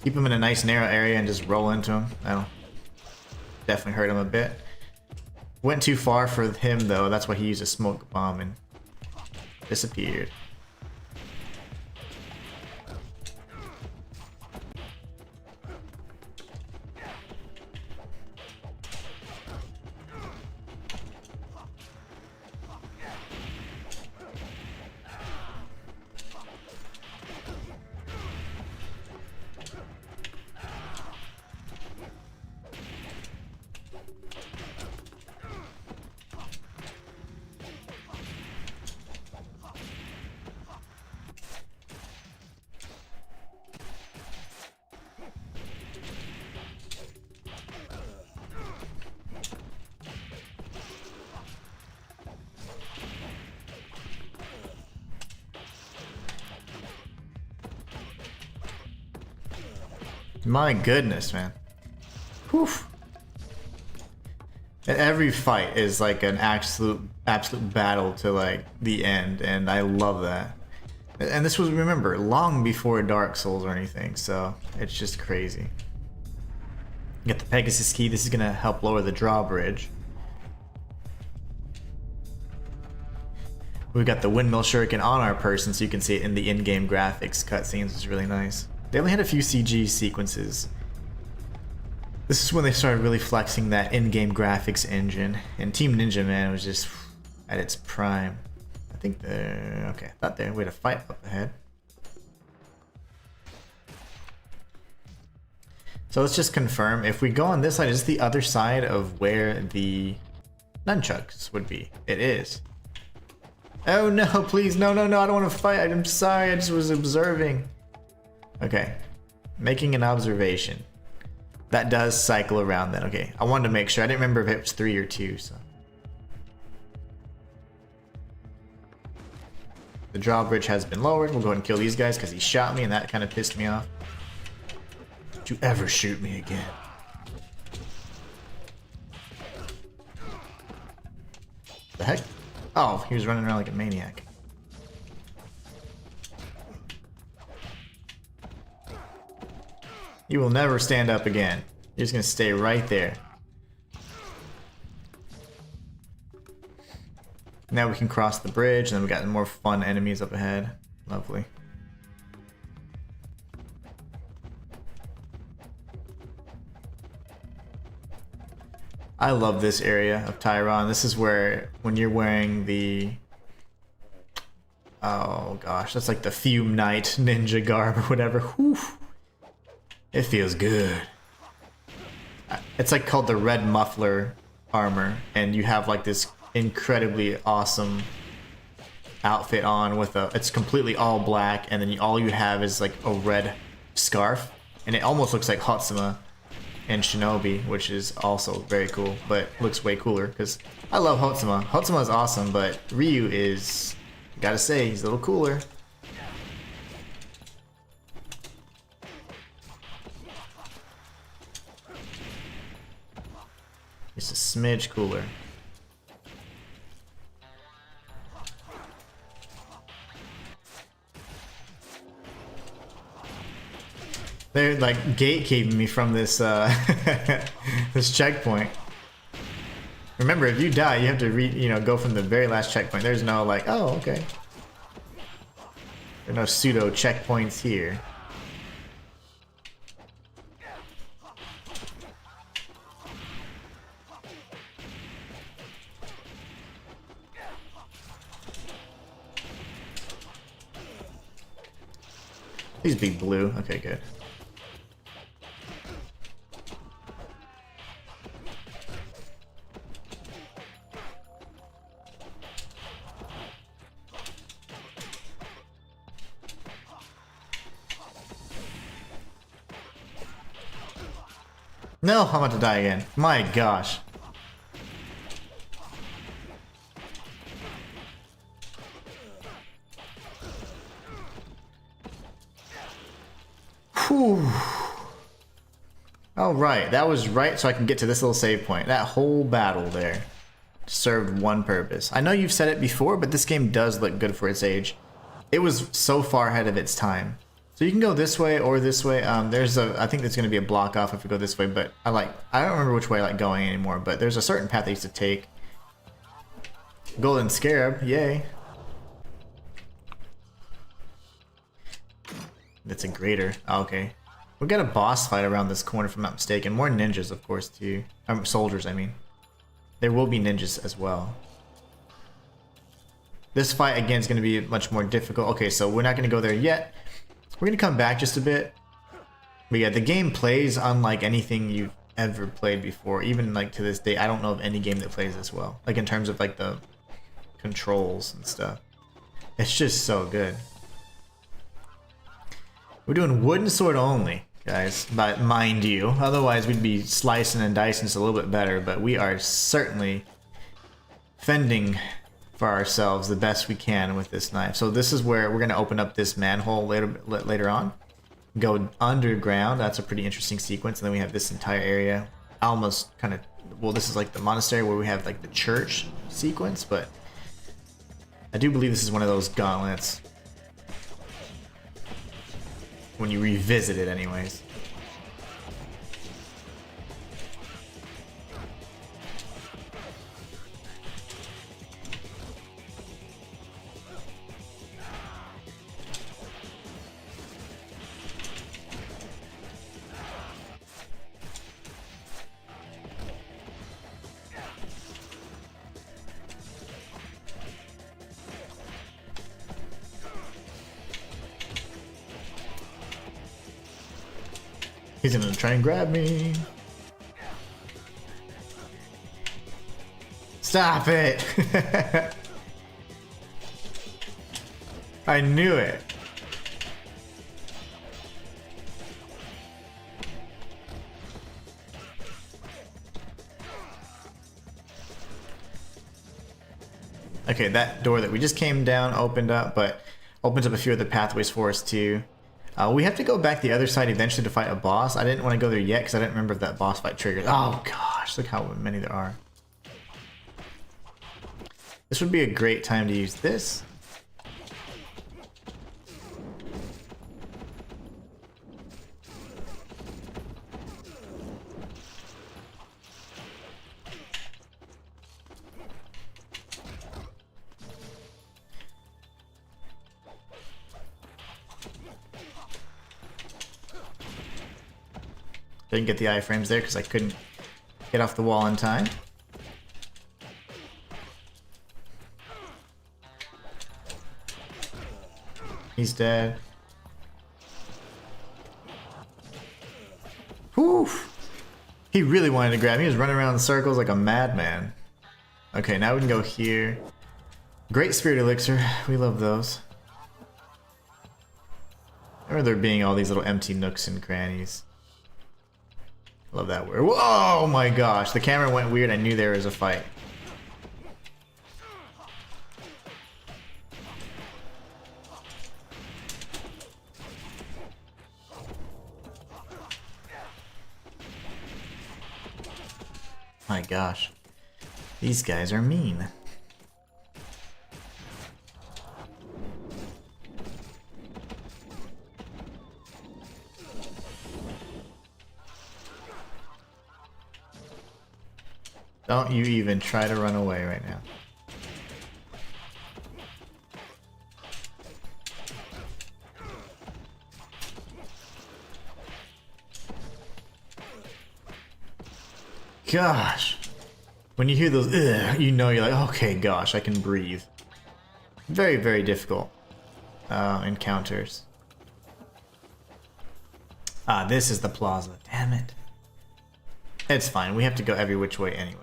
Keep him in a nice narrow area and just roll into him. That'll definitely hurt him a bit. Went too far for him though. That's why he used a smoke bomb and disappeared. My goodness, man. Whew. Every fight is like an absolute battle to like the end, and I love that. And this was, remember, long before Dark Souls or anything, so it's just crazy. You got the Pegasus key. This is gonna help lower the drawbridge. We've got the windmill shuriken on our person, so you can see it in the in-game graphics cutscenes. It's really nice. They only had a few CG sequences. This is when they started really flexing that in-game graphics engine. And Team Ninja, man, was just at its prime. I think they're... okay, I thought they had a fight up ahead. So let's just confirm. If we go on this side, is this the other side of where the nunchucks would be? It is. Oh no, please, no, no, no, I don't want to fight. I'm sorry, I just was observing. Okay, making an observation. That does cycle around then. Okay, I wanted to make sure. I didn't remember if it was 3 or 2, so. The drawbridge has been lowered. We'll go ahead and kill these guys because he shot me and that kind of pissed me off. Don't you ever shoot me again. The heck? Oh, he was running around like a maniac. You will never stand up again. You're just gonna stay right there. Now we can cross the bridge, and then we got more fun enemies up ahead. Lovely. I love this area of Tyron. This is where, when you're wearing the... Oh gosh, that's like the Fume Knight ninja garb or whatever. Whew. It feels good. It's like called the Red Muffler armor, and you have like this incredibly awesome outfit on with a... It's completely all black, and then all you have is like a red scarf, and it almost looks like Hotsuma and Shinobi, which is also very cool, but looks way cooler because I love Hotsuma. Hotsuma is awesome, but Ryu is, gotta say, he's a little cooler. Just a smidge cooler. They're like gatekeeping me from this this checkpoint. Remember, if you die, you have to go from the very last checkpoint. There's no like, oh, okay. There are no pseudo checkpoints here. Please be blue. Okay, good. No, I'm about to die again. My gosh. Whew. Alright, that was right so I can get to this little save point. That whole battle there served one purpose. I know you've said it before, but this game does look good for its age. It was so far ahead of its time. So you can go this way or this way. I think there's going to be a block off if we go this way, but I don't remember which way I like going anymore, but there's a certain path I used to take. Golden Scarab, yay. That's a greater. Oh, okay. We got a boss fight around this corner if I'm not mistaken. More ninjas, of course, too. Soldiers, I mean. There will be ninjas as well. This fight, again, is going to be much more difficult. Okay, so we're not going to go there yet. We're going to come back just a bit. But yeah, the game plays unlike anything you've ever played before. Even like to this day, I don't know of any game that plays this well. Like in terms of like the controls and stuff. It's just so good. We're doing wooden sword only, guys. But mind you, otherwise we'd be slicing and dicing this a little bit better. But we are certainly fending for ourselves the best we can with this knife. So this is where we're going to open up this manhole later on. Go underground. That's a pretty interesting sequence. And then we have this entire area. Almost kind of... Well, this is like the monastery where we have like the church sequence. But I do believe this is one of those gauntlets. When you revisit it anyways. He's gonna try and grab me. Stop it! I knew it. Okay, that door that we just came down opened up, but opens up a few other pathways for us too. We have to go back the other side eventually to fight a boss. I didn't want to go there yet because I didn't remember if that boss fight triggered. Oh gosh, look how many there are. This would be a great time to use this. Didn't get the iframes there because I couldn't get off the wall in time. He's dead. Whew! He really wanted to grab me. He was running around in circles like a madman. Okay, now we can go here. Great Spirit Elixir. We love those. I remember there being all these little empty nooks and crannies. Love that word. Oh my gosh, the camera went weird. I knew there was a fight. My gosh, these guys are mean. Don't you even try to run away right now. Gosh. When you hear those, ugh, you know you're like, okay, gosh, I can breathe. Very, very difficult encounters. Ah, this is the plaza. Damn it. It's fine. We have to go every which way anyways.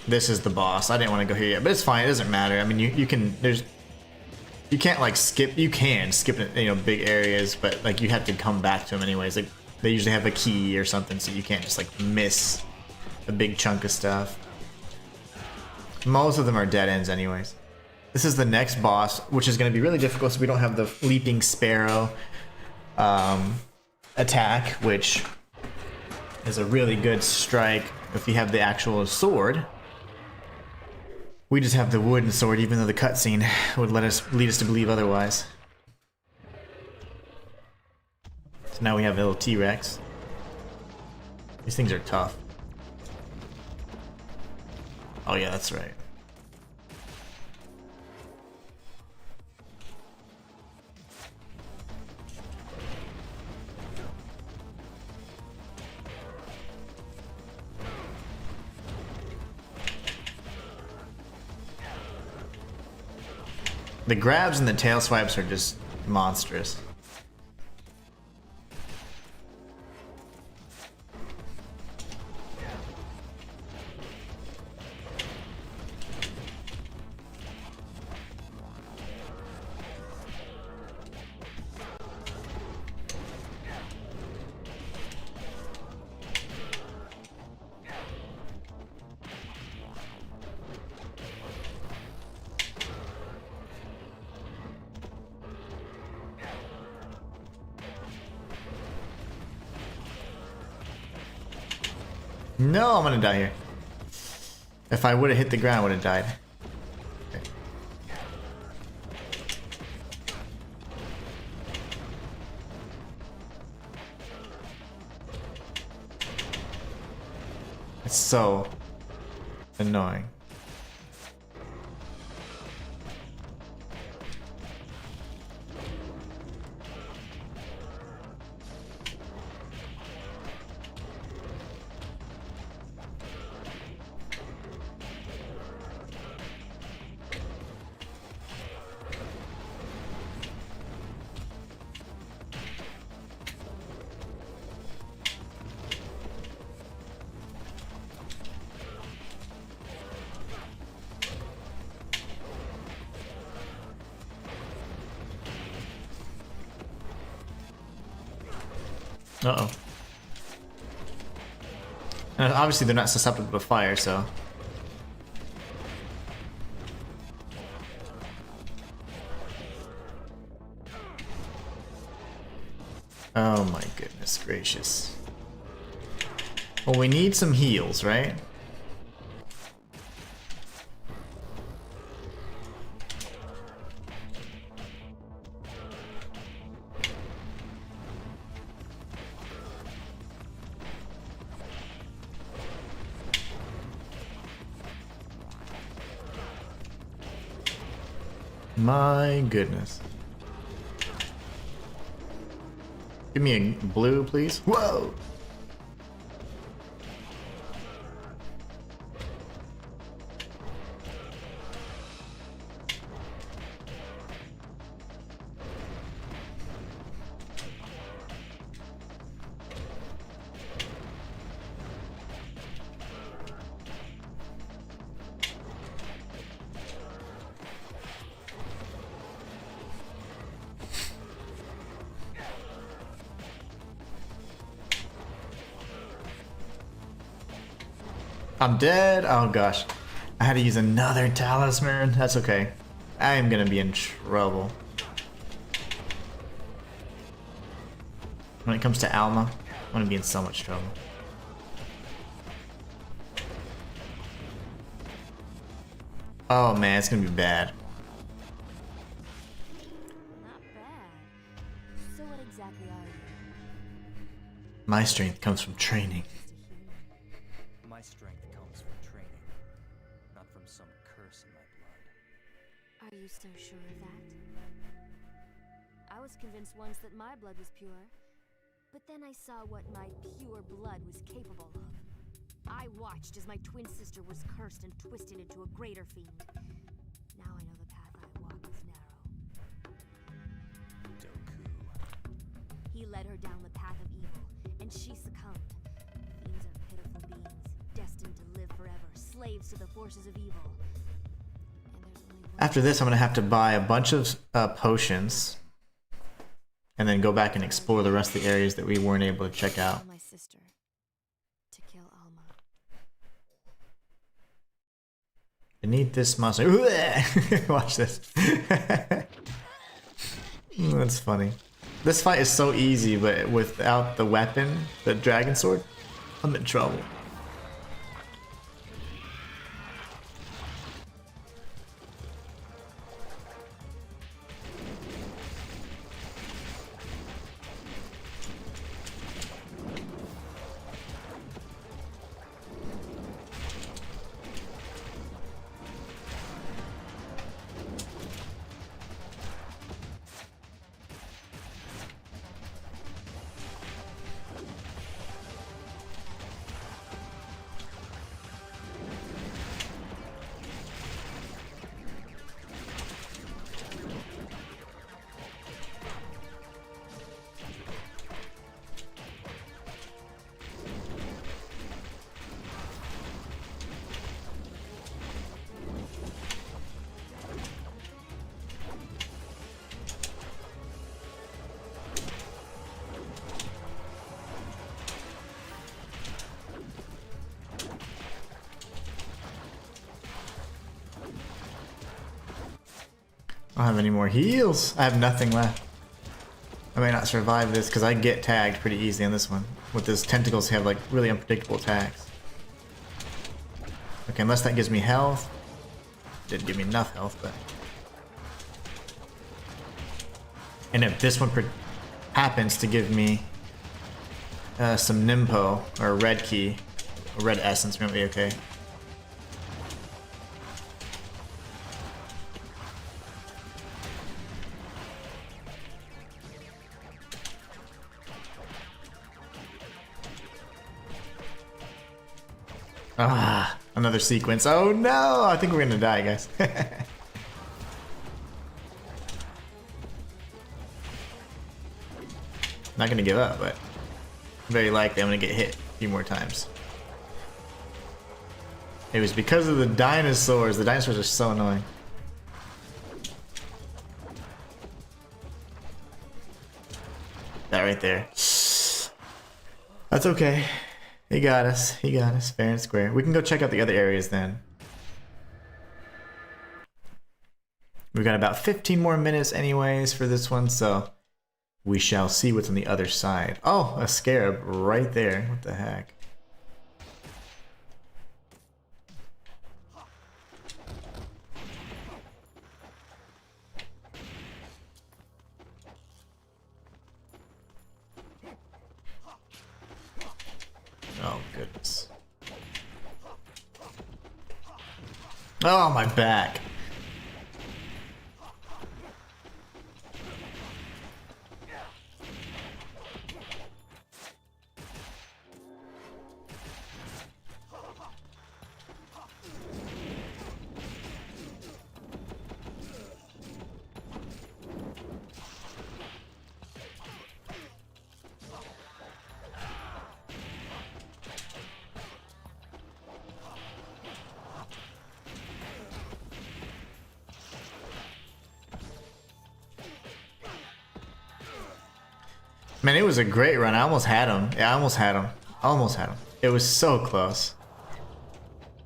This is the boss. I didn't want to go here yet, but it's fine. It doesn't matter. I mean, you can, you can't like skip, you can skip, you know, big areas, but like you have to come back to them anyways. Like they usually have a key or something, so you can't just like miss a big chunk of stuff. Most of them are dead ends anyways. This is the next boss, which is going to be really difficult, so we don't have the Leaping Sparrow attack, which is a really good strike if you have the actual sword. We just have the wooden sword, even though the cutscene would lead us to believe otherwise. So now we have a little T-Rex. These things are tough. Oh yeah, that's right. The grabs and the tail swipes are just monstrous. No, I'm gonna die here. If I would have hit the ground, I would have died. Okay. It's so annoying. Uh-oh. And obviously they're not susceptible to fire, so... Oh my goodness gracious. Well, we need some heals, right? My goodness. Give me a blue, please. Whoa! I'm dead. Oh gosh. I had to use another talisman. That's okay. I am gonna be in trouble. When it comes to Alma, I'm gonna be in so much trouble. Oh man, it's gonna be bad. Not bad. So what exactly are you? My strength comes from training. My strength comes from training, not from some curse in my blood. Are you so sure of that? I was convinced once that my blood was pure, but then I saw what my pure blood was capable of. I watched as my twin sister was cursed and twisted into a greater fiend. Now I know the path I walk is narrow. Doku. He led her down the path of evil, and she succumbed. Fiends are pitiful beings, destined to live forever, slaves to the forces of evil. And there's only one After this, I'm gonna have to buy a bunch of potions, and then go back and explore the rest of the areas that we weren't able to check out. my sister to kill Alma. I need this monster. Watch this. That's funny. This fight is so easy, but without the weapon, the dragon sword, I'm in trouble. I don't have any more heals. I have nothing left. I may not survive this because I get tagged pretty easy on this one. With his tentacles have like really unpredictable attacks. Okay, unless that gives me health. Didn't give me enough health, but... And if this one happens to give me some Nimpo, or a red key, or red essence, might be okay. Ah, another sequence. Oh no! I think we're gonna die, guys. Not gonna give up, but very likely I'm gonna get hit a few more times. It was because of the dinosaurs. The dinosaurs are so annoying. That right there. That's okay. He got us. He got us fair and square. We can go check out the other areas then. We've got about 15 more minutes anyways for this one, so we shall see what's on the other side. Oh, a scarab right there. What the heck? Oh, goodness. Oh, my back. Man, it was a great run. I almost had him. Yeah, I almost had him. Almost had him. It was so close.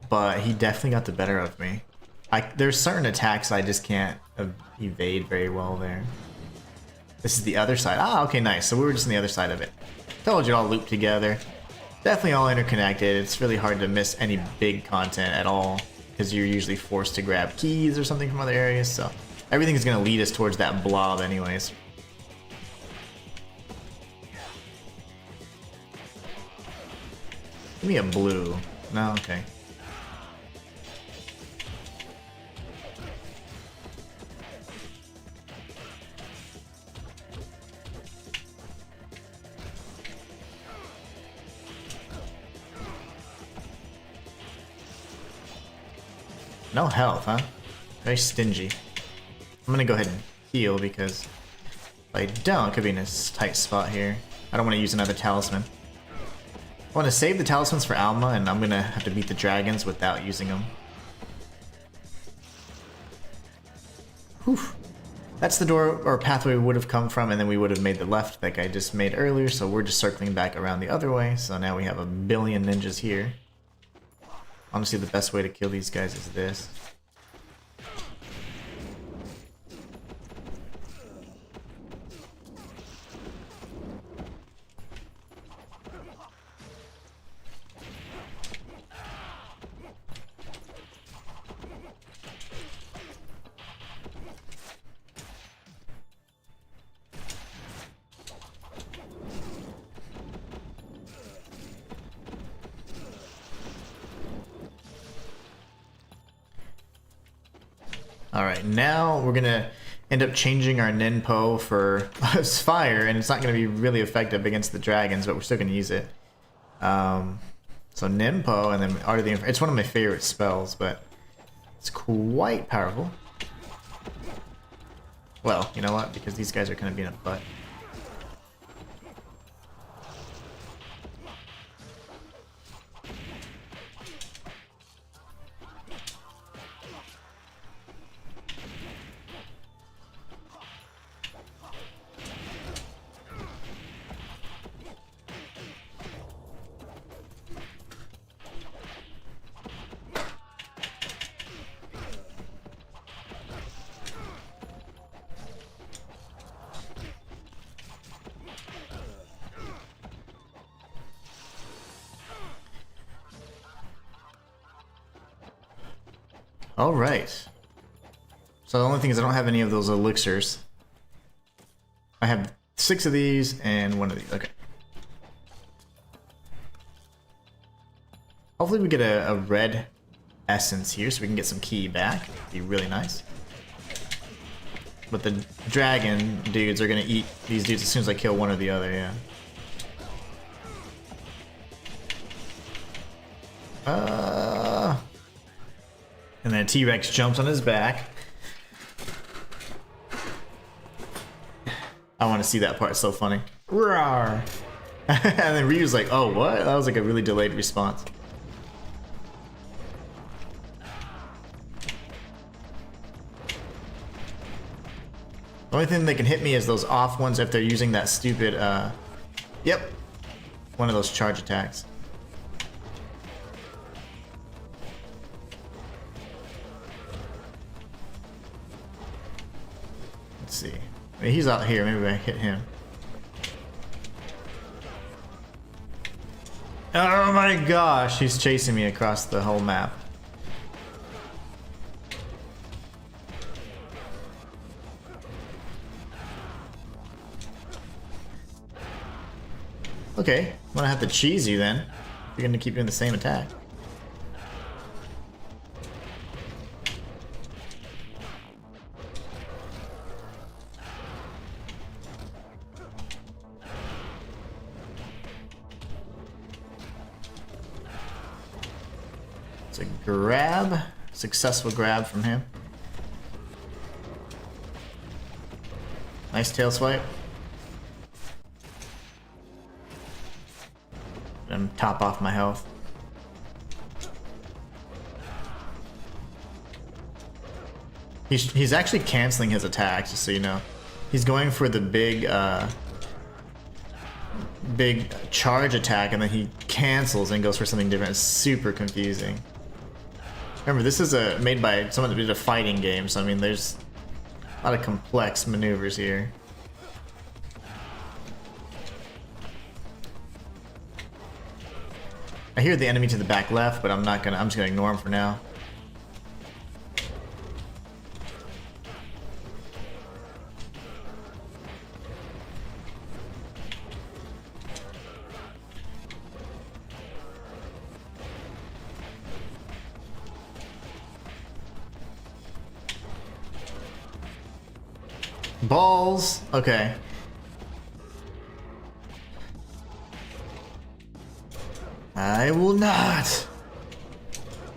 But he definitely got the better of me. There's certain attacks I just can't evade very well there. This is the other side. Ah, okay, nice. So we were just on the other side of it. Told you it all looped together. Definitely all interconnected. It's really hard to miss any big content at all, because you're usually forced to grab keys or something from other areas. So everything is going to lead us towards that blob anyways. Give me a blue. No, okay. No health, huh? Very stingy. I'm gonna go ahead and heal because if I don't, I could be in a tight spot here. I don't want to use another talisman. I want to save the talismans for Alma, and I'm gonna have to beat the dragons without using them. Whew. That's the door or pathway we would have come from, and then we would have made the left like I just made earlier, so we're just circling back around the other way. So now we have a billion ninjas here. Honestly, the best way to kill these guys is this. Alright, now we're gonna end up changing our Ninpo for fire, and it's not gonna be really effective against the dragons, but we're still gonna use it. So Ninpo, and then Art of the Inferno. It's one of my favorite spells, but it's quite powerful. Well, you know what? Because these guys are kind of being a butt. Alright. So the only thing is I don't have any of those elixirs. I have 6 of these and 1 of these. Okay. Hopefully we get a red essence here so we can get some key back. It'd be really nice. But the dragon dudes are gonna eat these dudes as soon as I kill one or the other, yeah. And then T-Rex jumps on his back. I want to see that part, it's so funny. Roar! And then Ryu's like, oh, what? That was like a really delayed response. The only thing they can hit me is those off ones if they're using that stupid, yep. one of those charge attacks. Let's see. He's out here. Maybe I hit him. Oh my gosh, he's chasing me across the whole map. Okay, I'm gonna have to cheese you then. If you're gonna keep doing the same attack. It's a grab. Successful grab from him. Nice tail swipe. And top off my health. He's actually canceling his attacks, just so you know. He's going for the big charge attack, and then he cancels and goes for something different. It's super confusing. Remember, this is made by someone that did a fighting game, so I mean, there's a lot of complex maneuvers here. I hear the enemy to the back left, but I'm just gonna ignore him for now. Balls. Okay. I will not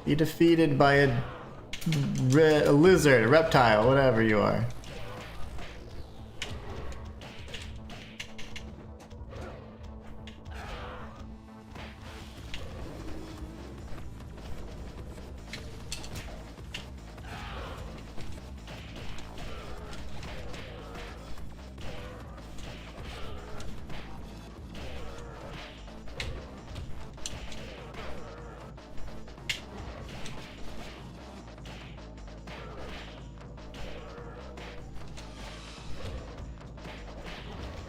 be defeated by a lizard, a reptile, whatever you are.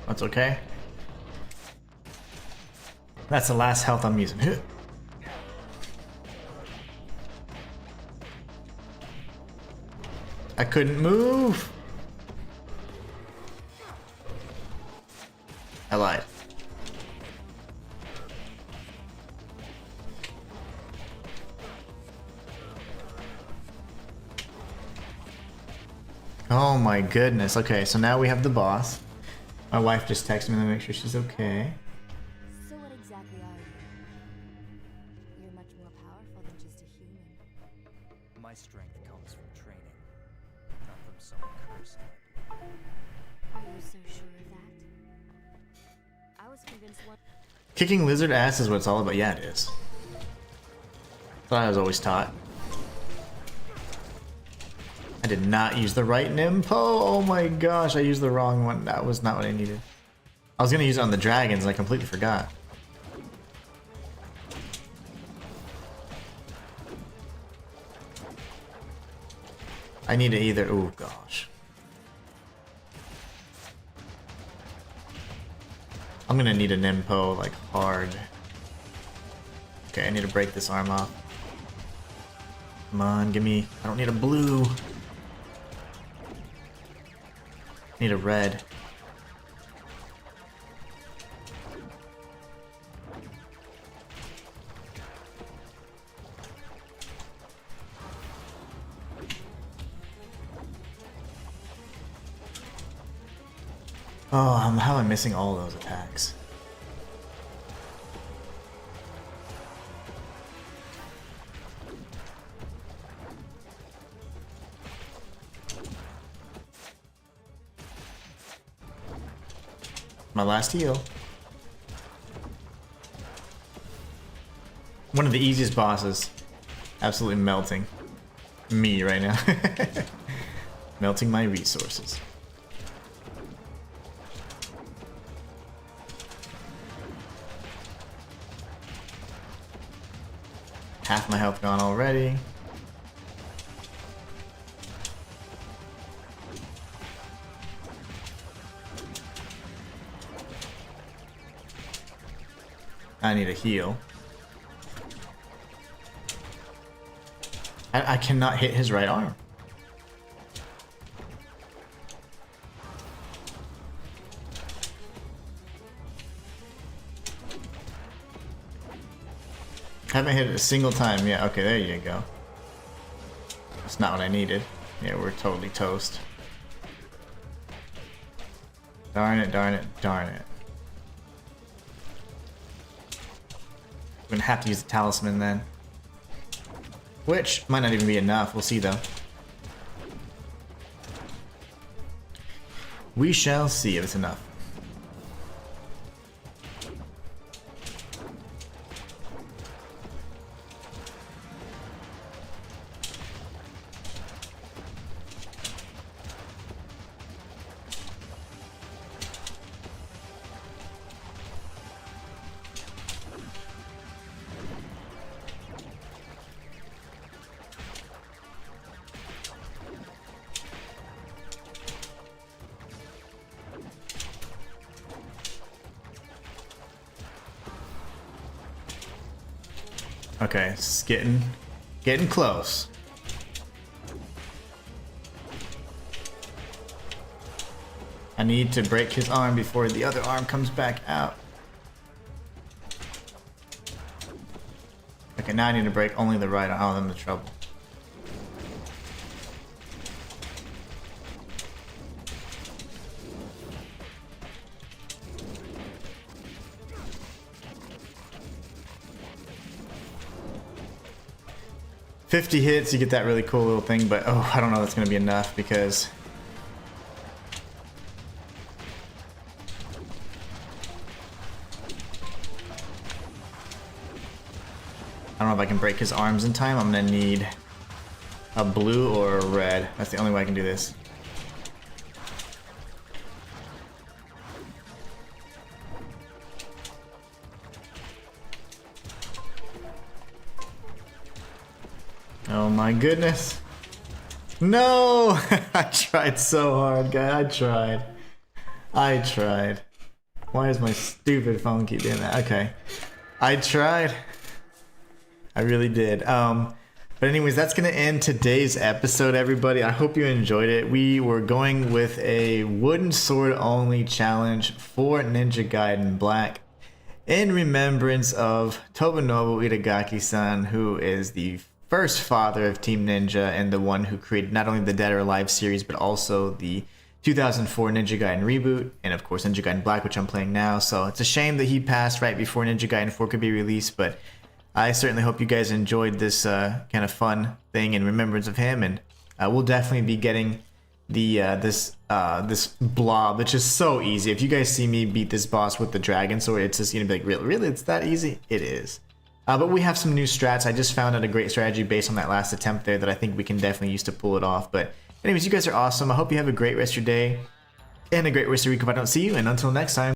That's okay. That's the last health I'm using. I couldn't move. I lied. Oh my goodness. Okay, so now we have the boss. My wife just texted me to make sure she's okay. So what exactly are you? You're much more powerful than just a human. My strength comes from training, not from some curse. Are you so sure of that? I was convinced one. Kicking lizard ass is what it's all about. Yeah, it is. Thought I was always taught. I did not use the right Nimpo. Oh my gosh, I used the wrong one. That was not what I needed. I was gonna use it on the dragons and I completely forgot. I need to either. Oh gosh. I'm gonna need a Nimpo like hard. Okay, I need to break this arm off. Come on, give me. I don't need a blue. Need a red. Oh, how am I missing all those attacks? My last heal. One of the easiest bosses. Absolutely melting me right now. Melting my resources. Half my health gone already. I need a heal. I cannot hit his right arm. Haven't hit it a single time yet. Okay, there you go. That's not what I needed. Yeah, we're totally toast. Darn it, darn it, darn it. I'm gonna have to use the talisman then. Which might not even be enough. We'll see though. We shall see if it's enough. Okay, it's getting close. I need to break his arm before the other arm comes back out. Okay, now I need to break only the right arm. Oh, I'm in trouble. "50 hits, you get that really cool little thing, but oh, I don't know if that's gonna be enough because I don't know if I can break his arms in time. I'm gonna need a blue or a red. That's the only way I can do this. Oh my goodness. No! I tried so hard, guys. I tried. Why is my stupid phone keep doing that? Okay. I tried. I really did. But anyways, that's going to end today's episode, everybody. I hope you enjoyed it. We were going with a wooden sword only challenge for Ninja Gaiden Black in remembrance of Tomonobu Itagaki-san, who is the first father of Team Ninja and the one who created not only the Dead or Alive series, but also the 2004 Ninja Gaiden reboot, and of course Ninja Gaiden Black, which I'm playing now. So it's a shame that he passed right before Ninja Gaiden 4 could be released, but I certainly hope you guys enjoyed this kind of fun thing in remembrance of him, and we'll definitely be getting the this blob, which is so easy. If you guys see me beat this boss with the dragon sword, it's just gonna be like, really, it's that easy? It is. But we have some new strats. I just found out a great strategy based on that last attempt there that I think we can definitely use to pull it off. But anyways, you guys are awesome. I hope you have a great rest of your day and a great rest of your week if I don't see you. And until next time.